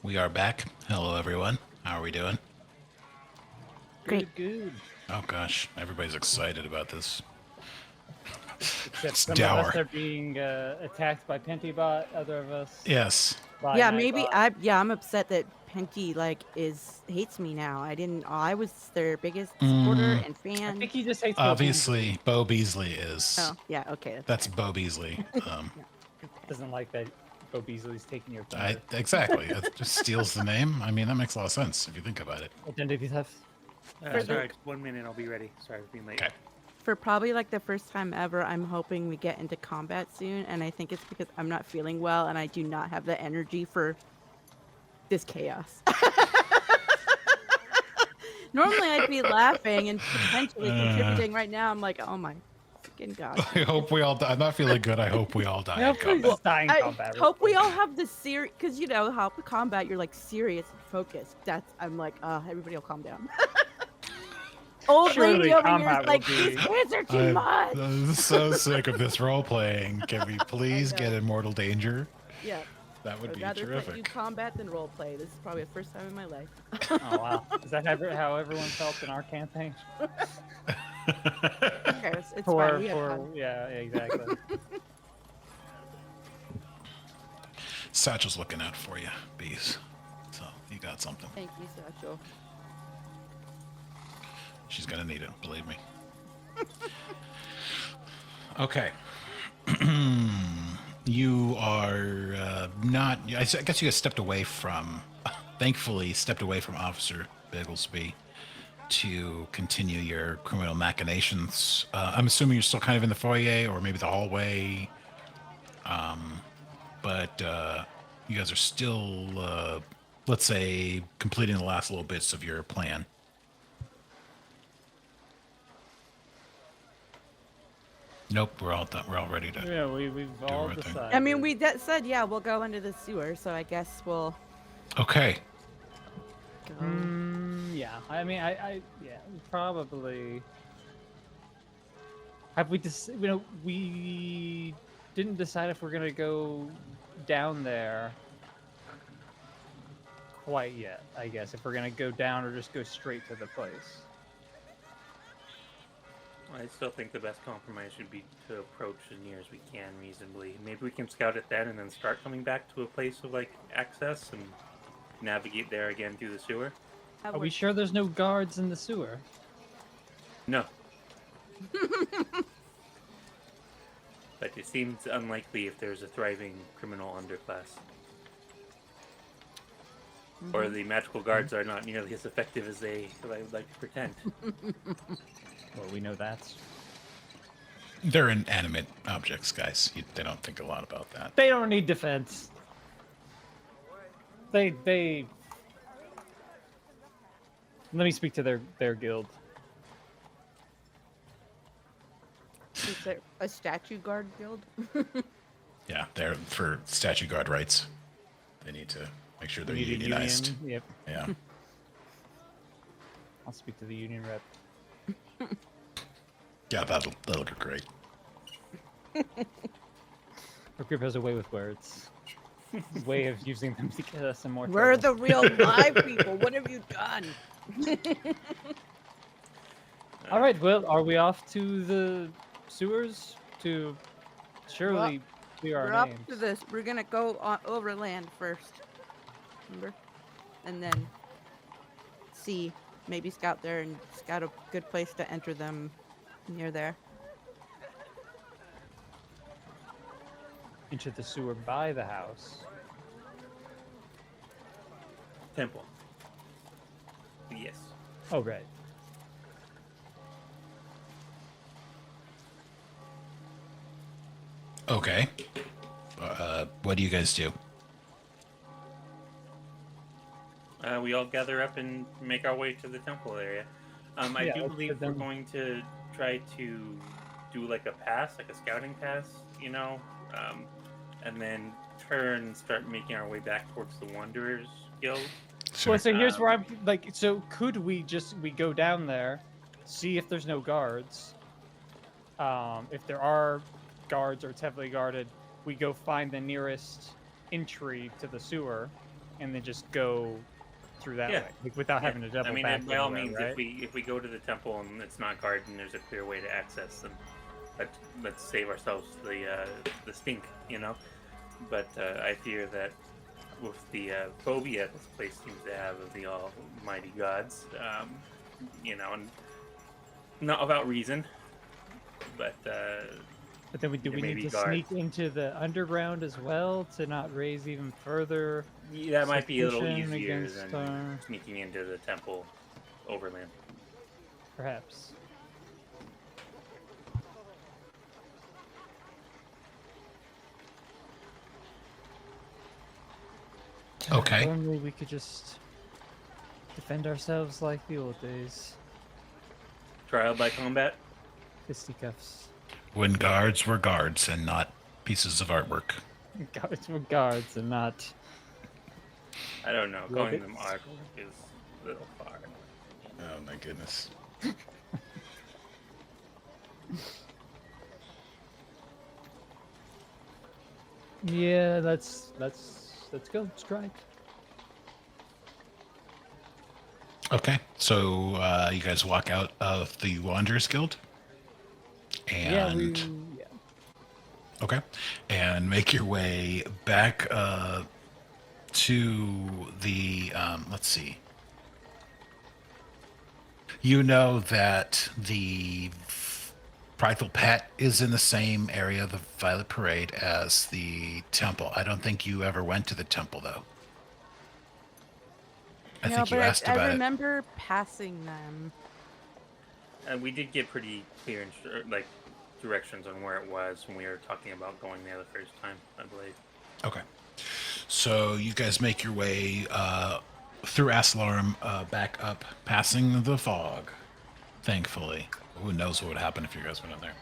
We are back. Hello, everyone. How are we doing? Great. Good. Oh gosh, everybody's excited about this. Except It's some dour. of us are being attacked by Penty bot. Other of us. Yes. by Yeah, Nightbot. maybe I'm upset that Penty hates me now. I was their biggest supporter and I fan. think he just hates Obviously, Bonbeesly is. Oh, yeah, okay. That's Bonbeesly. Doesn't like that Bonbeesly's taking your thunder. Exactly. It just steals the name. I mean, that makes a lot of sense if you think about it. Identity theft. Sorry, 1 minute, I'll be ready. Sorry for being late. Okay. For probably like the first time ever, I'm hoping we get into combat soon, and I think it's because I'm not feeling well and I do not have the energy for this chaos. Normally I'd be laughing and potentially contributing. Right now I'm like, oh my freaking god. I hope we all. I'm not feeling good. I hope we all die. in Hopefully combat. just die in I combat. hope we all have the serious, because you know how combat you're like serious and focused. I'm like, everybody will calm down. Old Surely lady over here combat is will like, be- these kids are too much. I'm so sick of this role playing. Can we please know. get in mortal danger? Yeah, That would I'd be rather do terrific. combat than role play. This is probably the first time in my life. Oh wow. Is that how everyone felt in our campaign? Who cares? It's fine. We have fun. Yeah, exactly. Satchel's looking out for you, bees. So you got something. Thank you, Satchel. She's gonna need it, believe me. Okay. You are not. I guess you guys stepped away from. Thankfully, stepped away from Officer Bigglesby to continue your criminal machinations. I'm assuming you're still kind of in the foyer or maybe the hallway. But you guys are still, let's say, completing the last little bits of your plan. Nope, we're all done. We're all ready to. Yeah, we've all our thing. decided. I mean, we said, yeah, we'll go into the sewer, so I guess we'll Okay. go. Yeah. I mean, yeah, probably. Have we just, we didn't decide if we're gonna go down there quite yet. I guess if we're gonna go down or just go straight to the place. I still think the best compromise should be to approach as near as we can reasonably. Maybe we can scout it then and then start coming back to a place of like access and navigate there again through the sewer. Are we sure there's no guards in the sewer? No. But it seems unlikely if there's a thriving criminal underclass. Or the magical guards are not nearly as effective as I would like to pretend. Well, we know that's. They're inanimate objects, guys. They don't think a lot about that. They don't need defense. They Let me speak to their guild. Is there a statue guard guild? Yeah, they're for statue guard rights. They need to make sure they're We need a unionized. union. Yep. Yeah. I'll speak to the union rep. Yeah, that'll go great. Our group has a way with words. Way of using them to get us in more We're trouble. the real live people. What have you done? All right, well, are we off to the sewers to surely clear We're our up names? to this. We're gonna go on overland first. Remember? And then see. Maybe scout there and scout a good place to enter them near there. Into the sewer by the house. Temple. Yes. Oh, right. Okay. What do you guys do? We all gather up and make our way to the temple area. I Yeah, do let's believe get we're them- going to try to do like a pass, like a scouting pass, and then turn and start making our way back towards the Wanderers Guild. Well, so here's where Um, I'm like, so could we go down there, see if there's no guards? If there are guards or it's heavily guarded, we go find the nearest entry to the sewer, and then just go through that Yeah. way, like, without having to double I mean, back. by all anywhere, means, right? if we go to the temple and it's not guarded and there's a clear way to access, then let's save ourselves the stink, But I fear that with the phobia this place seems to have of the almighty gods, and not without reason, but But then do there we may need be to sneak into the underground as well to not raise even further? that might be a little suspicion easier against than sneaking into the temple overland. Perhaps. Okay. If only we could just defend ourselves like the old days. Trial by combat. Fisticuffs. When guards were guards and not pieces of artwork. Guards were guards and not. I don't know. Calling them Robots. artwork is a little far. Oh my goodness. Yeah, let's go. Let's try. Okay, so you guys walk out of the Wanderers Guild, and Yeah. okay, and make your way back to the. Let's see. You know that the Prideful Pet is in the same area, the Violet Parade, as the temple. I don't think you ever went to the temple, though. I think you asked I about it. remember passing them. And we did get pretty clear directions on where it was when we were talking about going there the first time, I believe. Okay. So you guys make your way through Asalarum back up, passing the fog, thankfully. Who knows what would happen if you guys went in there.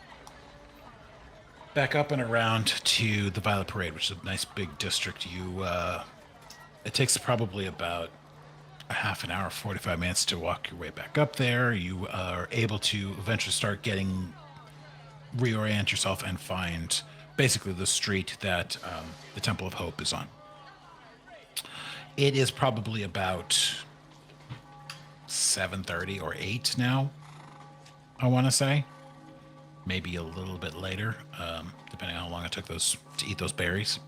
Back up and around to the Violet Parade, which is a nice big district. It takes probably about a half an hour, 45 minutes to walk your way back up there. You are able to eventually start reorient yourself and find basically the street that the Temple of Hope is on. It is probably about 7:30 or 8 now, I want to say. Maybe a little bit later, depending on how long it took to eat those berries.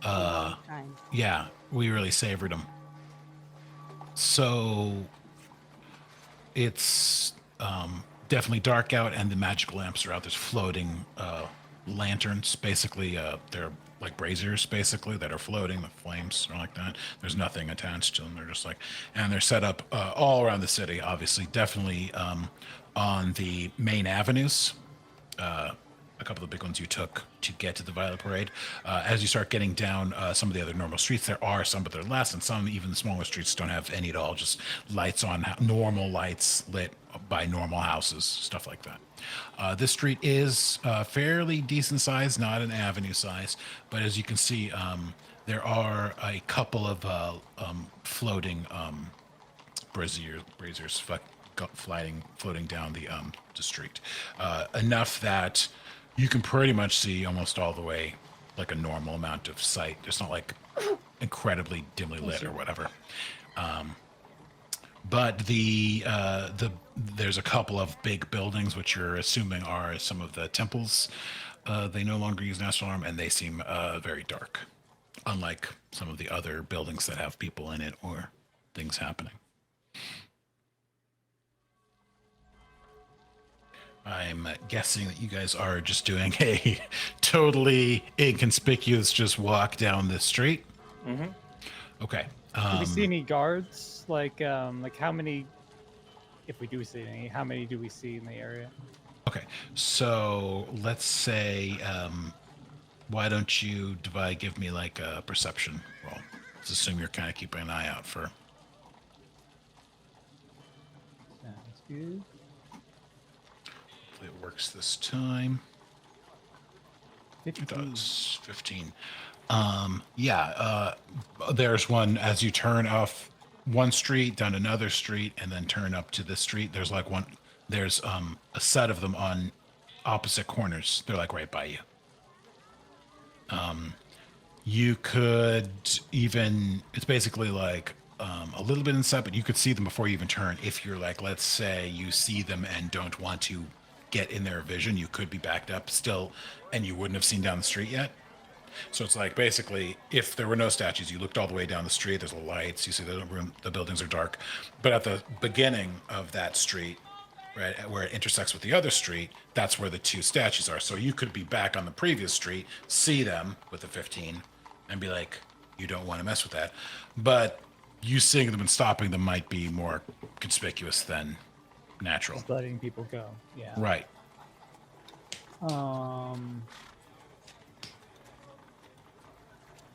Time. Yeah, we really savored them. So it's definitely dark out, and the magic lamps are out. There's floating lanterns, basically. They're like braziers, basically, that are floating. The flames are like that. There's nothing attached to them. They're just and they're set up all around the city, obviously. Definitely on the main avenues. a couple of the big ones you took to get to the Violet Parade. As you start getting down some of the other normal streets, there are some, but they're less, and some even smaller streets don't have any at all. Just lights on, normal lights lit by normal houses, stuff like that. This street is fairly decent size, not an avenue size, but as you can see, there are a couple of floating braziers floating down the street, enough that you can pretty much see almost all the way, like a normal amount of sight. It's not like incredibly dimly lit or whatever. But there's a couple of big buildings which you're assuming are some of the temples. They no longer use national alarm, and they seem very dark, unlike some of the other buildings that have people in it or things happening. I'm guessing that you guys are just doing a totally inconspicuous just walk down the street. Mm-hmm. Okay. Do we see any guards? Like how many? If we do see any, how many do we see in the area? Okay. So let's say, why don't you give me like a perception roll? Let's assume you're kind of keeping an eye out for. Sounds good. Hopefully it works this time. 15. It does. 15. There's one as you turn off one street down another street and then turn up to this street. There's like there's a set of them on opposite corners. They're like right by you. You could even, it's basically like a little bit inside, but you could see them before you even turn. If you're like, let's say you see them and don't want to get in their vision, you could be backed up still and you wouldn't have seen down the street yet. So it's like basically if there were no statues, you looked all the way down the street, there's lights, you see the buildings are dark, but at the beginning of that street, right where it intersects with the other street, that's where the two statues are. So you could be back on the previous street, see them with the 15 and be like, you don't want to mess with that. But you seeing them and stopping them might be more conspicuous than natural. Just letting people go. Yeah. Right.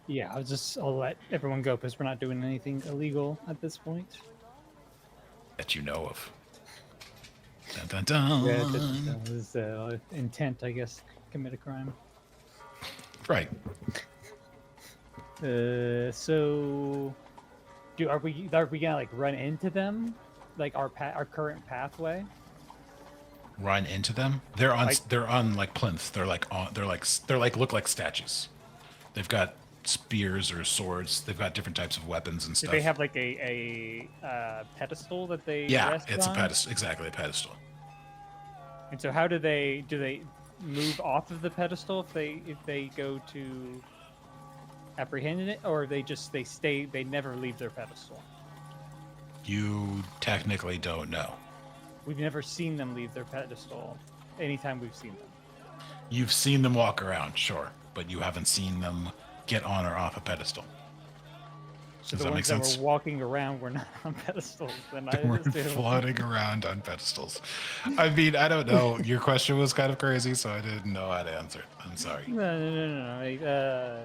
Yeah, I'll let everyone go because we're not doing anything illegal at this point. That you know of. Dun, dun, dun. Yeah, that was intent, I guess, commit a crime. Right. So, are we gonna like run into them, like our current pathway? Run into them? They're on. Like- They're on like plinths. They're like look like statues. They've got spears or swords. They've got different types of weapons and Do stuff. they have like a pedestal that they Yeah, rest it's on? a pedestal. Exactly, a pedestal. And so, how do they move off of the pedestal if they go to apprehend it, or they stay, they never leave their pedestal? You technically don't know. We've never seen them leave their pedestal anytime we've seen them. You've seen them walk around, sure, but you haven't seen them get on or off a pedestal. So Does the that make ones sense? that were walking around were not on pedestals. Then I We're just do. floating around on pedestals. I mean, I don't know. Your question was kind of crazy, so I didn't know how to answer it. I'm sorry. No.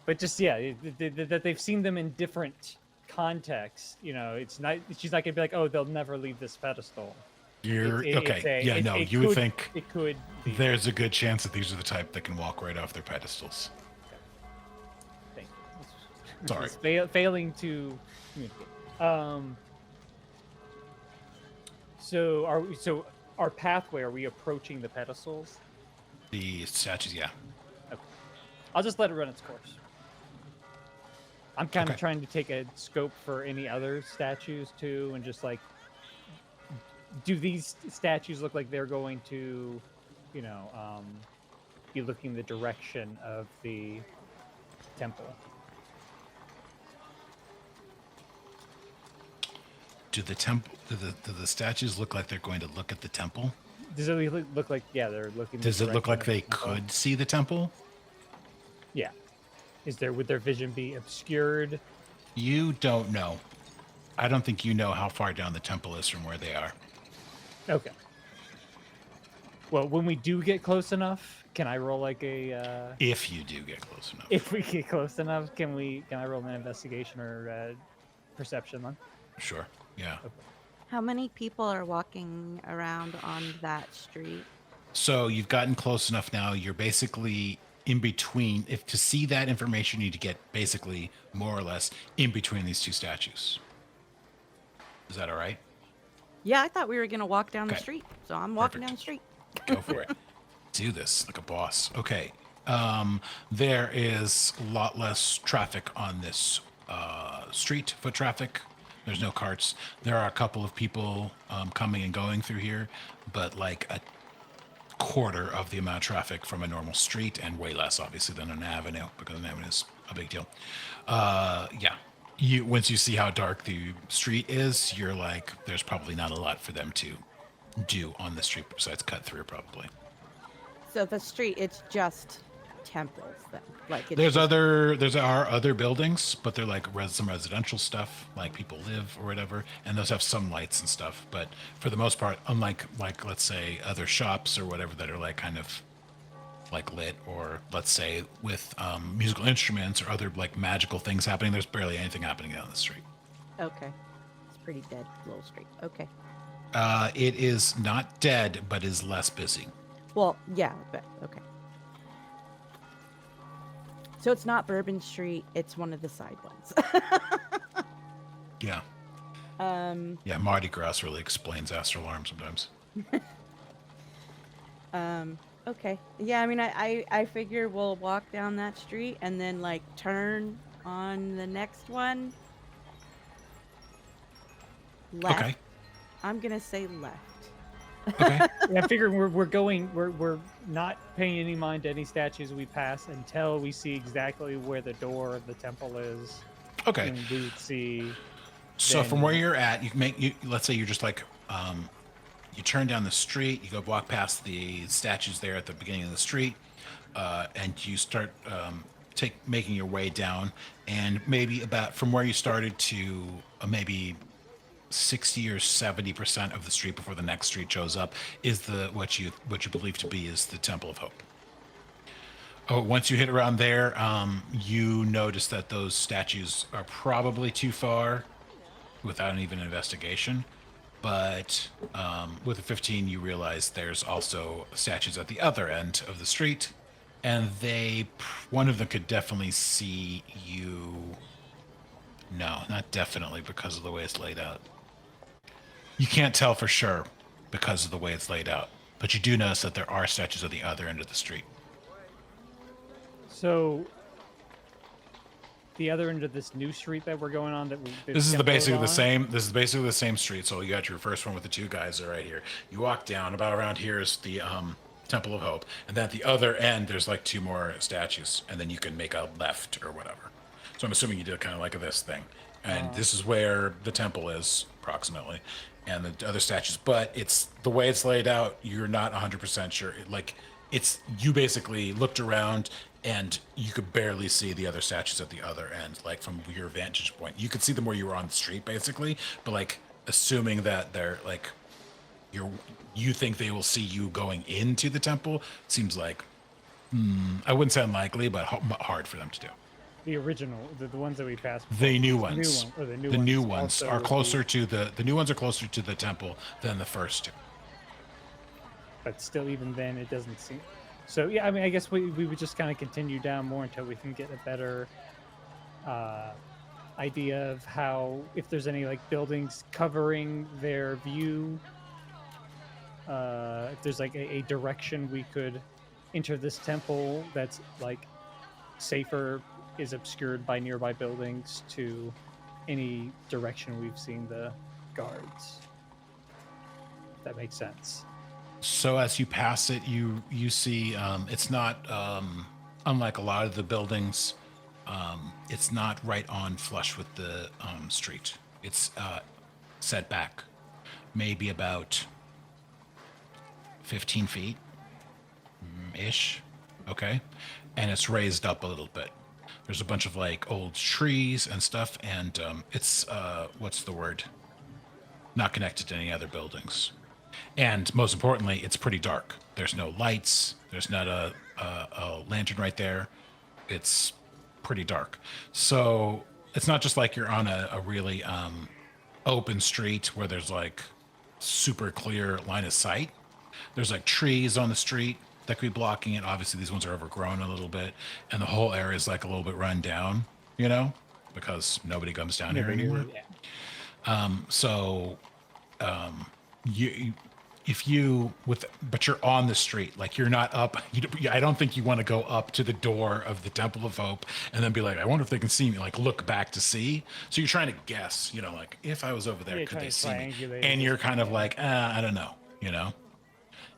But just that they've seen them in different contexts. You know, it's not. She's not gonna be like, oh, they'll never leave this pedestal. You're It's okay. a- Yeah, it- no, it you would could- think it could be. there's a good chance that these are the type that can walk right off their pedestals. Thank you. Sorry. It's failing to communicate. So our pathway, are we approaching the pedestals? The statues, yeah. I'll just let it run its course. I'm kind of Okay. trying to take a scope for any other statues too, and just like, do these statues look like they're going to, be looking the direction of the temple? Do the statues look like they're going to look at the temple? Does it look like, yeah, they're looking? the Does it look direction like of they the temple? could see the temple? Yeah. Would their vision be obscured? You don't know. I don't think you know how far down the temple is from where they are. Okay. Well, when we do get close enough, can I roll like a? If you do get close enough. If we get close enough, can I roll an investigation or perception then? Sure. Yeah. How many people are walking around on that street? So you've gotten close enough now. You're basically in between. If to see that information, you need to get basically more or less in between these two statues. Is that all right? Yeah, I thought we were gonna walk down the Okay. street, so I'm walking Perfect. down the street. Go for it. Do this like a boss. Okay. There is a lot less traffic on this street, foot traffic. There's no carts. There are a couple of people coming and going through here, but like a quarter of the amount of traffic from a normal street, and way less, obviously, than an avenue, because an avenue is a big deal. Yeah. Once you see how dark the street is, you're like, there's probably not a lot for them to do on the street besides cut through, probably. So the street, it's just temples then. Like it's There just- are other buildings, but they're like some residential stuff, like people live or whatever, and those have some lights and stuff. But for the most part, unlike like let's say other shops or whatever that are like kind of like lit, or let's say with musical instruments or other like magical things happening, there's barely anything happening down the street. Okay. It's pretty dead little street. Okay. It is not dead, but is less busy. Well, yeah, but okay. So it's not Bourbon Street, it's one of the side ones. Yeah. Yeah, Mardi Gras really explains Astral Alarm sometimes. Okay. Yeah, I mean I figure we'll walk down that street and then like turn on the next one. Left. Okay. I'm gonna say left. Okay. Yeah, I figure we're not paying any mind to any statues we pass until we see exactly where the door of the temple is. Okay. And we would see. So from then- where you're at, let's say you're just like, you turn down the street, you go walk past the statues there at the beginning of the street, and you start making your way down, and maybe about from where you started to maybe 60 or 70% of the street before the next street shows up is what you believe to be is the Temple of Hope. Oh, once you hit around there, you notice that those statues are probably too far without even an investigation. But with a 15, you realize there's also statues at the other end of the street, and one of them could definitely see you. No, not definitely, because of the way it's laid out. You can't tell for sure because of the way it's laid out, but you do notice that there are statues at the other end of the street. So the other end of this new street that we're going on, This is basically the same. This is basically the same street. So you got your first one with the two guys are right here. You walk down about around here is the Temple of Hope, and then at the other end there's like two more statues, and then you can make a left or whatever. So I'm assuming you did kind of like this thing, and this is where the temple is approximately, and the other statues. But it's the way it's laid out. You're not 100% sure. You basically looked around and you could barely see the other statues at the other end, like from your vantage point. You could see them where you were on the street, basically, but like assuming that they're like you think they will see you going into the temple seems like I wouldn't say unlikely, but hard for them to do. The original, the ones that we passed. The new before. ones. The new ones are also closer would to the new ones are closer to the temple than the first two. but still, even then, it doesn't seem. So yeah, I mean, I guess we would just kind of continue down more until we can get a better idea of how, if there's any like buildings covering their view, if there's like a direction we could enter this temple that's like safer, is obscured by nearby buildings to any direction we've seen the guards. If that makes sense. So as you pass it, you see it's not unlike a lot of the buildings. It's not right on flush with the street. It's set back, maybe about 15 feet ish. Okay, and it's raised up a little bit. There's a bunch of like old trees and stuff, and it's what's the word? Not connected to any other buildings. And most importantly, it's pretty dark. There's no lights. There's not a lantern right there. It's pretty dark. So it's not just like you're on a really open street where there's like super clear line of sight. There's like trees on the street that could be blocking it. Obviously, these ones are overgrown a little bit, and the whole area is like a little bit run down, you know, because nobody comes down here anymore. So you if you but you're on the street, like you're not up. I don't think you want to go up to the door of the Temple of Hope and then be like, I wonder if they can see me, like look back to see. So you're trying to guess, you know, like if I was over there, could they see me? And you're kind of like, I don't know, you know.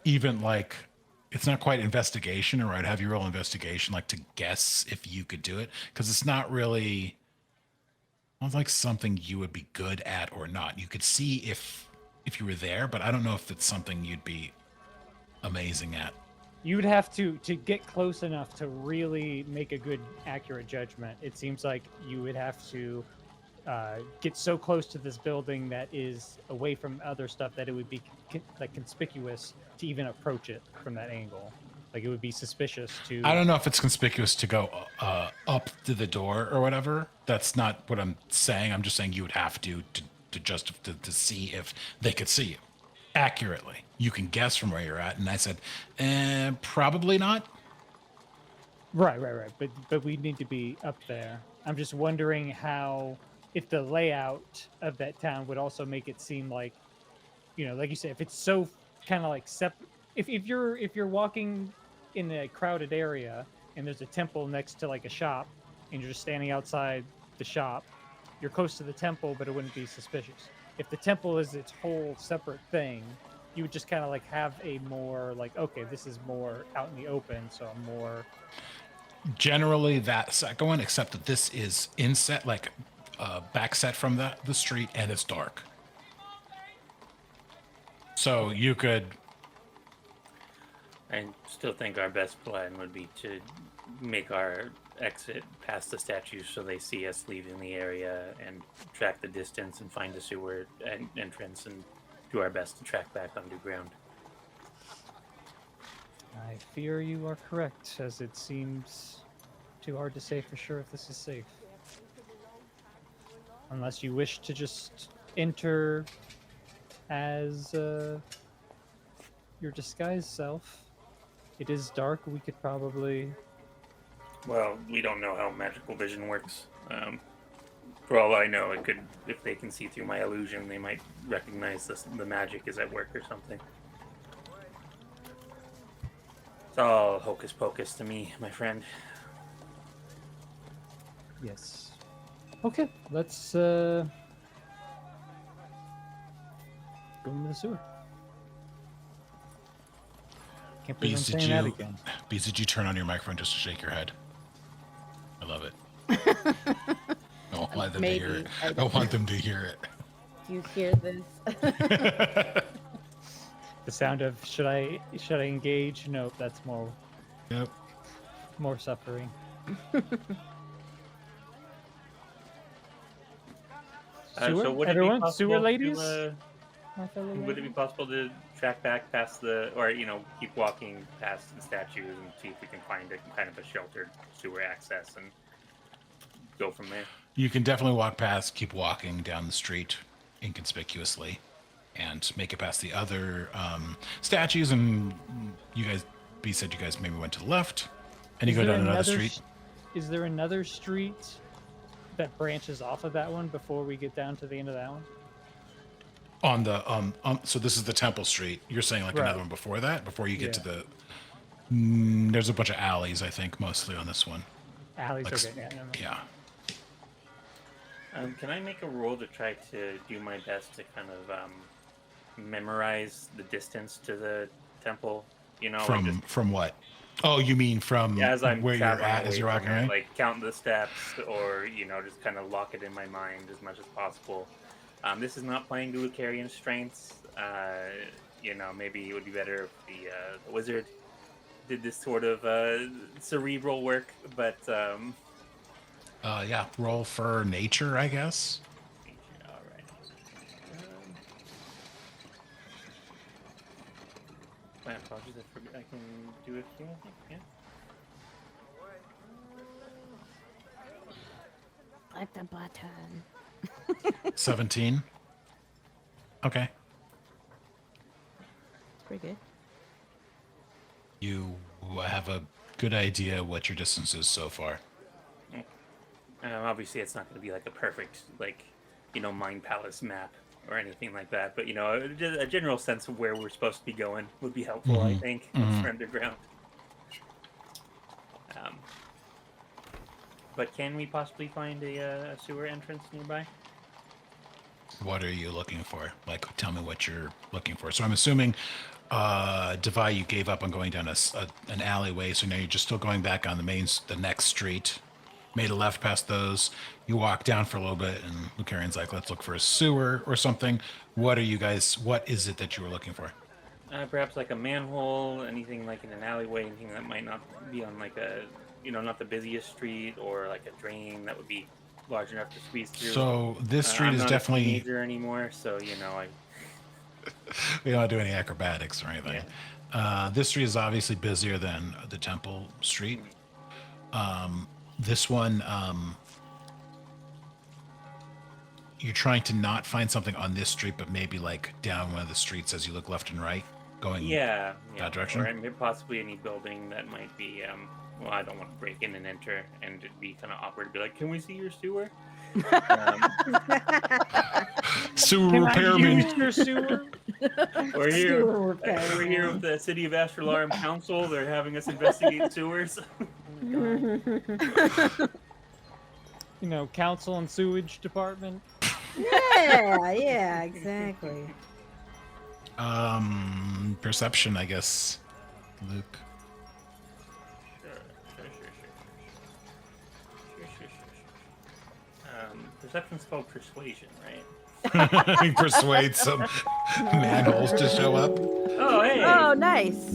Even like it's not quite investigation, or I'd have you roll investigation, like to guess if you could do it, because it's not really like something you would be good at or not. You could see if you were there, but I don't know if it's something you'd be amazing at. You would have to get close enough to really make a good, accurate judgment. It seems like you would have to get so close to this building that is away from other stuff that it would be like conspicuous to even approach it from that angle. Like it would be suspicious to. I don't know if it's conspicuous to go up to the door or whatever. That's not what I'm saying. I'm just saying you would have to see if they could see you accurately. You can guess from where you're at, and I said, probably not. Right. But we need to be up there. I'm just wondering if the layout of that town would also make it seem like, you know, like you said, if it's so kind of like if you're walking in a crowded area and there's a temple next to like a shop and you're just standing outside the shop, you're close to the temple, but it wouldn't be suspicious. If the temple is its whole separate thing, you would just kind of like have a more like, okay, this is more out in the open, so I'm more. Generally, that second one, except that this is inset, like back set from the street, and it's dark. So you could. I still think our best plan would be to make our exit past the statues so they see us leaving the area and track the distance and find a sewer entrance and do our best to track back onto ground. I fear you are correct, as it seems too hard to say for sure if this is safe. Unless you wish to just enter as your disguised self. It is dark, we could probably... Well, we don't know how magical vision works. For all I know, it could, if they can see through my illusion, they might recognize the magic is at work or something. It's all hocus pocus to me, my friend. Yes. Okay, let's go into the sewer. Can't believe I'm saying that again. Bees, did you turn on your microphone just to shake your head? I love it. I don't want them to hear it. I don't want them to hear it. Do you hear this? The sound of should I engage? Nope, that's more. Yep. More suffering. Sewer? So would Everyone, it be possible sewer ladies? Would it be possible to track back past or keep walking past the statues and see if we can find a kind of a sheltered sewer access and go from there? You can definitely walk past, keep walking down the street inconspicuously, and make it past the other statues. And you guys, B said you guys maybe went to the left, and you go down another street. Is there another street that branches off of that one before we get down to the end of that one? On the so this is the Temple Street. You're saying like Right. another one before that, before you get to the. There's a bunch of alleys, I think, mostly on this one. Alleys, Like, okay. Yeah, never mind. Yeah. Can I make a roll to try to do my best to kind of memorize the distance to the temple? You know, From what? Oh, you mean from as I'm where you're traveling at as away you're walking from it, around? like count the steps, or just kind of lock it in my mind as much as possible. This is not playing to Lucarian strengths. Maybe it would be better if the wizard did this sort of cerebral work, but yeah, roll for nature, I guess. all right. My apologies. I can do it here. I think. Yeah. Click the button. 17. Okay. It's pretty good. You have a good idea what your distance is so far. Obviously, it's not going to be like a perfect, Mind Palace map or anything like that. But a general sense of where we're supposed to be going would be helpful. I think for underground. But can we possibly find a sewer entrance nearby? What are you looking for? Like, tell me what you're looking for. So I'm assuming, Devi, you gave up on going down an alleyway, so now you're just still going back on the next street. Made a left past those. You walk down for a little bit, and Lucarian's like, let's look for a sewer or something. What is it that you were looking for? Perhaps like a manhole, anything like in an alleyway, anything that might not be on like a, not the busiest street, or like a drain that would be large enough to squeeze through. So this street I'm is not definitely a teenager anymore, so I. We don't do any acrobatics or anything. Yeah. This street is obviously busier than the Temple Street. This one, you're trying to not find something on this street, but maybe like down one of the streets as you look left and right, going that direction. Or possibly any building that might be. Well, I don't want to break in and enter, and it'd be kind of awkward to be like, "Can we see your sewer?" Sewer Can repairman. I use your sewer? We're here with the City of Astralarum Council. They're having us investigate sewers. Council and sewage department. Yeah, exactly. Perception, I guess. Luke. Sure. Perception's called persuasion, right? Persuade some manholes to show up. Oh, hey! Oh, nice.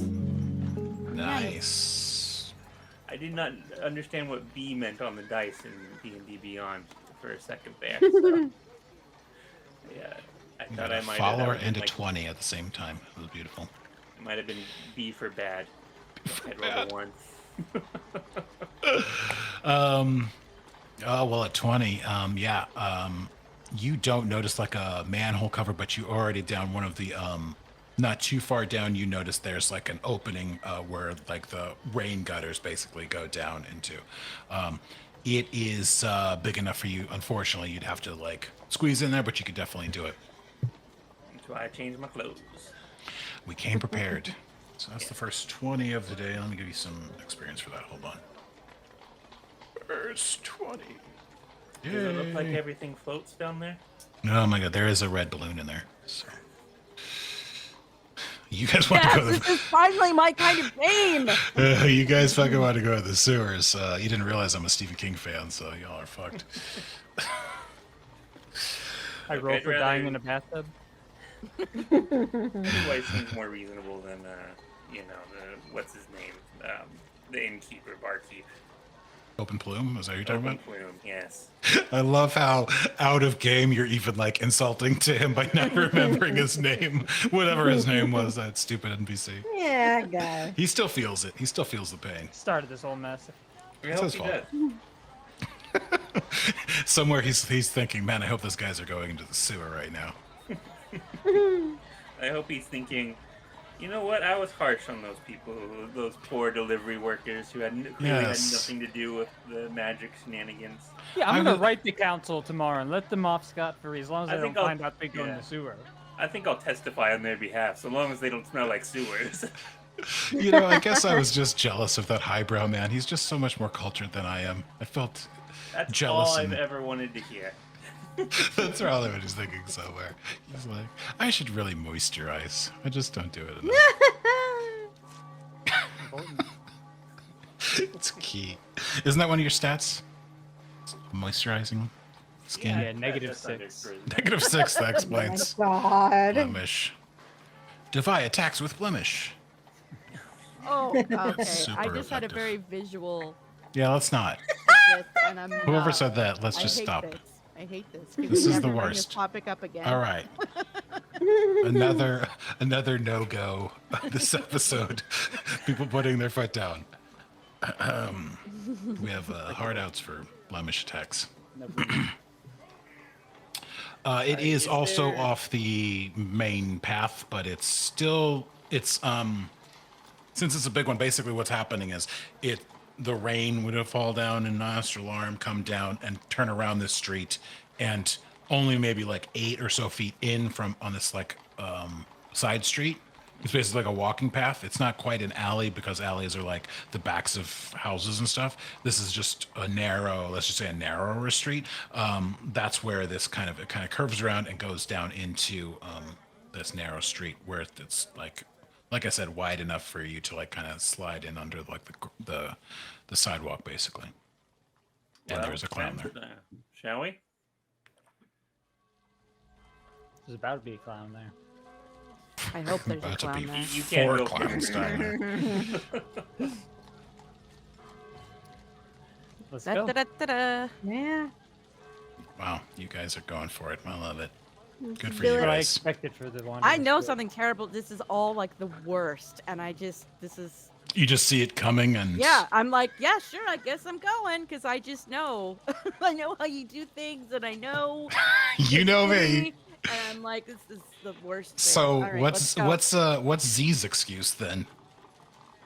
Nice. I did not understand what B meant on the dice in D&D Beyond for a second there. So. Yeah, I You thought got I a might follower have and a like, 20 at the same time. It was beautiful. It might have been B for bad. I'd roll a 1. Oh, well, at 20, you don't notice like a manhole cover, but you already down one of the, not too far down, you notice there's like an opening where like the rain gutters basically go down into. It is big enough for you. Unfortunately, you'd have to like squeeze in there, but you could definitely do it. That's why I changed my clothes. We came prepared. So that's the first 20 of the day. Let me give you some experience for that. Hold on. First 20. Does it look like Yay. everything floats down there? Oh my god, there is a red balloon in there. So. You guys want to go to This is finally my kind of game. you guys fucking want to go to the sewers. You didn't realize I'm a Stephen King fan, so y'all are fucked. I roll I'd for rather- dying in a bathtub. Anyway, seems more reasonable than, what's his name? The innkeeper, barkeep. Open Plume? Is that what you're talking Open about? Plume, yes. I love how out of game you're even like insulting to him by not remembering his name. Whatever his name was, that stupid NPC. Yeah, I got it. He still feels it. He still feels the pain. Started this whole mess. I It's hope his he fault. does. Somewhere he's thinking, man, I hope those guys are going into the sewer right now. I hope he's thinking, you know what? I was harsh on those people, those poor delivery workers who clearly had Yes. nothing to do with the magic shenanigans. Yeah, I I'm gonna would- write the council tomorrow and let them off scot-free as long as I they think don't I'll- find out they go in yeah. the sewer. I think I'll testify on their behalf, so long as they don't smell like sewers. You know, I guess I was just jealous of that highbrow man. He's just so much more cultured than I am. I felt That's Jealous all I've and- ever wanted to hear. that's probably what he's thinking somewhere. He's like, I should really moisturize. I just don't do it enough. It's key. Isn't that one of your stats? Moisturizing skin? Yeah, negative that's under 6. prison. -6, that explains. Oh my God. Blemish. Defy attacks with blemish. Oh, okay. I Super just had a effective. very visual Yeah, let's not. of this, and I'm Whoever not. said that, let's I just hate stop. this. I I hate this. Can This we is the never bring this worst. topic up again? All right. Another no-go this episode. People putting their foot down. We have hard outs for blemish attacks. It is also off the main path, but it's still since it's a big one. Basically, what's happening is the rain would have fall down in Nostral Alarm, come down and turn around this street, and only maybe like 8 or so feet in from on this like side street. It's basically like a walking path. It's not quite an alley because alleys are like the backs of houses and stuff. This is just a narrow, let's just say a narrower street. That's where this kind of curves around and goes down into this narrow street where it's like I said, wide enough for you to like kind of slide in under like the sidewalk basically. And Well, there's a clown there. Shall we? There's about to be a clown there. I hope there's a About to clown be there. You can't 4 go clowns down there. Let's Da, go. da, da, da, da. Yeah. Wow, you guys are going for it. I love it. Good for Do you it. What I guys. expected for the one. I know something terrible. This is all like the worst, and this is. You just see it coming and Yeah, I'm like, yeah, sure, I guess I'm going because I just know. I know how you do things, and I know. you know me. And I'm like, this is the worst. Thing. So All right, let's go. what's Z's excuse then?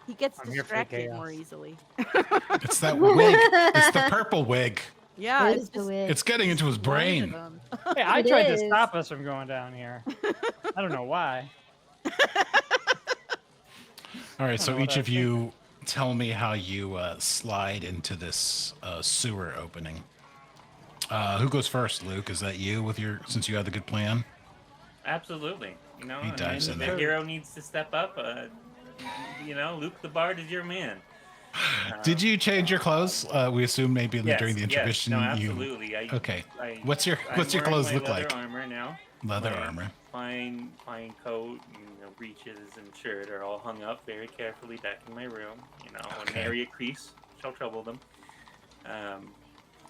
He gets I'm here for distracted chaos. more easily. It's that wig. It's the purple wig. Yeah, It it's is the just wig. It's getting into his brain. random. Hey, I It tried to is. stop us from going down here. I don't know why. All right, so know what each I of you tell me how you slide into this sewer opening. Who goes first, Luke? Is that you since you had the good plan? Absolutely. You know, He dives in the there. hero needs to step up. Luke the Bard is your man. Did you change your clothes? We assume maybe during the intermission Yes, no, you. absolutely. Okay. I'm What's your wearing clothes my look leather like? Armor now. Leather my armor. Fine coat, breeches and shirt are all hung up very carefully back in my room. When Okay. nary a crease shall trouble them.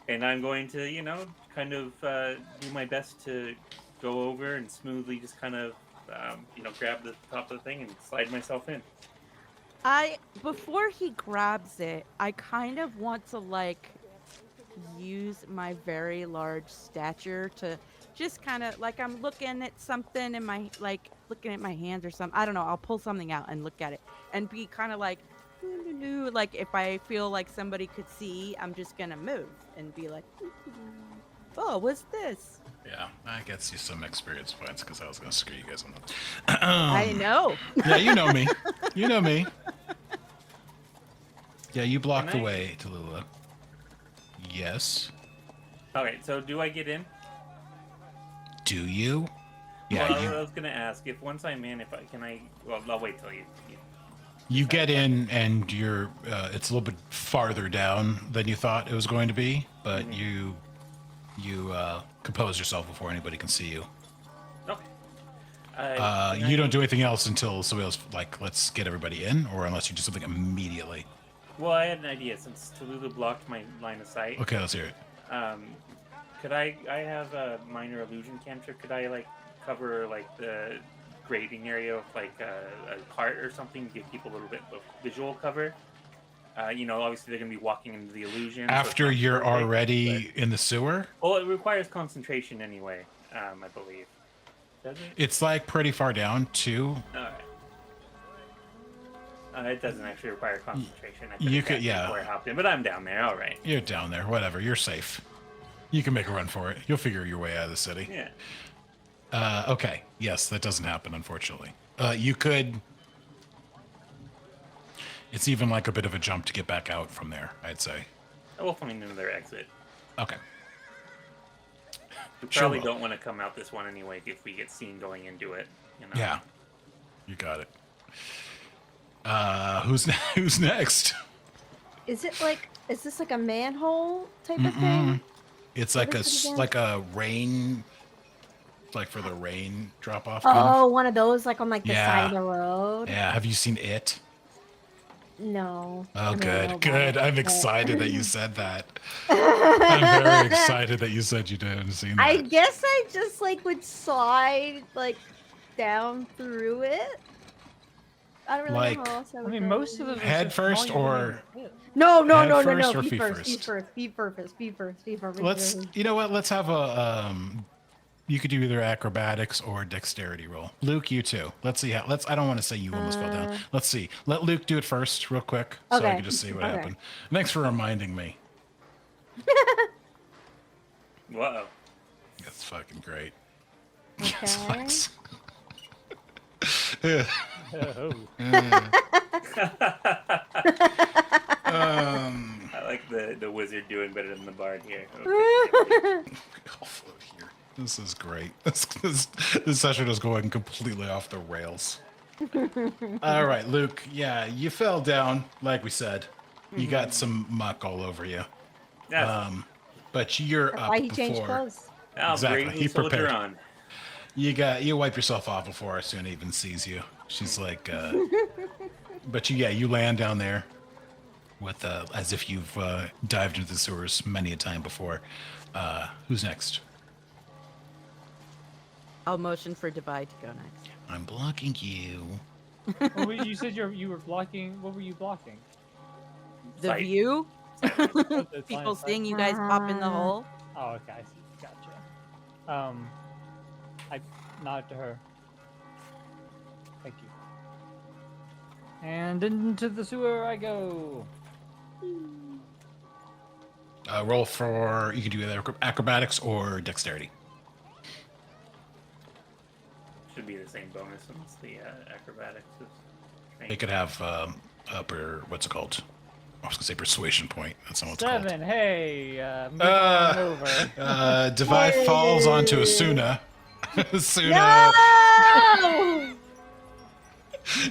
And I'm going to, kind of do my best to go over and smoothly just kind of, grab the top of the thing and slide myself in. Before he grabs it, I kind of want to like use my very large stature to just kind of like I'm looking at something in my looking at my hands or something. I don't know. I'll pull something out and look at it and be kind of like if I feel like somebody could see, I'm just gonna move and be like, oh, what's this? Yeah, that gets you some experience points because I was going to screw you guys on that. I know. Yeah, you know me. You know me. Yeah, you blocked the Can I- way, Tallulah. Yes. Okay, so do I get in? Do you? Yeah, Well, I was gonna ask if once I'm in, Well, I'll wait till you. you get in and you're. It's a little bit farther down than you thought it was going to be, but you compose yourself before anybody can see you. Okay. You don't do anything else until somebody else like, let's get everybody in, or unless you do something immediately. Well, I had an idea since Tallulah blocked my line of sight. Okay, let's hear it. Could I have a minor illusion cantrip? Could I cover the grading area with a cart or something, give people a little bit of visual cover? Obviously they're gonna be walking into the illusion. so it's After not you're perfect, already in the sewer, but- well, it requires concentration anyway. I believe. Does it? it's like pretty far down too. Alright. It doesn't actually require concentration. I You could've could- got yeah. before I hopped in, but I'm down there. All right. You're down there, whatever. You're safe. You can make a run for it. You'll figure your way out of the city. Yeah. Okay. Yes, that doesn't happen, unfortunately. You could. It's even like a bit of a jump to get back out from there, I'd say. I will find another exit. Okay. We Sure probably will. don't want to come out this one anyway if we get seen going into it. Yeah. You got it. Who's next? Is this like a manhole type of Mm-mm. thing? It's What like is it again? like a rain, like for the rain drop off. Oh, one of those like on the Yeah. side of the road. Yeah. Have you seen it? No. Oh, I don't know good, about good. it, I'm but- excited that you said that. I'm very excited that you said you didn't seen that. I guess I just like would slide like down through it. I don't really Like- know how else I I would mean, go. most of them are Head so small, first you wouldn't or- even fit. No, Head no. first or Feet feet first. first? Feet first. Feet first. Feet first. Feet first. Let's. You know what? Let's have a. You could do either acrobatics or dexterity roll. Luke, you too. Let's see how. I don't want to say you almost fell down. Let's see. Let Luke do it first, real quick, so I Okay, can just see what okay. happened. Thanks for reminding me. Whoa. That's fucking great. Okay. Oh. I like the wizard doing better than the bard here. Okay. I'll float here. This is great. This session is going completely off the rails. All right, Luke. Yeah, you fell down, like we said. You got some muck all over you. Yeah. But you're That's up why he changed before. clothes. Now exactly, bring he the soldier prepared. on. You wipe yourself off before Asuna even sees you. She's like, but you land down there with as if you've dived into the sewers many a time before. Who's next? I'll motion for Divide to go next. I'm blocking you. You said you were blocking. What were you blocking? The Sight. view? Oh, the line People of sight? seeing you guys pop in the hole? Oh, okay, I see. Gotcha. I nodded to her. Thank you. And into the sewer I go. Roll for you can do either acrobatics or dexterity. Should be the same bonus unless the acrobatics is They changed. could have upper what's it called? I was gonna say persuasion point. That's not what it's 7. Hey, move on over. called. Divide falls onto Asuna. Asuna. No!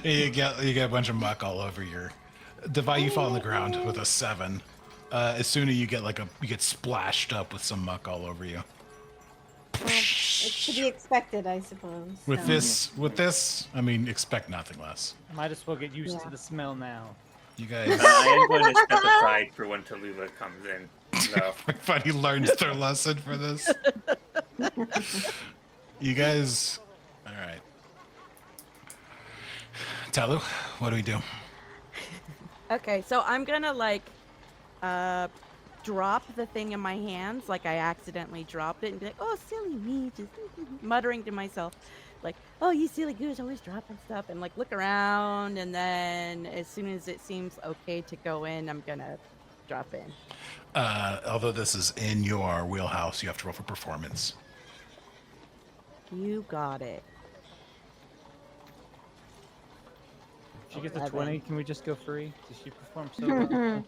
You get a bunch of muck all over your. Divide, you fall on the ground with a 7. As soon as you get splashed up with some muck all over you. Well, it's to be expected, I suppose. With so. this, I mean, expect nothing less. Might as well get used to Yeah. the smell now. You guys, I am going to step aside for when Tallulah comes in. So, everybody learns their lesson for this. You guys, all right. Talu, what do we do? Okay, so I'm gonna drop the thing in my hands, like I accidentally dropped it, and be like, "Oh, silly me," just muttering to myself, like, "Oh, you silly goose, always dropping stuff," and like look around, and then as soon as it seems okay to go in, I'm gonna drop in. Although this is in your wheelhouse, you have to roll for performance. You got it. If she gets a 11. 20, can we just go free? Does she perform so well?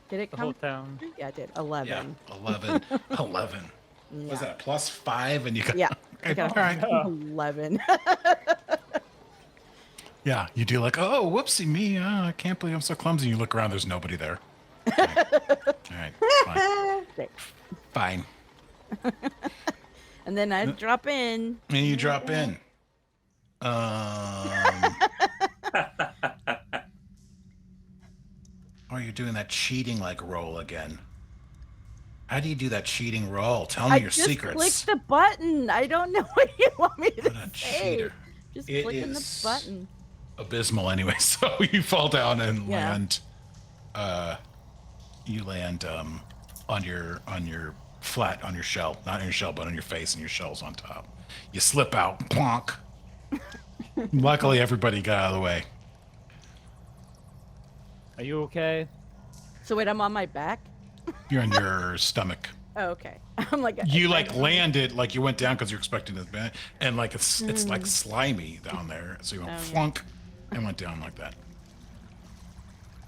Did it The whole come? town. Yeah, it did. 11. Yeah, 11. 11. Yeah. Was that plus 5 and you got... Yeah. I Okay, got all right. 11. Yeah, you do like, oh, whoopsie me. I can't believe I'm so clumsy. You look around, there's nobody there. All right. Fine. Great. Fine. And then I drop in. And you drop in. Oh, you're doing that cheating like roll again. How do you do that cheating roll? Tell me I your just secrets. clicked the button. I don't know what you want me to What a say. cheater. Just It clicking the is button. abysmal anyway. So you fall down and Yeah. land. You land on your flat on your shell, not on your shell, but on your face, and your shell's on top. You slip out, plonk. Luckily, everybody got out of the way. Are you okay? So wait, I'm on my back? You're on your stomach. Oh, okay. I'm like You I- like landed like you went down because you're expecting it, and like it's like slimy down there. So you went flunk and went down like that.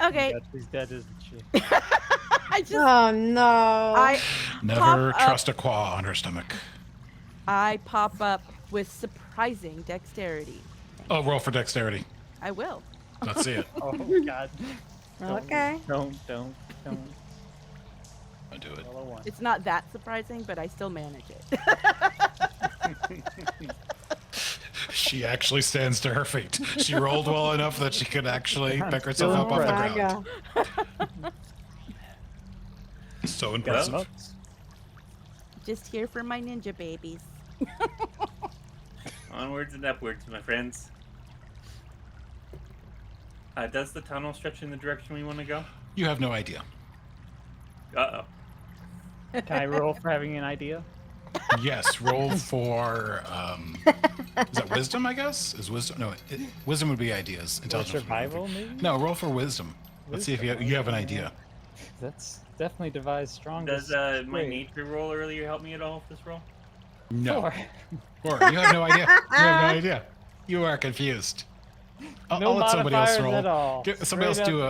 Okay. Yeah, she's dead, isn't she? I just Oh no! I Never pop up- trust a claw on her stomach. I pop up with surprising dexterity. Oh, roll for dexterity. I will. Let's see it. Oh God. Okay. Don't. I'll do it. Roll a 1. It's not that surprising, but I still manage it. She actually stands to her feet. She rolled well enough that she could actually I'm pick herself still up off the impressed. ground. So Got impressive. notes. Just here for my ninja babies. Onwards and upwards, my friends. Does the tunnel stretch in the direction we want to go? You have no idea. Uh-oh. Can I roll for having an idea? Yes, roll for is that wisdom? I guess is wisdom. No, wisdom would be ideas. Or Intelligence. would be- survival, maybe? No, roll for wisdom. Let's see if you have an idea. That's definitely devised strongest. Does my trait. nature roll earlier help me at all with this roll? No. Four. Or you have no idea. You have no idea. You are confused. I'll No let somebody else modifiers roll. at all. Somebody else Straight do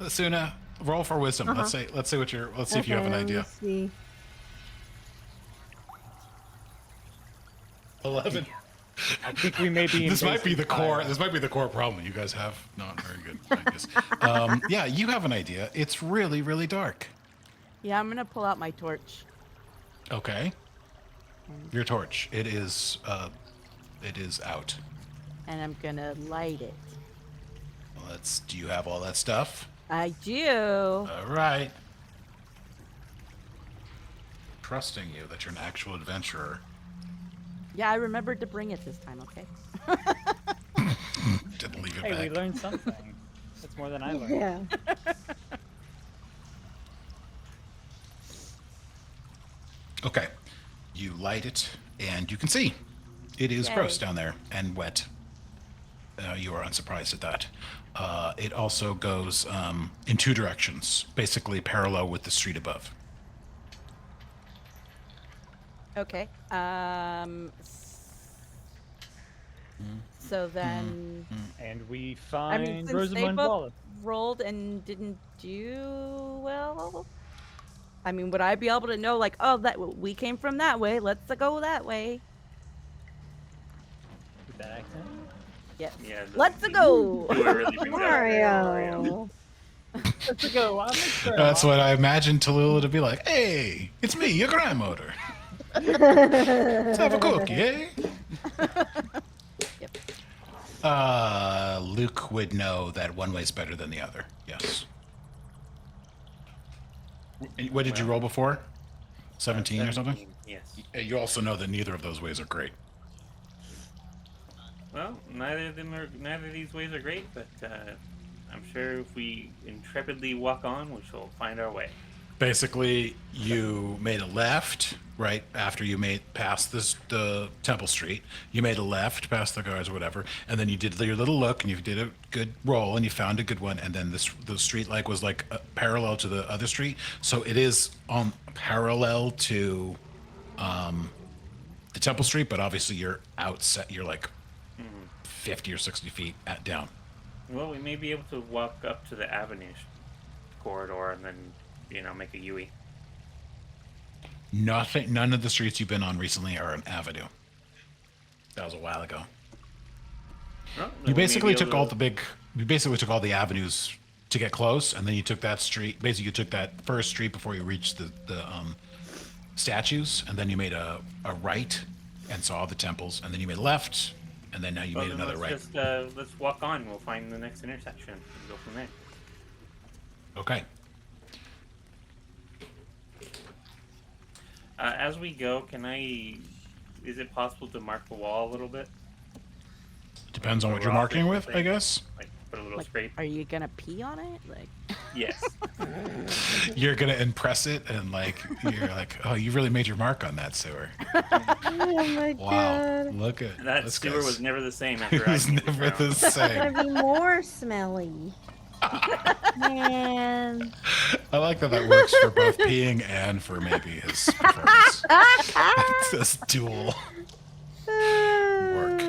a Suna. Roll for wisdom. Uh-huh. Let's see what you're. Let's see if you have an Okay, let me idea. see. 11. I think we may be. This might be invasive the core. fire. This might be the core problem. You guys have not very good ideas. Yeah, you have an idea. It's really, really dark. Yeah, I'm gonna pull out my torch. Okay. Your torch. It is out. And I'm gonna light it. Let's. Do you have all that stuff? I do. All right. Trusting you that you're an actual adventurer. Yeah, I remembered to bring it this time, okay? Didn't leave it Hey, we back. learned something. That's more than I learned. Yeah. Okay. You light it, and you can see. It is Yay. gross down there and wet. You are unsurprised at that. It also goes in two directions, basically parallel with the street above. Okay. So then, And we I find mean, since they Rosamund both Walleth. rolled and didn't do well, I mean, would I be able to know, like, oh, that we came from that way? Let's go that way. With that accent. Yes. Yeah. Let's go. Do it really brings out Mario. Let's go. I'm That's what I imagined Tallulah to be like. Hey, it's me, your grandmother. Let's have a cookie, eh? Yep. Luke would know that one way's better than the other. Yes. What did you roll before? 17 or something? 17, yes. You also know that neither of those ways are great. Well, neither of these ways are great, but I'm sure if we intrepidly walk on, we shall find our way. Basically, you made a left right after you made past the Temple Street. You made a left past the guards or whatever, and then you did your little look and you did a good roll and you found a good one. And then the street like was like parallel to the other street, so it is on parallel to the Temple Street, but obviously you're outset. You're like 50 or 60 feet down. Well, we may be able to walk up to the avenue corridor and then, make a U-E. None of the streets you've been on recently are an avenue. That was a while ago. Well, then You we may basically be able took all to- the avenues to get close, and then you took that street. Basically, you took that first street before you reached the statues, and then you made a right and saw the temples, and then you made a left, and then now you Well, made then another right. let's walk on. We'll find the next intersection and go from there. Okay. As we go, is it possible to mark the wall a little bit? Depends on A what you're rock or marking with, I something? guess. Like put a little Like, scrape? are you gonna pee on it? Like, Yes. You're gonna impress it, and you're like, oh, you really made your mark on that sewer. Oh my Wow, god. look at That this sewer guy's- was never the same It after I was came to never town. the same. Gotta be more smelly. Man. I like that works for both peeing and for maybe his performance. It's this dual work.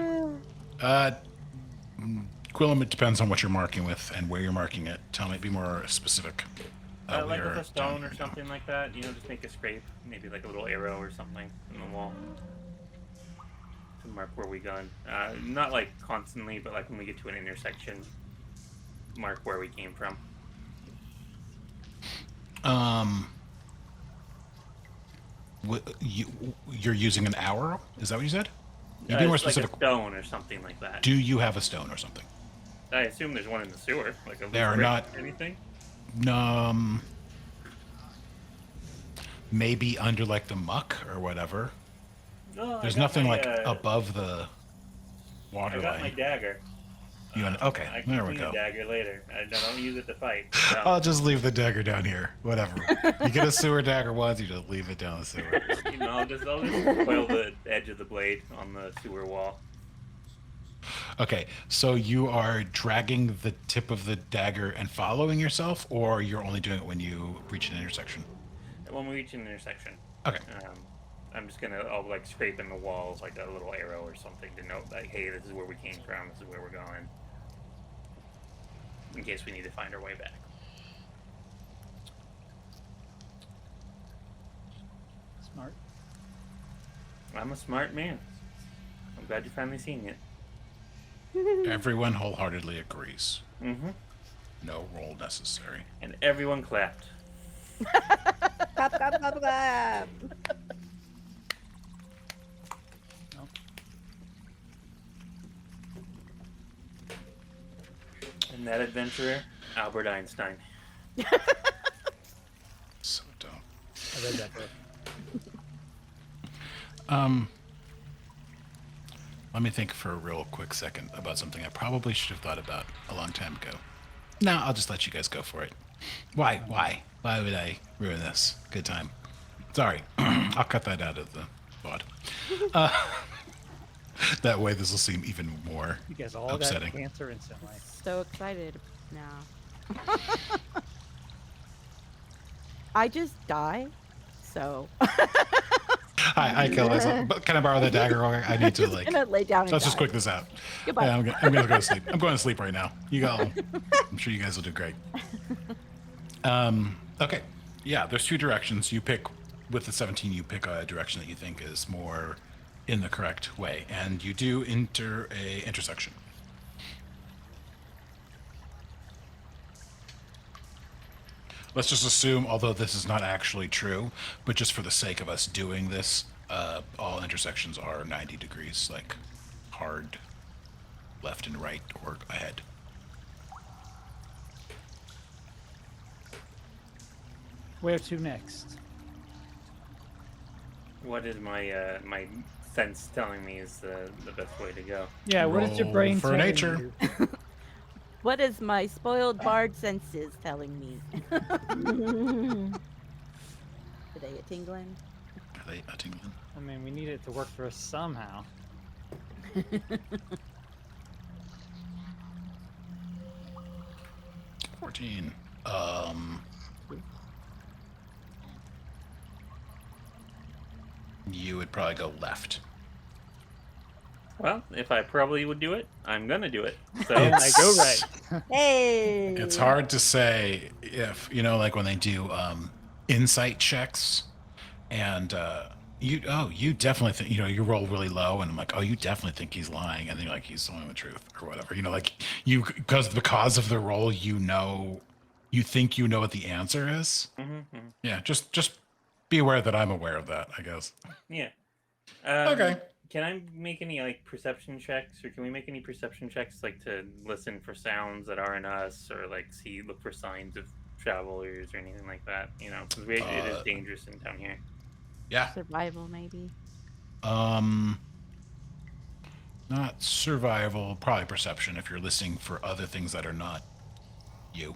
Guillam, it depends on what you're marking with and where you're marking it. Tell me, be more specific. Like We with are a stone or done. something like that, just make a scrape, maybe like a little arrow or something in the wall to mark where we gone. Not like constantly, but like when we get to an intersection, mark where we came from. You're using an arrow? Is that what you said? You be more It's specific. like a stone or something like that. Do you have a stone or something? I assume there's one in the sewer, like a There are brick not- or anything. Maybe under like the muck or whatever. No, There's I got nothing my, like above the water I got my line. dagger. Okay, I can there we clean go. the dagger later. I don't use it to fight. So. I'll just leave the dagger down here. Whatever. You get a sewer dagger once, you just leave it down the sewer. I'll just coil the edge of the blade on the sewer wall. Okay, so you are dragging the tip of the dagger and following yourself, or you're only doing it when you reach an intersection? When we reach an intersection, Okay. I'm just I'll like scrape in the walls like a little arrow or something to note like, hey, this is where we came from, this is where we're going. In case we need to find our way back. Smart. I'm a smart man. I'm glad you're finally seeing it. Everyone wholeheartedly agrees. Mm-hmm. No roll necessary. And everyone clapped. Clap, clap, clap, clap. Nope. And that adventurer, Albert Einstein. So dumb. I read that book. Let me think for a real quick second about something I probably should have thought about a long time ago. No, I'll just let you guys go for it. Why? Why would I ruin this? Good time. Sorry. I'll cut that out of the VOD. That way this will seem even more You guys all upsetting. got cancer instantly. So excited now. I just die, so Hi, kill myself. But can I borrow the dagger? I need to just like. gonna lay down and Let's just die. quick this out. Goodbye. Yeah, I'm gonna go to sleep. I'm going to sleep right now. You go. I'm sure you guys will do great. Okay. Yeah, there's two directions. You pick with the 17. You pick a direction that you think is more in the correct way, and you do enter a intersection. Let's just assume, although this is not actually true, but just for the sake of us doing this, all intersections are 90 degrees, like hard left and right or ahead. Where to next? What is my my sense telling me is the best way to go? Yeah, what is your Roll brain for telling nature. you? What is my spoiled bard senses telling me? Today a tingling? Are they a tingling? I mean, we need it to work for us somehow. 14. You would probably go left. Well, if I probably would do it, I'm gonna do it. So And I go right. Hey. It's hard to say if, like when they do insight checks and you definitely think, you roll really low and I'm like, oh, you definitely think he's lying. And then you're like, he's telling the truth or whatever, like because of the roll, you think you know what the answer is. Mm-hmm. Yeah. Just be aware that I'm aware of that, I guess. Yeah. Okay. Can I make any perception checks, or can we make any perception checks to listen for sounds that aren't us, or look for signs of travelers or anything like that? Because it is dangerous in town here. Yeah. Survival, maybe. Not survival, probably perception if you're listening for other things that are not you.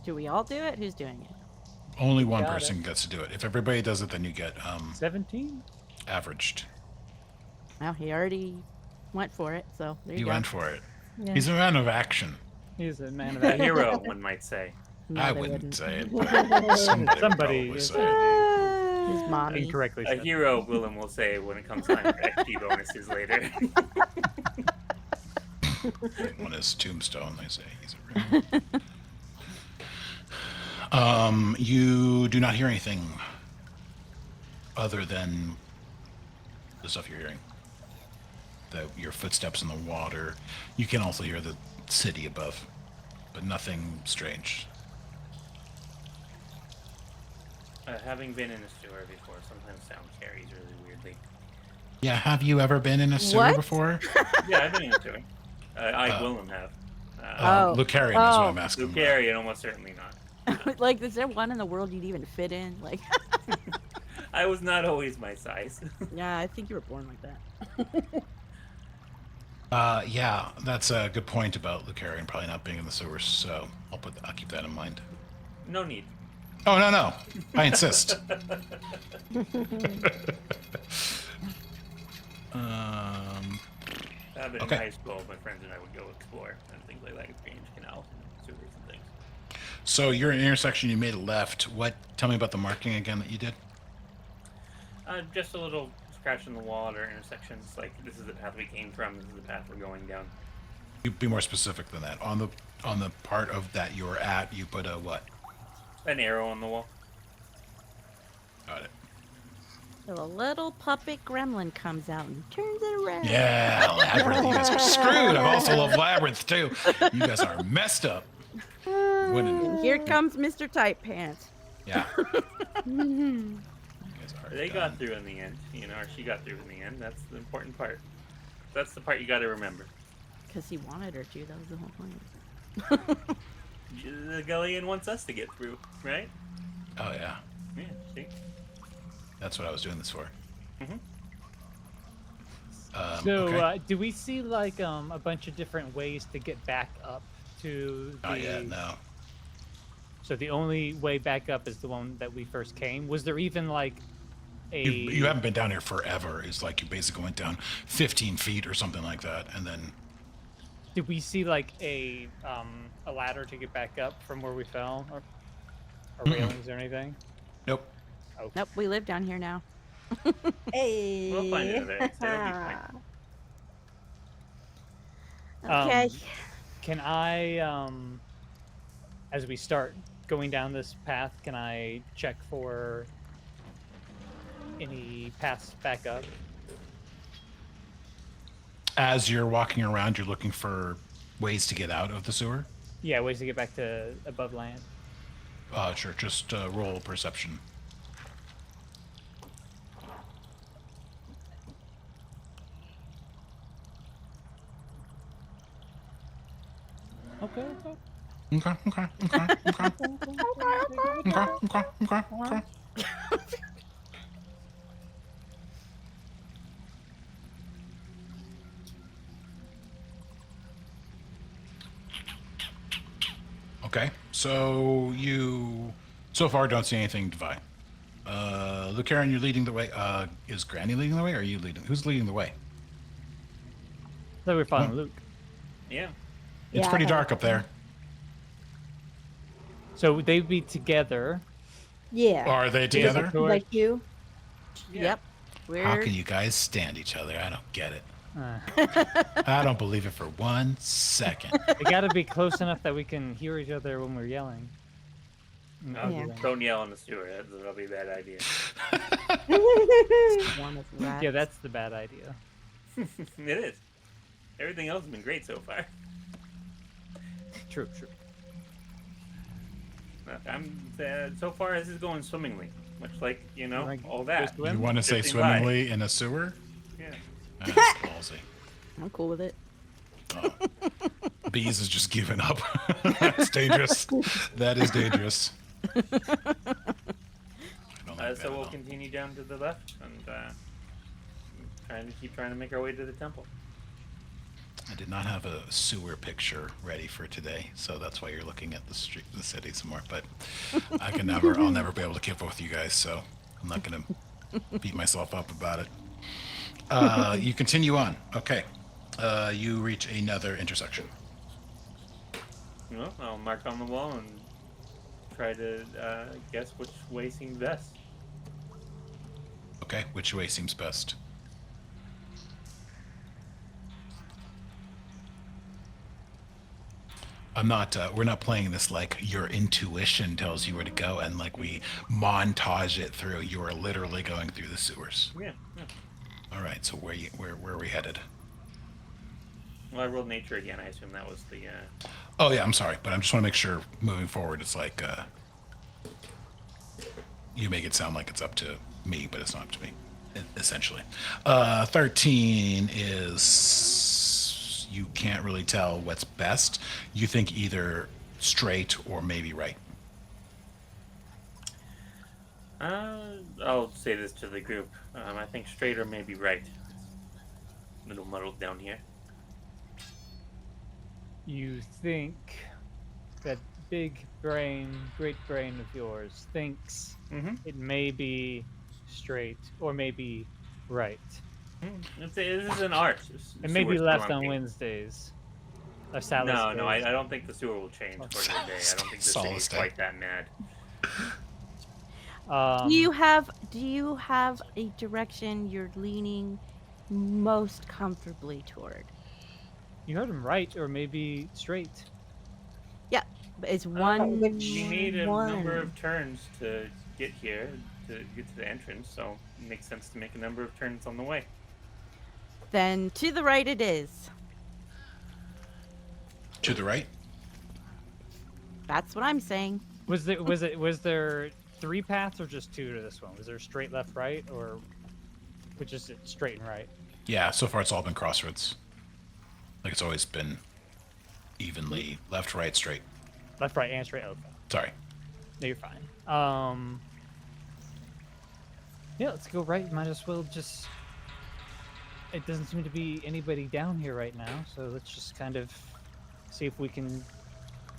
Do we all do it? Who's doing it? Only one Got person gets to do it. If everybody does it, then you get 17? averaged. Well, he already went for it, so there you He go. went for it. Yeah. He's a man of action. He's a man of A action. hero, one might say. No, I they wouldn't say it, wouldn't. but somebody, Somebody would is probably say it. His mommy. Incorrectly A said. hero, Guillam will say when it comes time for XP bonuses later. On his tombstone, they say he's a real. You do not hear anything other than the stuff you're hearing. Your footsteps in the water. You can also hear the city above, but nothing strange. Having been in a sewer before, sometimes sound carries really weirdly. Yeah, have you ever been in a sewer What? before? Yeah, I've been in a sewer. Guillam have. Oh. Lucarian is what I'm asking. about. Lucarian, almost certainly not. Like, is there one in the world you'd even fit in? Like, I was not always my size. yeah, I think you were born like that. Yeah, that's a good point about Lucarian probably not being in the sewers, so I'll keep that in mind. No need. Oh, no. I insist. I've been Okay. in high school, my friends and I would go explore and things like that, exchange canals, sewers and things. So you're in an intersection, you made a left. Tell me about the marking again that you did. Just a little scratch in the wall or intersections, like this is the path we came from, this is the path we're going down. You be more specific than that. On the part of that you're at, you put a what? An arrow on the wall. Got it. So a little puppet gremlin comes out and turns it around. Yeah, Labyrinth. You guys are screwed. I also love Labyrinth too. You guys are messed up. Winning. And here comes Mr. Tight Pants. Yeah. You guys are They done. got through in the end, or she got through in the end. That's the important part. That's the part you got to remember. Because he wanted her to. That was the whole point. The Galaean wants us to get through, right? Oh yeah. Yeah, see? That's what I was doing this for. Mhm. So, Okay. do we see like a bunch of different ways to get back up to the? Not yet, no. So the only way back up is the one that we first came. Was there even like a? You haven't been down here forever. It's like you basically went down 15 feet or something like that, and then Did we see like a ladder to get back up from where we fell, or railings or anything? nope. Oh, Nope, we live down here now. Hey. We'll find another exit. It'll be fine. Okay. Can I, as we start going down this path, can I check for any paths back up? As you're walking around, you're looking for ways to get out of the sewer. Yeah, ways to get back to above land. Sure. Just roll perception. Okay. Okay. Okay. Okay, so you so far don't see anything divine. Lucarian, you're leading the way. Is Granny leading the way, or are you leading? Who's leading the way? So we're following Well- Luke. Yeah. It's Yeah, pretty I dark up there. So would they be together? Yeah. Are they together? Tour? Like you? Yeah. Yep. We're How can you guys stand each other? I don't get it. Uh, I don't believe it for 1 second. they got to be close enough that we can hear each other when we're yelling. No, Yeah. Don't yell on the sewer. That's probably a bad idea. one of rats. Yeah, that's the bad idea. It is. Everything else has been great so far. True. So far, this is going swimmingly. Much like, Like, all that. just swim? You want to say Drifting by. swimmingly in a sewer? Yeah. That's ballsy. I'm cool with it. Oh. Bees is just giving up. That's dangerous. That is dangerous. I don't like that So we'll at all. continue down to the left and keep trying to make our way to the temple. I did not have a sewer picture ready for today, so that's why you're looking at the street, the city some more. But I'll never be able to keep up with you guys, so I'm not gonna beat myself up about it. You continue on. Okay. You reach another intersection. Well, I'll mark on the wall and try to guess which way seems best. Okay. Which way seems best? We're not playing this like your intuition tells you where to go and like we montage it through. You are literally going through the sewers. Yeah. All right, so where are we headed? Well, I rolled nature again. I assume that was the. Oh yeah, I'm sorry, but I just want to make sure moving forward it's like You make it sound like it's up to me, but it's not up to me, essentially. 13 is you can't really tell what's best. You think either straight or maybe right. I'll say this to the group. I think straight or maybe right. It's a little muddled down here. You think that big brain, great brain of yours thinks Mm-hmm. it may be straight or maybe right. This is an art. It may be Sewer left on storm. Wednesdays. Or No, Saturdays. no, I don't think the sewer will change for the day. I don't think the Solace city's day. quite that mad. Do you have a direction you're leaning most comfortably toward? You heard him right or maybe straight. Yeah, but it's one. We need a one? number of turns to get here, to get to the entrance, so it makes sense to make a number of turns on the way. Then to the right it is. To the right? That's what I'm saying. Was there 3 paths or just 2 to this one? Was there straight left right or which is it straight and right? Yeah, so far it's all been crossroads. Like it's always been evenly left, right, straight. Left, right, and straight. Okay. Sorry. No, you're fine. Yeah, let's go right. Might as well just. It doesn't seem to be anybody down here right now, so let's just kind of see if we can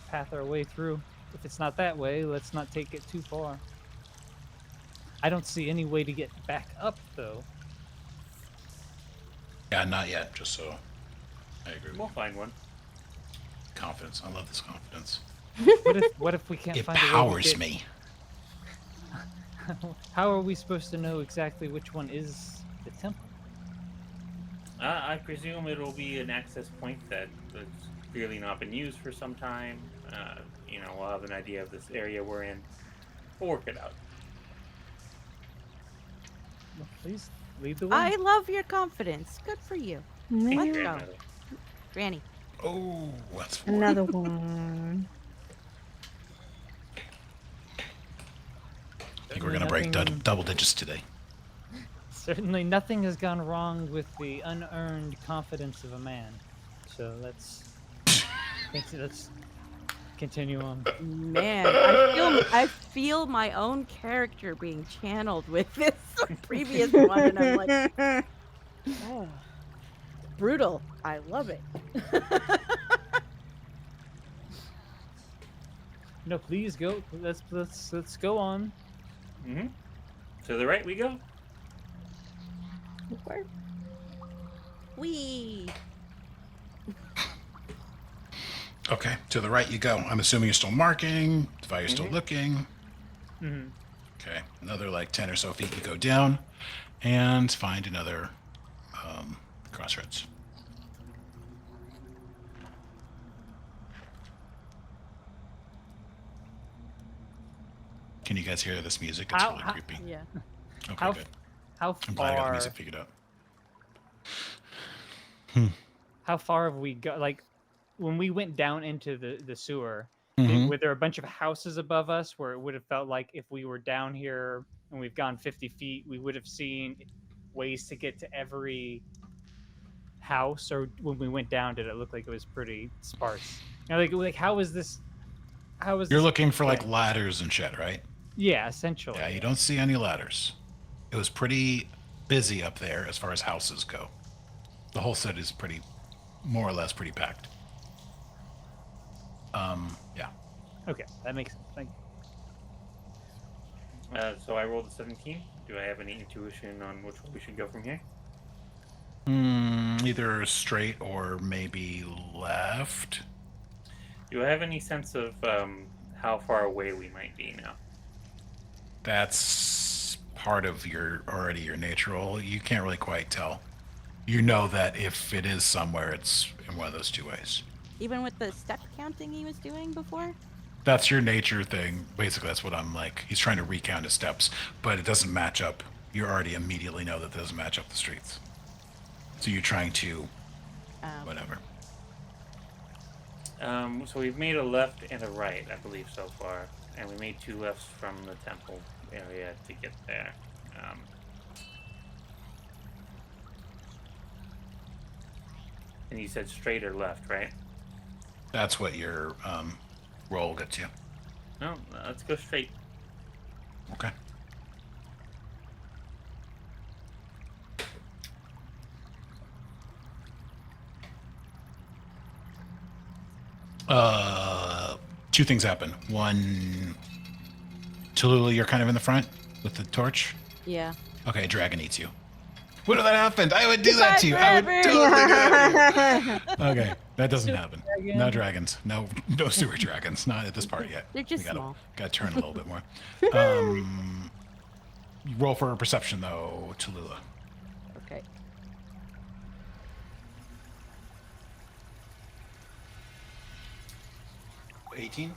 path our way through. If it's not that way, let's not take it too far. I don't see any way to get back up, though. Yeah, not yet, just so I agree with We'll you. find one. Confidence. I love this confidence. What if we can't It find a way to powers get... me. How are we supposed to know exactly which one is the temple? I presume it'll be an access point that's clearly not been used for some time. We'll have an idea of this area we're in. We'll work it out. Well, please lead the way. I love your confidence. Good for you. Thank Let's you, go. grandmother. Granny. Oh, that's 4. Another one. I think we're gonna break double digits today. Certainly nothing has gone wrong with the unearned confidence of a man. So let's continue on. Man, I feel my own character being channeled with this previous one, and I'm like, oh, brutal. I love it. No, please go. Let's go on. Mm-hmm. To the right we go. Okay. Wee. Okay, to the right you go. I'm assuming you're still marking. You're still looking. Mm-hmm. Okay, another like 10 or so feet you go down and find another crossroads. Can you guys hear this music? It's really creepy. Yeah. Okay, How good. how I'm glad I got the far music figured out. how far have we got? Like when we went down into the sewer, Mhm. were there a bunch of houses above us where it would have felt like if we were down here and we've gone 50 feet, we would have seen ways to get to every house? Or when we went down, did it look like it was pretty sparse? You know, like how is this? How is You're this looking for like going? ladders and shit, right? Yeah, essentially. Yeah, you don't see any ladders. It was pretty busy up there as far as houses go. The whole set is pretty, more or less, pretty packed. Yeah. Okay, that makes sense. Thank you. So I rolled a 17. Do I have any intuition on which way we should go from here? Either straight or maybe left. Do I have any sense of how far away we might be now? That's part of your nature roll. You can't really quite tell. You know that if it is somewhere, it's in one of those two ways. Even with the step counting he was doing before? That's your nature thing. Basically, that's what I'm like. He's trying to recount his steps, but it doesn't match up. You already immediately know that it doesn't match up the streets. So you're trying to, whatever. So we've made a left and a right, I believe, so far. And we made 2 lefts from the temple area to get there. And you said straight or left, right? That's what your roll gets you. No, let's go straight. Okay. Two things happen. One, Tallulah, you're kind of in the front with the torch. Yeah. Okay, dragon eats you. What if that happened? I would do that to you. I would totally do that to you. Okay, that doesn't happen. No dragons. No sewer dragons. Not at this part yet. They're just We small. gotta turn a little bit more. Roll for perception though, Tallulah. Okay. $18?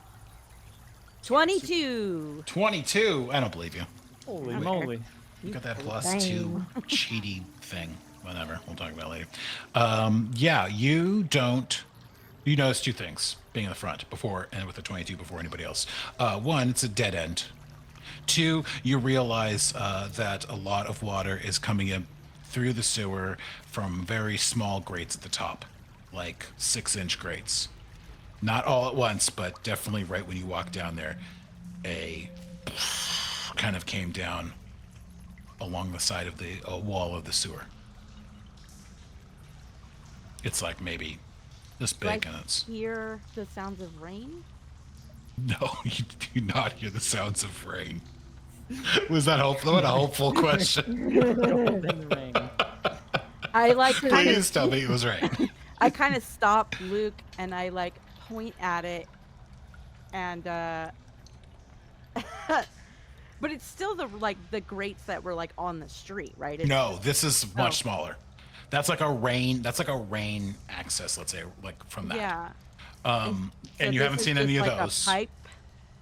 22. 22. I don't believe you. Holy Okay. moly. You got that Dang. +2 cheaty thing. Whatever. We'll talk about it later. Yeah, you don't. You notice 2 things being in the front before and with the 22 before anybody else. 1, it's a dead end. 2, you realize that a lot of water is coming in through the sewer from very small grates at the top, like 6-inch grates. Not all at once, but definitely right when you walk down there, a kind of came down along the side of the wall of the sewer. It's like maybe this Do I big, and it's hear the sounds of rain? no, you do not hear the sounds of rain. Was that hopeful? What a hopeful question. Golden ring. I like kind Please of tell me it was rain. I kind of stop Luke and I like point at it and but it's still the grates that were like on the street, right? It's No, just- this is much Oh. smaller. That's like a rain access, let's say, like from that. Yeah. And So you this haven't is seen just any of like those. A pipe.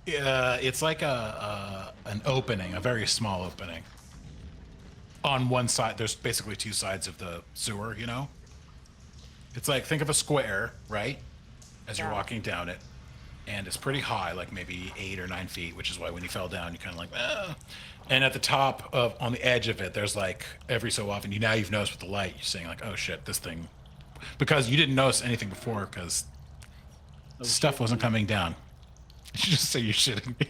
It's like an opening, a very small opening. On one side, there's basically 2 sides of the sewer, you know? It's like, think of a square, right? As you're Yeah. walking down it. And it's pretty high, like maybe 8 or 9 feet, which is why when you fell down, you kind of like, ah. And at the top of, on the edge of it, there's like, every so often, you've noticed with the light, you're saying like, oh shit, this thing, because you didn't notice anything before, because stuff wasn't coming down. You just say you're shitting me.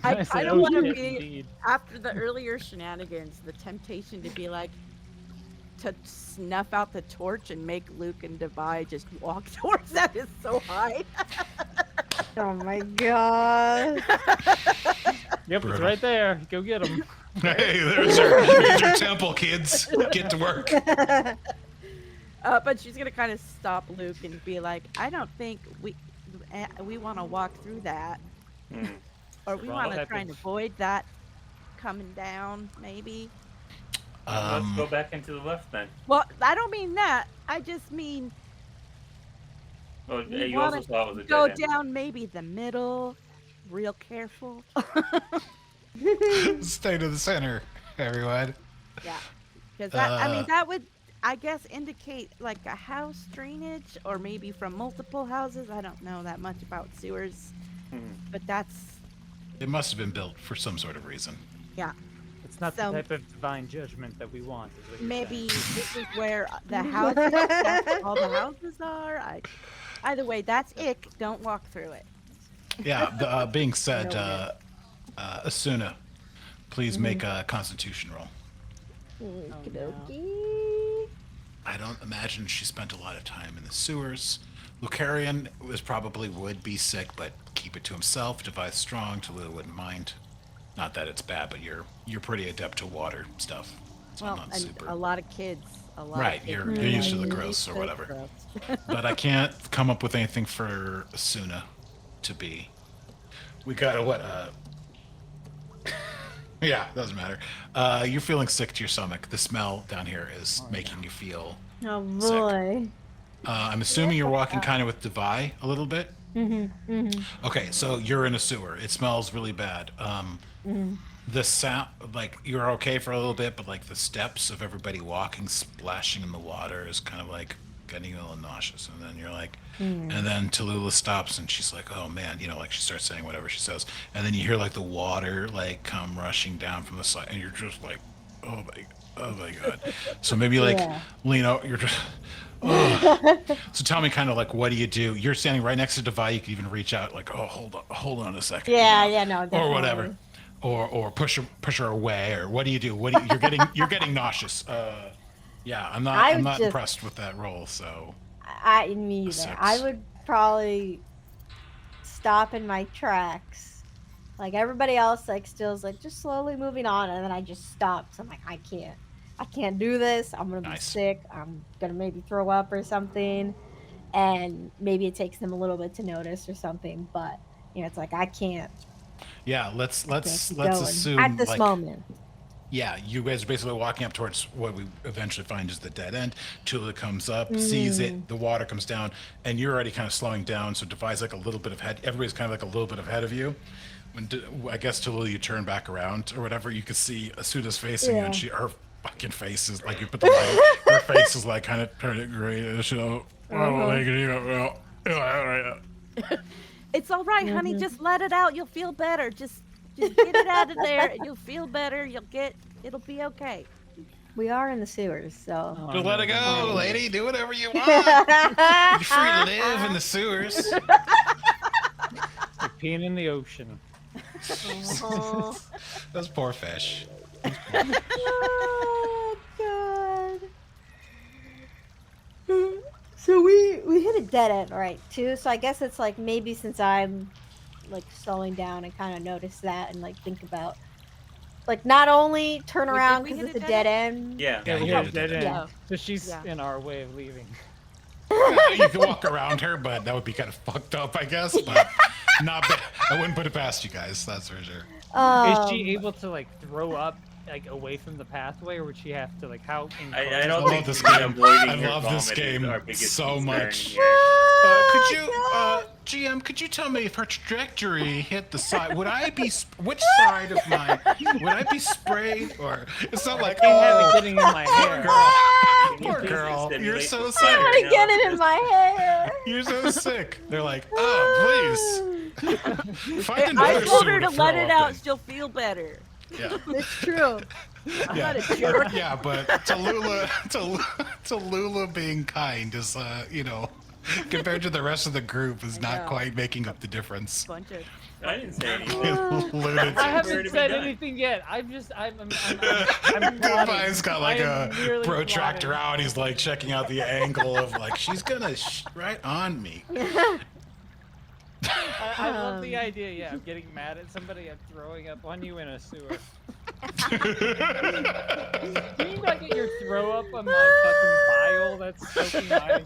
I said, don't "Oh, want to shit, be indeed." after the earlier shenanigans, the temptation to be like to snuff out the torch and make Luke and Devi just walk towards that is so high. Oh my god. Yep, Brutal. it's right there. Go get him. Hey, there's your temple, kids. Get to work. But she's gonna kind of stop Luke and be like, "I don't think we want to walk through that, Hmm. or we Wrong want to type try and of- avoid that coming down, maybe." Let's go back into the left then. Well, I don't mean that. I just mean Oh, we you also wanna saw it was a go dead end. down maybe the middle, real careful. Stay to the center, everyone. Yeah, because I Uh, mean that would, I guess, indicate like a house drainage, or maybe from multiple houses. I don't know that much about sewers, Hmm. but that's It must have been built for some sort of reason. yeah. It's not So- the type of divine judgment that we want. Is what you're Maybe saying. this is where the houses, that's where all the houses are. Either way, that's ick. Don't walk through it. Yeah, being said, No Asuna, please make a constitution roll. Okey-dokey. I don't imagine she spent a lot of time in the sewers. Lucarian would be sick, but keep it to himself. Devi's strong. Tallulah wouldn't mind. Not that it's bad, but you're pretty adept to water stuff. So I'm Well, not and super. a lot of kids. A lot. Right, of kids you're used to the gross or so whatever. gross. But I can't come up with anything for Asuna to be. We got what? Yeah, doesn't matter. You're feeling sick to your stomach. The smell down here is making you feel. Oh boy. I'm assuming you're walking kind of with Devi a little bit. Okay, so you're in a sewer. It smells really bad. The sound, like you're okay for a little bit, but like the steps of everybody walking, splashing in the water is kind of like getting a little nauseous. And then you're like, and then Tallulah stops and she's like, oh man, like she starts saying whatever she says. And then you hear like the water like come rushing down from the side and you're just like, oh my God. So maybe like lean out, you're just, So tell me kind of like, what do you do? You're standing right next to Devi. You can even reach out like, oh, hold on a second. Yeah, no, definitely. Or whatever. Or push her away, or what do you do? You're getting nauseous. Yeah, I'm not impressed with that roll. So me either. I would probably stop in my tracks, like everybody else. Like still's like just slowly moving on, and then I just stop. So I'm like, I can't do this. I'm gonna be sick. I'm gonna maybe throw up or something, and maybe it takes them a little bit to notice or something. But it's like I can't. Yeah, let's assume at this moment. Yeah, you guys are basically walking up towards what we eventually find is the dead end. Tallulah comes up, sees it, the water comes down, and you're already kind of slowing down. So Devi's like a little bit ahead. Everybody's kind of like a little bit ahead of you. When I guess Tallulah, you turn back around or whatever, you can see Asuda's facing you, and her fucking face is like you put the light. Her face is like kind of turning grayish. It's all right, honey. Just let it out. You'll feel better. Just get it out of there. You'll feel better. It'll be okay. We are in the sewers, so. Just let it go, lady. Do whatever you want. You're free to live in the sewers. You're peeing in the ocean. Those poor fish. Oh, God. So we hit a dead end, right, too? So I guess it's like maybe since I'm like slowing down and kind of notice that and like think about like not only turn around because it's a dead end. Yeah, we hit a dead end. Yeah. So she's in our way of leaving. You can walk around her, but that would be kind of fucked up, I guess. But not bad. I wouldn't put it past you guys, that's for sure. Is she able to like throw up like away from the pathway, or would she have to like how? I don't think this this game. I love this game so much. Could you, GM? Could you tell me if her trajectory hit the side? Would I be which side of my? Would I be sprayed or? It's not like have it getting in my hair. Poor girl, you're so sick. I'm gonna get it in my hair. You're so sick. They're like, oh, please. Find I another told her sewer to let throw it up out. in. She'll feel better. Yeah. It's true. Yeah. Not a jerk. Yeah, but Tallulah being kind is, compared to the rest of the group, is not quite making up the difference. Bunch of I didn't say anything. Lunatic. I haven't said anything yet. I'm Devi's got like a really protractor out. He's like checking out the angle of like she's gonna right on me. I love the idea, of getting mad at somebody and throwing up on you in a sewer. Can you not get your throw up on my fucking bile that's soaking my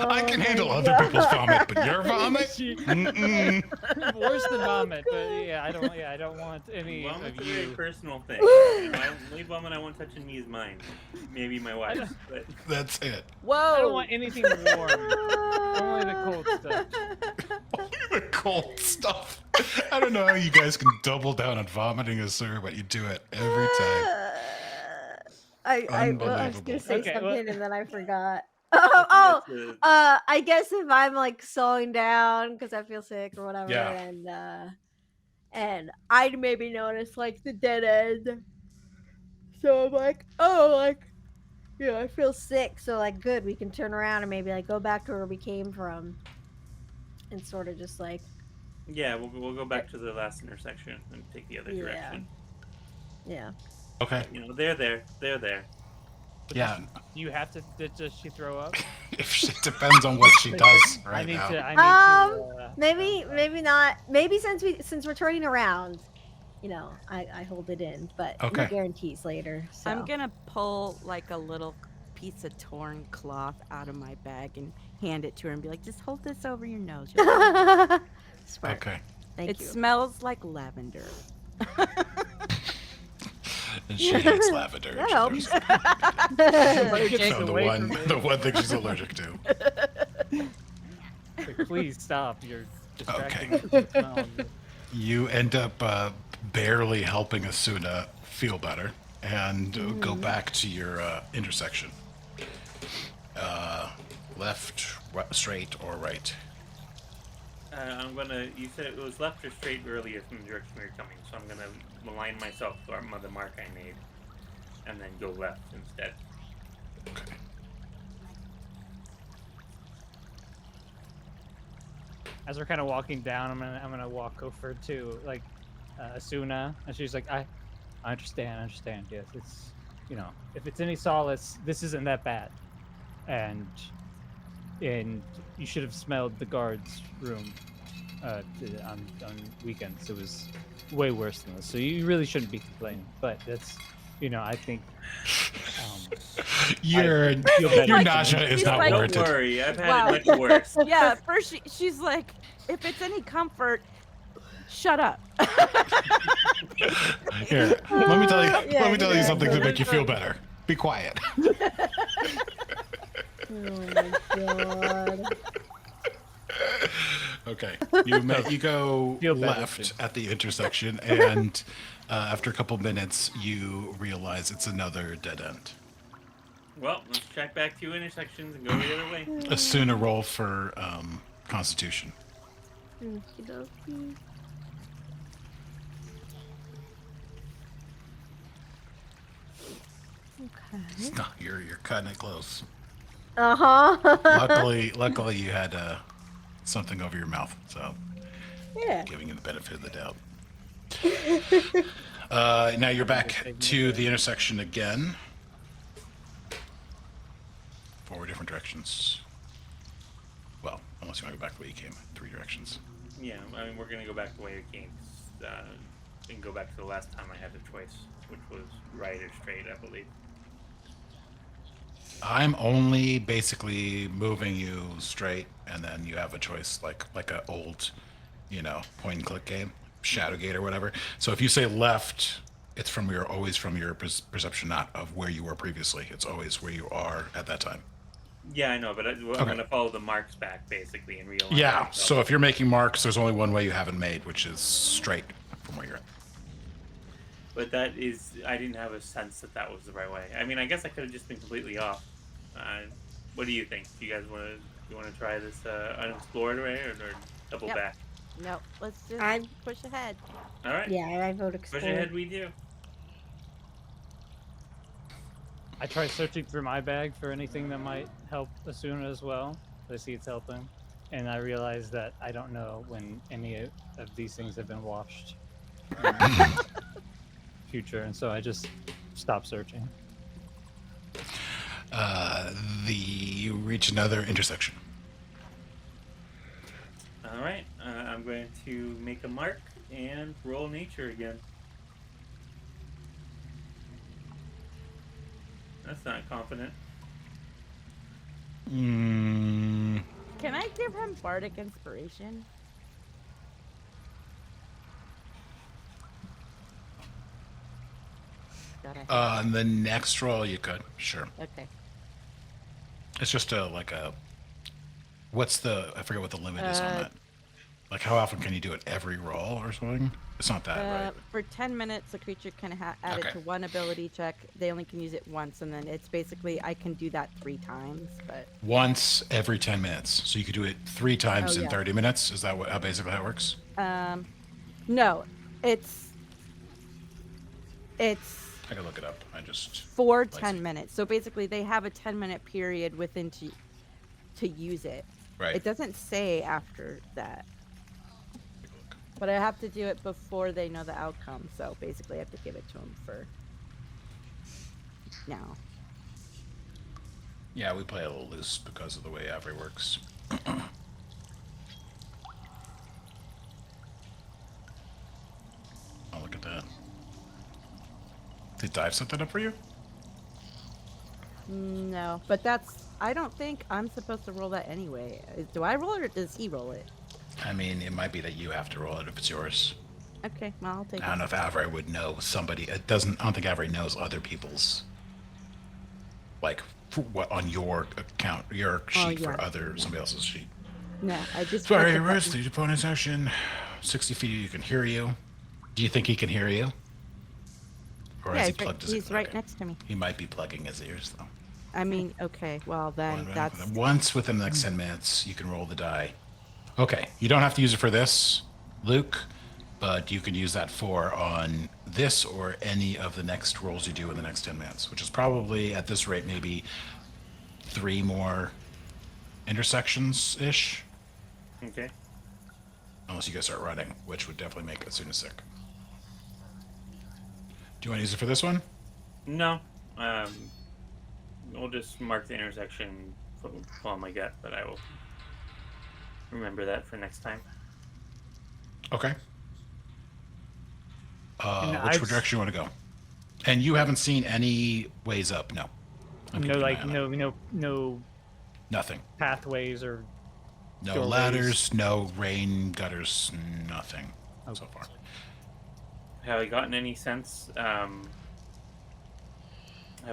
I can handle other people's vomit, but your vomit? Worse than vomit, but I don't want any Vomit's of a very you. personal thing. The only vomit I want touching me is mine. Maybe my wife's, but That's it. I don't whoa. want anything warm. Only the cold stuff. Only the cold stuff. I don't know how you guys can double down on vomiting a sewer, but you do it every time. I was gonna say Okay, something well- and then I forgot. that's a- I guess if I'm like slowing down because I feel sick or whatever, Yeah. and I'd maybe notice like the dead end. So I'm like, I feel sick. So like, good, we can turn around and maybe like go back to where we came from, and sort of just like, yeah, we'll go back to the last intersection and take the other direction. yeah. Okay. They're there. Yeah. You have to. Does she throw up? If it depends on what she does I right need now. to. I need to. Maybe not. Maybe since we're turning around, I hold it in, but no Okay. guarantees later. So. I'm gonna pull like a little piece of torn cloth out of my bag and hand it to her and be like, just hold this over your nose. Smart. Okay. Thank It you. smells like lavender. And she hates lavender. That She helps. knows- Allergic found away from me. the one thing she's allergic to. Like, please stop. You're distracting Okay. me with the smell. You end up barely helping Asuna feel better. and go back to your intersection. Left, straight, or right? You said it was left or straight earlier from the direction we were coming, so I'm gonna align myself to the mark I made, and then go left instead. Okay. As we're kind of walking down, I'm gonna walk over to like Asuna, and she's like, I understand. Yes, it's if it's any solace, this isn't that bad, and you should have smelled the guards' room on weekends. It was way worse than this, so you really shouldn't be complaining. But that's I think Your nausea is not like, warranted. Don't worry, I've had it much worse. Yeah, at first she's like, if it's any comfort, shut up. Here, let me tell you. Yeah, let me tell you something to exactly. make you feel better. Be quiet. Oh my god. Okay, you go Feel better, left too. at the intersection, and after a couple minutes, you realize it's another dead end. Well, let's check back 2 intersections and go the other way. Assume a roll for Constitution. Okey-dokey. Okay. No, you're cutting it close. Uh-huh. Luckily, you had something over your mouth, so Yeah. giving you the benefit of the doubt. Now you're back to the intersection again. 4 different directions. Well, unless you want to go back the way you came. 3 directions. Yeah, I mean, we're gonna go back the way it came. And go back to the last time I had the choice, which was right or straight, I believe. I'm only basically moving you straight, and then you have a choice, like an old, point and click game, Shadowgate or whatever. So if you say left, it's always from your perception, not of where you were previously. It's always where you are at that time. Yeah, I know, but I'm gonna follow the marks back basically and realize. Yeah. So if you're making marks, there's only one way you haven't made, which is straight from where you're at. But I didn't have a sense that was the right way. I mean, I guess I could have just been completely off. What do you think? Do you guys want to try this unexplored way or double Yep. back? No, let's just push ahead. All right. Yeah, I vote explore. Push ahead, we do. I try searching through my bag for anything that might help Asuna as well. I see it's helping, and I realize that I don't know when any of these things have been washed. Future, and so I just stop searching. You reach another intersection. All right. I'm going to make a mark and roll nature again. That's not confident. Mm, Can I give him bardic inspiration? God, on the next roll, you could. Sure. okay. It's just I forget what the limit is on that. Like, how often can you do it? Every roll or something? It's not that, right? For 10 minutes, a creature can add Okay. it to one ability check. They only can use it once, and then it's basically I can do that 3 times. But Once every 10 minutes. So you could do it 3 times Oh, in yeah. 30 minutes? Is that how basically how it works? no, it's I can look it up. I just... for Like- 10 minutes. So basically, they have a 10-minute period within to use it. Right. It doesn't say after that. But I have to do it before they know the outcome. So basically, I have to give it to them for now. Yeah, we play a little loose because of the way Avery works. Oh, look at that. Did Dive set that up for you? No, but I don't think I'm supposed to roll that anyway. Do I roll it or does he roll it? I mean, it might be that you have to roll it if it's yours. Okay, well, I'll take I don't it. know if Avery would know somebody. I don't think Avery knows other people's, like, what on your account, your sheet yeah. for somebody else's sheet. No, I just. Sorry, press the rest button. the opponent's action. 60 feet, you can hear you. Do you think he can hear you? Or Yeah, has he he's right, plugged his he's right okay. next to me. He might be plugging his ears, though. I mean, okay, well then that's Once within the next 10 minutes, you can roll the die. Okay, you don't have to use it for this, Luke, but you can use that for on this or any of the next rolls you do in the next 10 minutes, which is probably, at this rate, maybe 3 more intersections-ish. Okay. Unless you guys start running, which would definitely make Asuna sick. Do you want to use it for this one? No. We'll just mark the intersection full on my gut, but I will remember that for next time. Okay. And Which I've- direction you want to go? And you haven't seen any ways up? No. I'm No, keeping an like eye on it. no Nothing. pathways or No doorways. ladders, no rain gutters, nothing so far. Have I gotten any sense? Have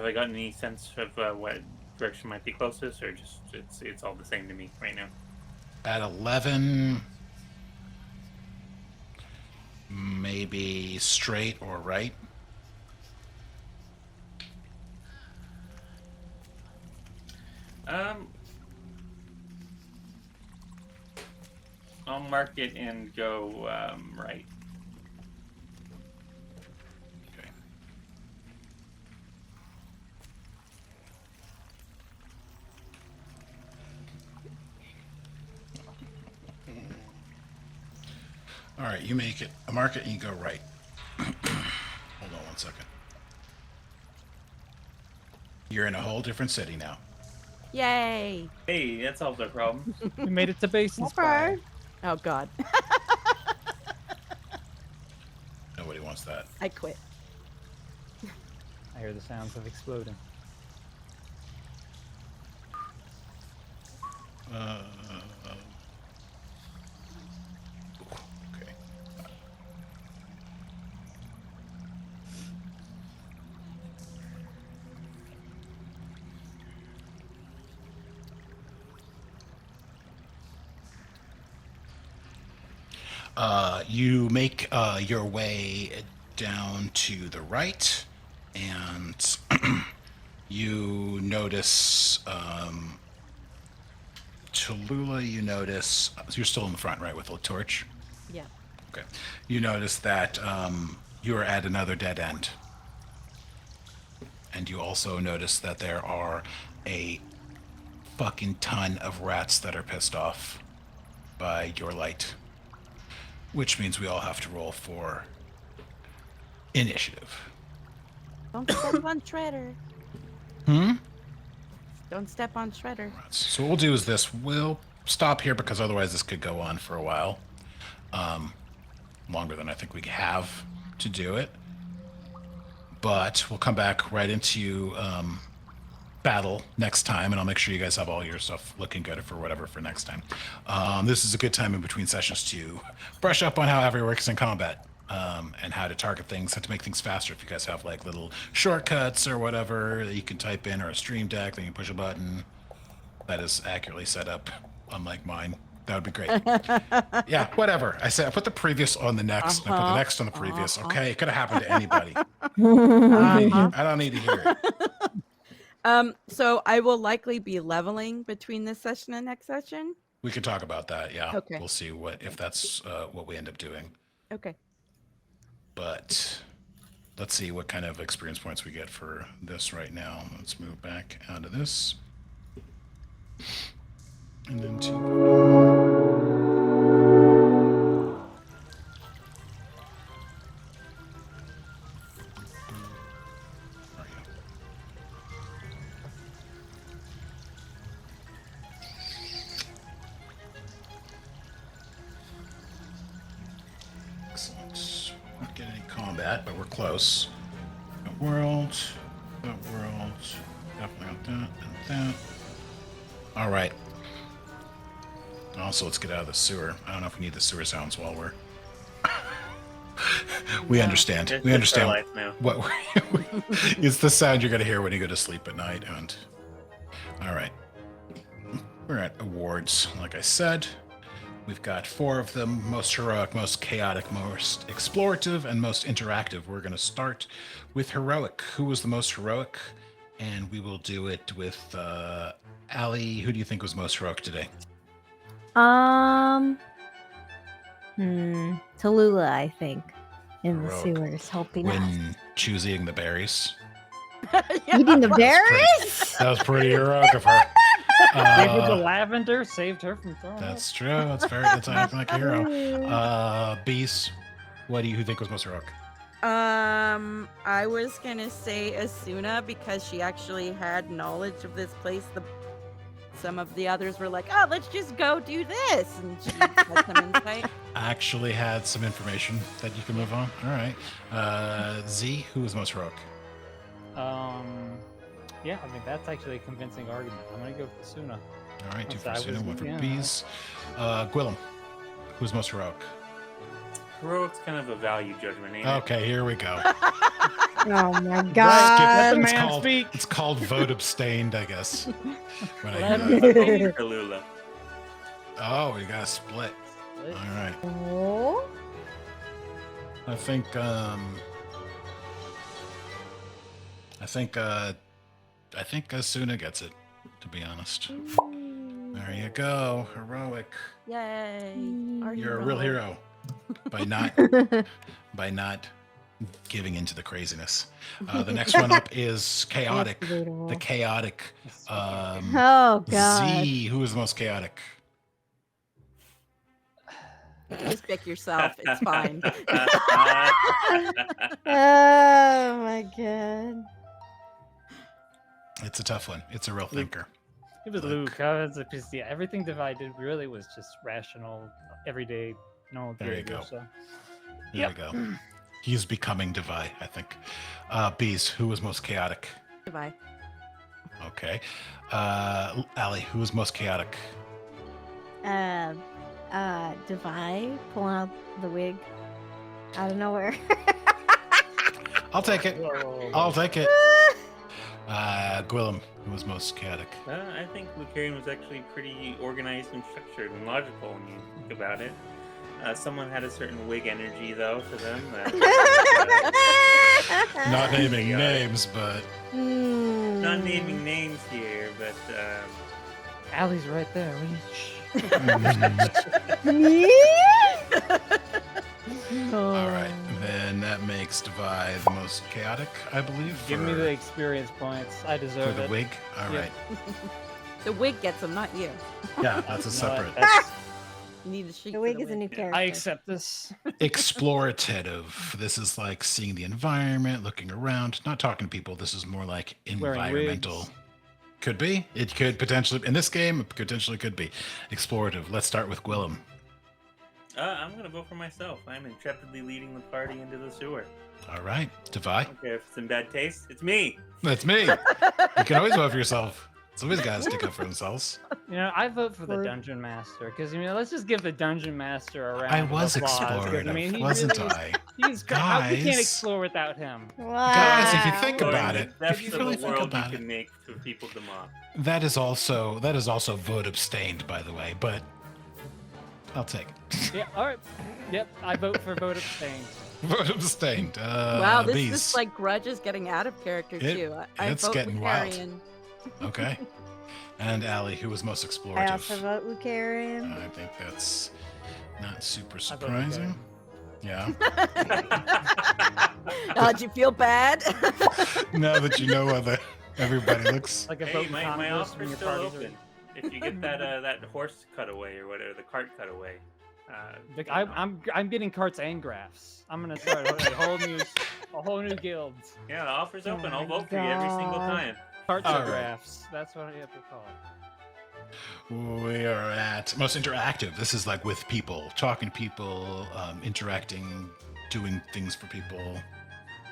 I gotten any sense of what direction might be closest, or just it's all the same to me right now? At 11, maybe straight or right. I'll mark it and go right. Okay. All right, you make it. I mark it and you go right. Hold on 1 second. You're in a whole different city now. yay. Hey, that solves our problem. We made it to base and spire. Okay. Oh god. Nobody wants that. I quit. I hear the sounds of exploding. Okay. You make your way down to the right, and you notice Tallulah. You notice you're still in the front, right, with the torch. Yeah. Okay. You notice that you are at another dead end. And you also notice that there are a fucking ton of rats that are pissed off by your light. Which means we all have to roll for initiative. Don't step on Shredder. Hmm? Don't step on Shredder. So what we'll do is this. We'll stop here because otherwise this could go on for a while. Longer than I think we have to do it. But we'll come back right into battle next time, and I'll make sure you guys have all your stuff looking good for whatever for next time. This is a good time in between sessions to brush up on how everything works in combat, and how to target things, how to make things faster. If you guys have like little shortcuts or whatever that you can type in, or a stream deck, then you push a button that is accurately set up, unlike mine. That would be great. Yeah, whatever. I said I put the previous on the next, and I put the next on the previous. Okay, it could have happened to anybody. I don't need to hear it. So I will likely be leveling between this session and next session. We could talk about that. Yeah, Okay. we'll see if that's what we end up doing. Okay. But let's see what kind of experience points we get for this right now. Let's move back out of this. And then excellent. Not getting any combat, but we're close. That world. Definitely got that and that. All right. Also, let's get out of the sewer. I don't know if we need the sewer sounds while we're. We understand. It's We just our understand life now. what it's the sound you're gonna hear when you go to sleep at night. And all right, we're at awards, like I said. We've got 4 of them: most heroic, most chaotic, most explorative, and most interactive. We're going to start with heroic. Who was the most heroic? And we will do it with Allie. Who do you think was most heroic today? Tallulah, I think, in the Heroic. sewers, helping us. When choosing the berries. Eating the berries? That was pretty heroic of her. Gave her the lavender, saved her from throwing That's up. true. That's acting like a hero. Beast, what do you think was most heroic? I was gonna say Asuna because she actually had knowledge of this place. Some of the others were like, "Oh, let's just go do this," and she had some insight. Actually had some information that you can move on. All right. Z, who was most heroic? Yeah, I mean that's actually a convincing argument. I'm gonna go with Suna. All right, 2 for That Suna, was- 1 for yeah. Bees. Guillam, who's most heroic? Heroic's kind of a value judgment, ain't it? Okay, here we go. Oh my Let the god. man speak. It's called vote abstained, I guess. When I Let hear him that. Tallulah. Oh, we got a split. Split. All right. Oh. I think Asuna gets it, to be honest. There you go. Heroic. Yay! Our You're a real hero by not giving into the craziness. The next one up is chaotic. The chaotic. Oh god. Z, who is the most chaotic? Just pick yourself. It's fine. Oh my god. It's a tough one. It's a real thinker. It was Luke. Because yeah, everything divided really was just rational, everyday, normal There you behavior. go. So There we go. He's becoming Devi, I think. Bees, who was most chaotic? Goodbye. Okay. Allie, who was most chaotic? Devi pulling out the wig out of nowhere. I'll take it. Whoa. I'll take it. Guillam, who was most chaotic? I think Lucarian was actually pretty organized and structured and logical when you think about it. Someone had a certain wig energy, though, to them. Not naming Yeah. names, but Not naming names here, but Allie's right there. all right. Then that makes Devi the most chaotic, I believe. Give me for- the experience points. I for deserve the it. wig. All Yep. right. The wig gets them, not you. Yeah, that's a You know what? separate. That's- You need the sheet. The for wig the is a new Yeah. character. I accept this. Explorative. This is like seeing the environment, looking around, not talking to people. This is more like Wearing environmental. wigs. Could be. It could potentially, in this game, it potentially could be. Explorative. Let's start with Guillam. I'm going to vote for myself. I'm intrepidly leading the party into the sewer. All right. Devi. I don't care if it's in bad taste. It's me. That's me. You can always vote for yourself. Somebody's got to stick up for themselves. You know, I vote for the Or- dungeon master because let's just give the dungeon master a round. I of was applause, 'cause, explorative, he wasn't really I? He's great. We can't Guys. explore without him. Guys, if you Wow. think Exploring about the it, if depths you of really the think world about you it, can make for people to mock. that is also vote abstained, by the way. But I'll take it. Yeah. All right. Yep. I vote for vote abstained. Vote abstained. Wow, this Bees. is like Grudge is getting out of character It- too. I it's vote getting wild. Lucarian. Okay. And Allie, who was most explorative? I also vote Lucarian. I think that's not super I vote surprising. Yeah. Did you feel bad? Now that you know how everybody looks. Like a Hey, vote my Congress when offer's your still parties open. If you get that horse cutaway or whatever, the cart cutaway. Like, I'm getting carts and graphs. I'm gonna start a whole new guild. Yeah, the offer's open. Oh I'll my vote for you every single God. time. Carts All or right. graphs. That's what I have to call it. We are at most interactive. This is like with people, talking to people, interacting, doing things for people,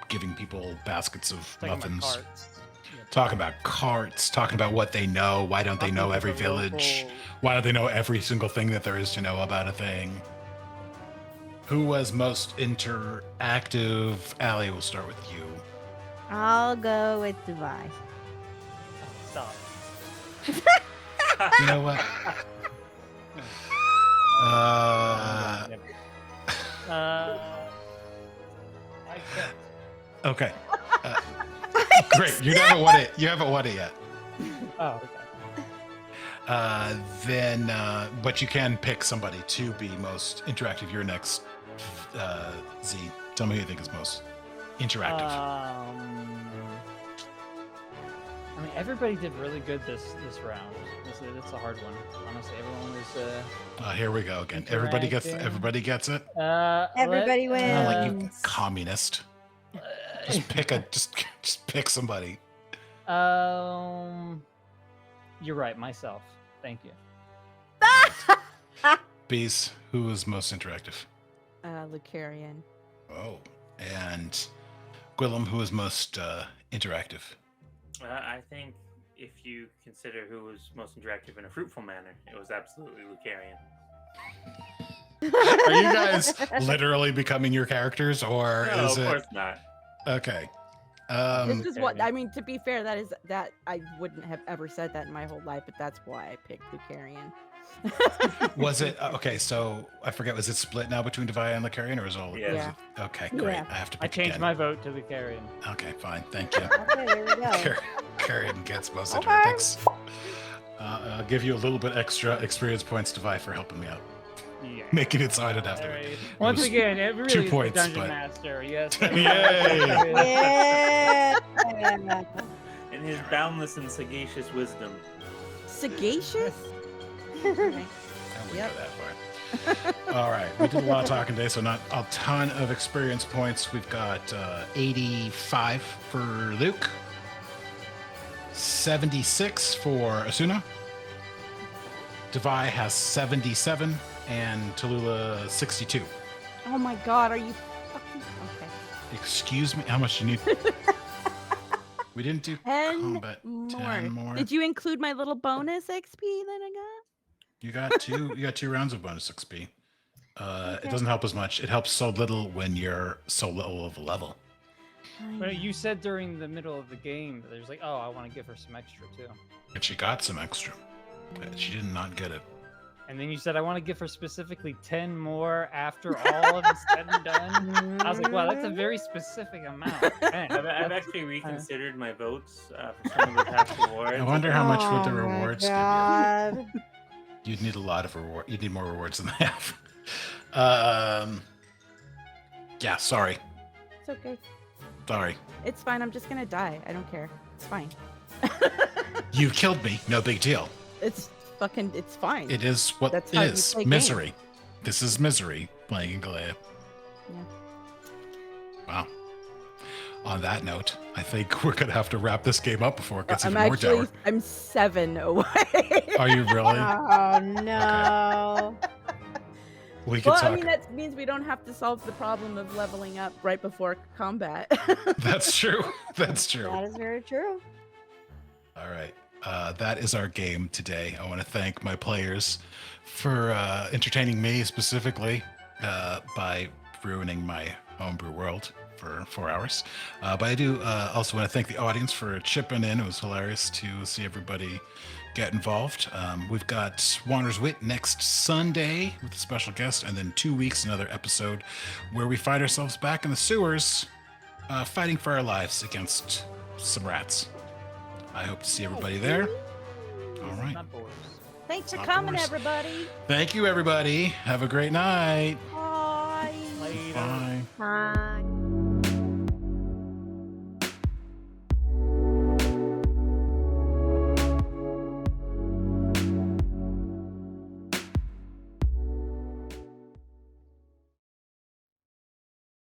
giving people baskets of Talking about muffins. carts. Yeah, Talking about carts, talking about what they know. Why don't they talking know to every the village? local- Why don't they know every single thing that there is to know about a thing? Who was most interactive? Allie, we'll start with you. I'll go with Devi. Stop. You know what? Uh, I can't. okay. Great. You haven't won it. You haven't won it yet. Oh, okay. But you can pick somebody to be most interactive. Your next Z. Tell me who you think is most interactive. I mean, everybody did really good this round. It's a hard one. Honestly, everyone was. Here we go again. interacting. Everybody gets it. Everybody Not wins. like you communist. Just pick somebody. You're right. Myself. Thank you. Bees, who is most interactive? Lucarian. Oh, and Guillam, who is most interactive? I think if you consider who was most interactive in a fruitful manner, it was absolutely Lucarian. Are you guys literally becoming your characters, or No, is of it course not. okay? This is what I mean. To be fair, that I wouldn't have ever said that in my whole life, but that's why I picked Lucarian. Was it okay? So I forget. Was it split now between Devaya and Lucarian, or is it all? Yeah. Yeah. Okay, great. Yeah. I have to I pick changed again. my vote to Lucarian. Okay, fine. Thank you. Okay, there we go. Lucarian gets most Okay. interactive. Thanks. I'll give you a little bit extra experience points, Devaya, for helping me out, Yeah. making it so I didn't have All to. right. Once was again, it really 2 is points, the Dungeon but- Master. Yes. Yeah. In his boundless and sagacious wisdom. Sagacious. I wouldn't Yep. go that far. All right, we did a lot of talking today, so not a ton of experience points. We've got 85 for Luke, 76 for Asuna. Devai has 77, and Tallulah 62. Oh my God, are you fucking okay? Excuse me, how much do you need? We didn't do 10 combat. more. 10 more. Did you include my little bonus XP that I got? You got two. You got 2 rounds of bonus XP. Okay. It doesn't help as much. It helps so little when you're so low of a level. But you said during the middle of the game that there's like, oh, I want to give her some extra too. But she got some extra. She did not get it. And then you said, I want to give her specifically 10 more after all of it's said and done. I was like, wow, that's a very specific amount. Man, I've actually reconsidered my votes for some of the past awards. I wonder how much would the Oh my rewards give God. you. You'd need a lot of reward. You'd need more rewards than I have. Yeah, sorry. It's okay. Sorry. It's fine. I'm just gonna die. I don't care. It's fine. You killed me. No big deal. It's fine. It is what That's how you is. play Misery. games. This is misery playing in Galaea. Yeah. Wow. On that note, I think we're gonna have to wrap this game up before it gets I'm even more actually dour. I'm 7 away. Are you really? Oh no. We could Well, talk. I mean that means we don't have to solve the problem of leveling up right before combat. That's true. That's true. That is very true. All right. That is our game today. I want to thank my players for entertaining me specifically by ruining my homebrew world for 4 hours. But I do also want to thank the audience for chipping in. It was hilarious to see everybody get involved. We've got Wander's Wit next Sunday with a special guest, and then 2 weeks, another episode where we find ourselves back in the sewers fighting for our lives against some rats. I hope to see everybody there. All right. Not boars. Thanks for Not coming, boars. everybody. Thank you, everybody. Have a great night. Bye. Later. Bye. Bye.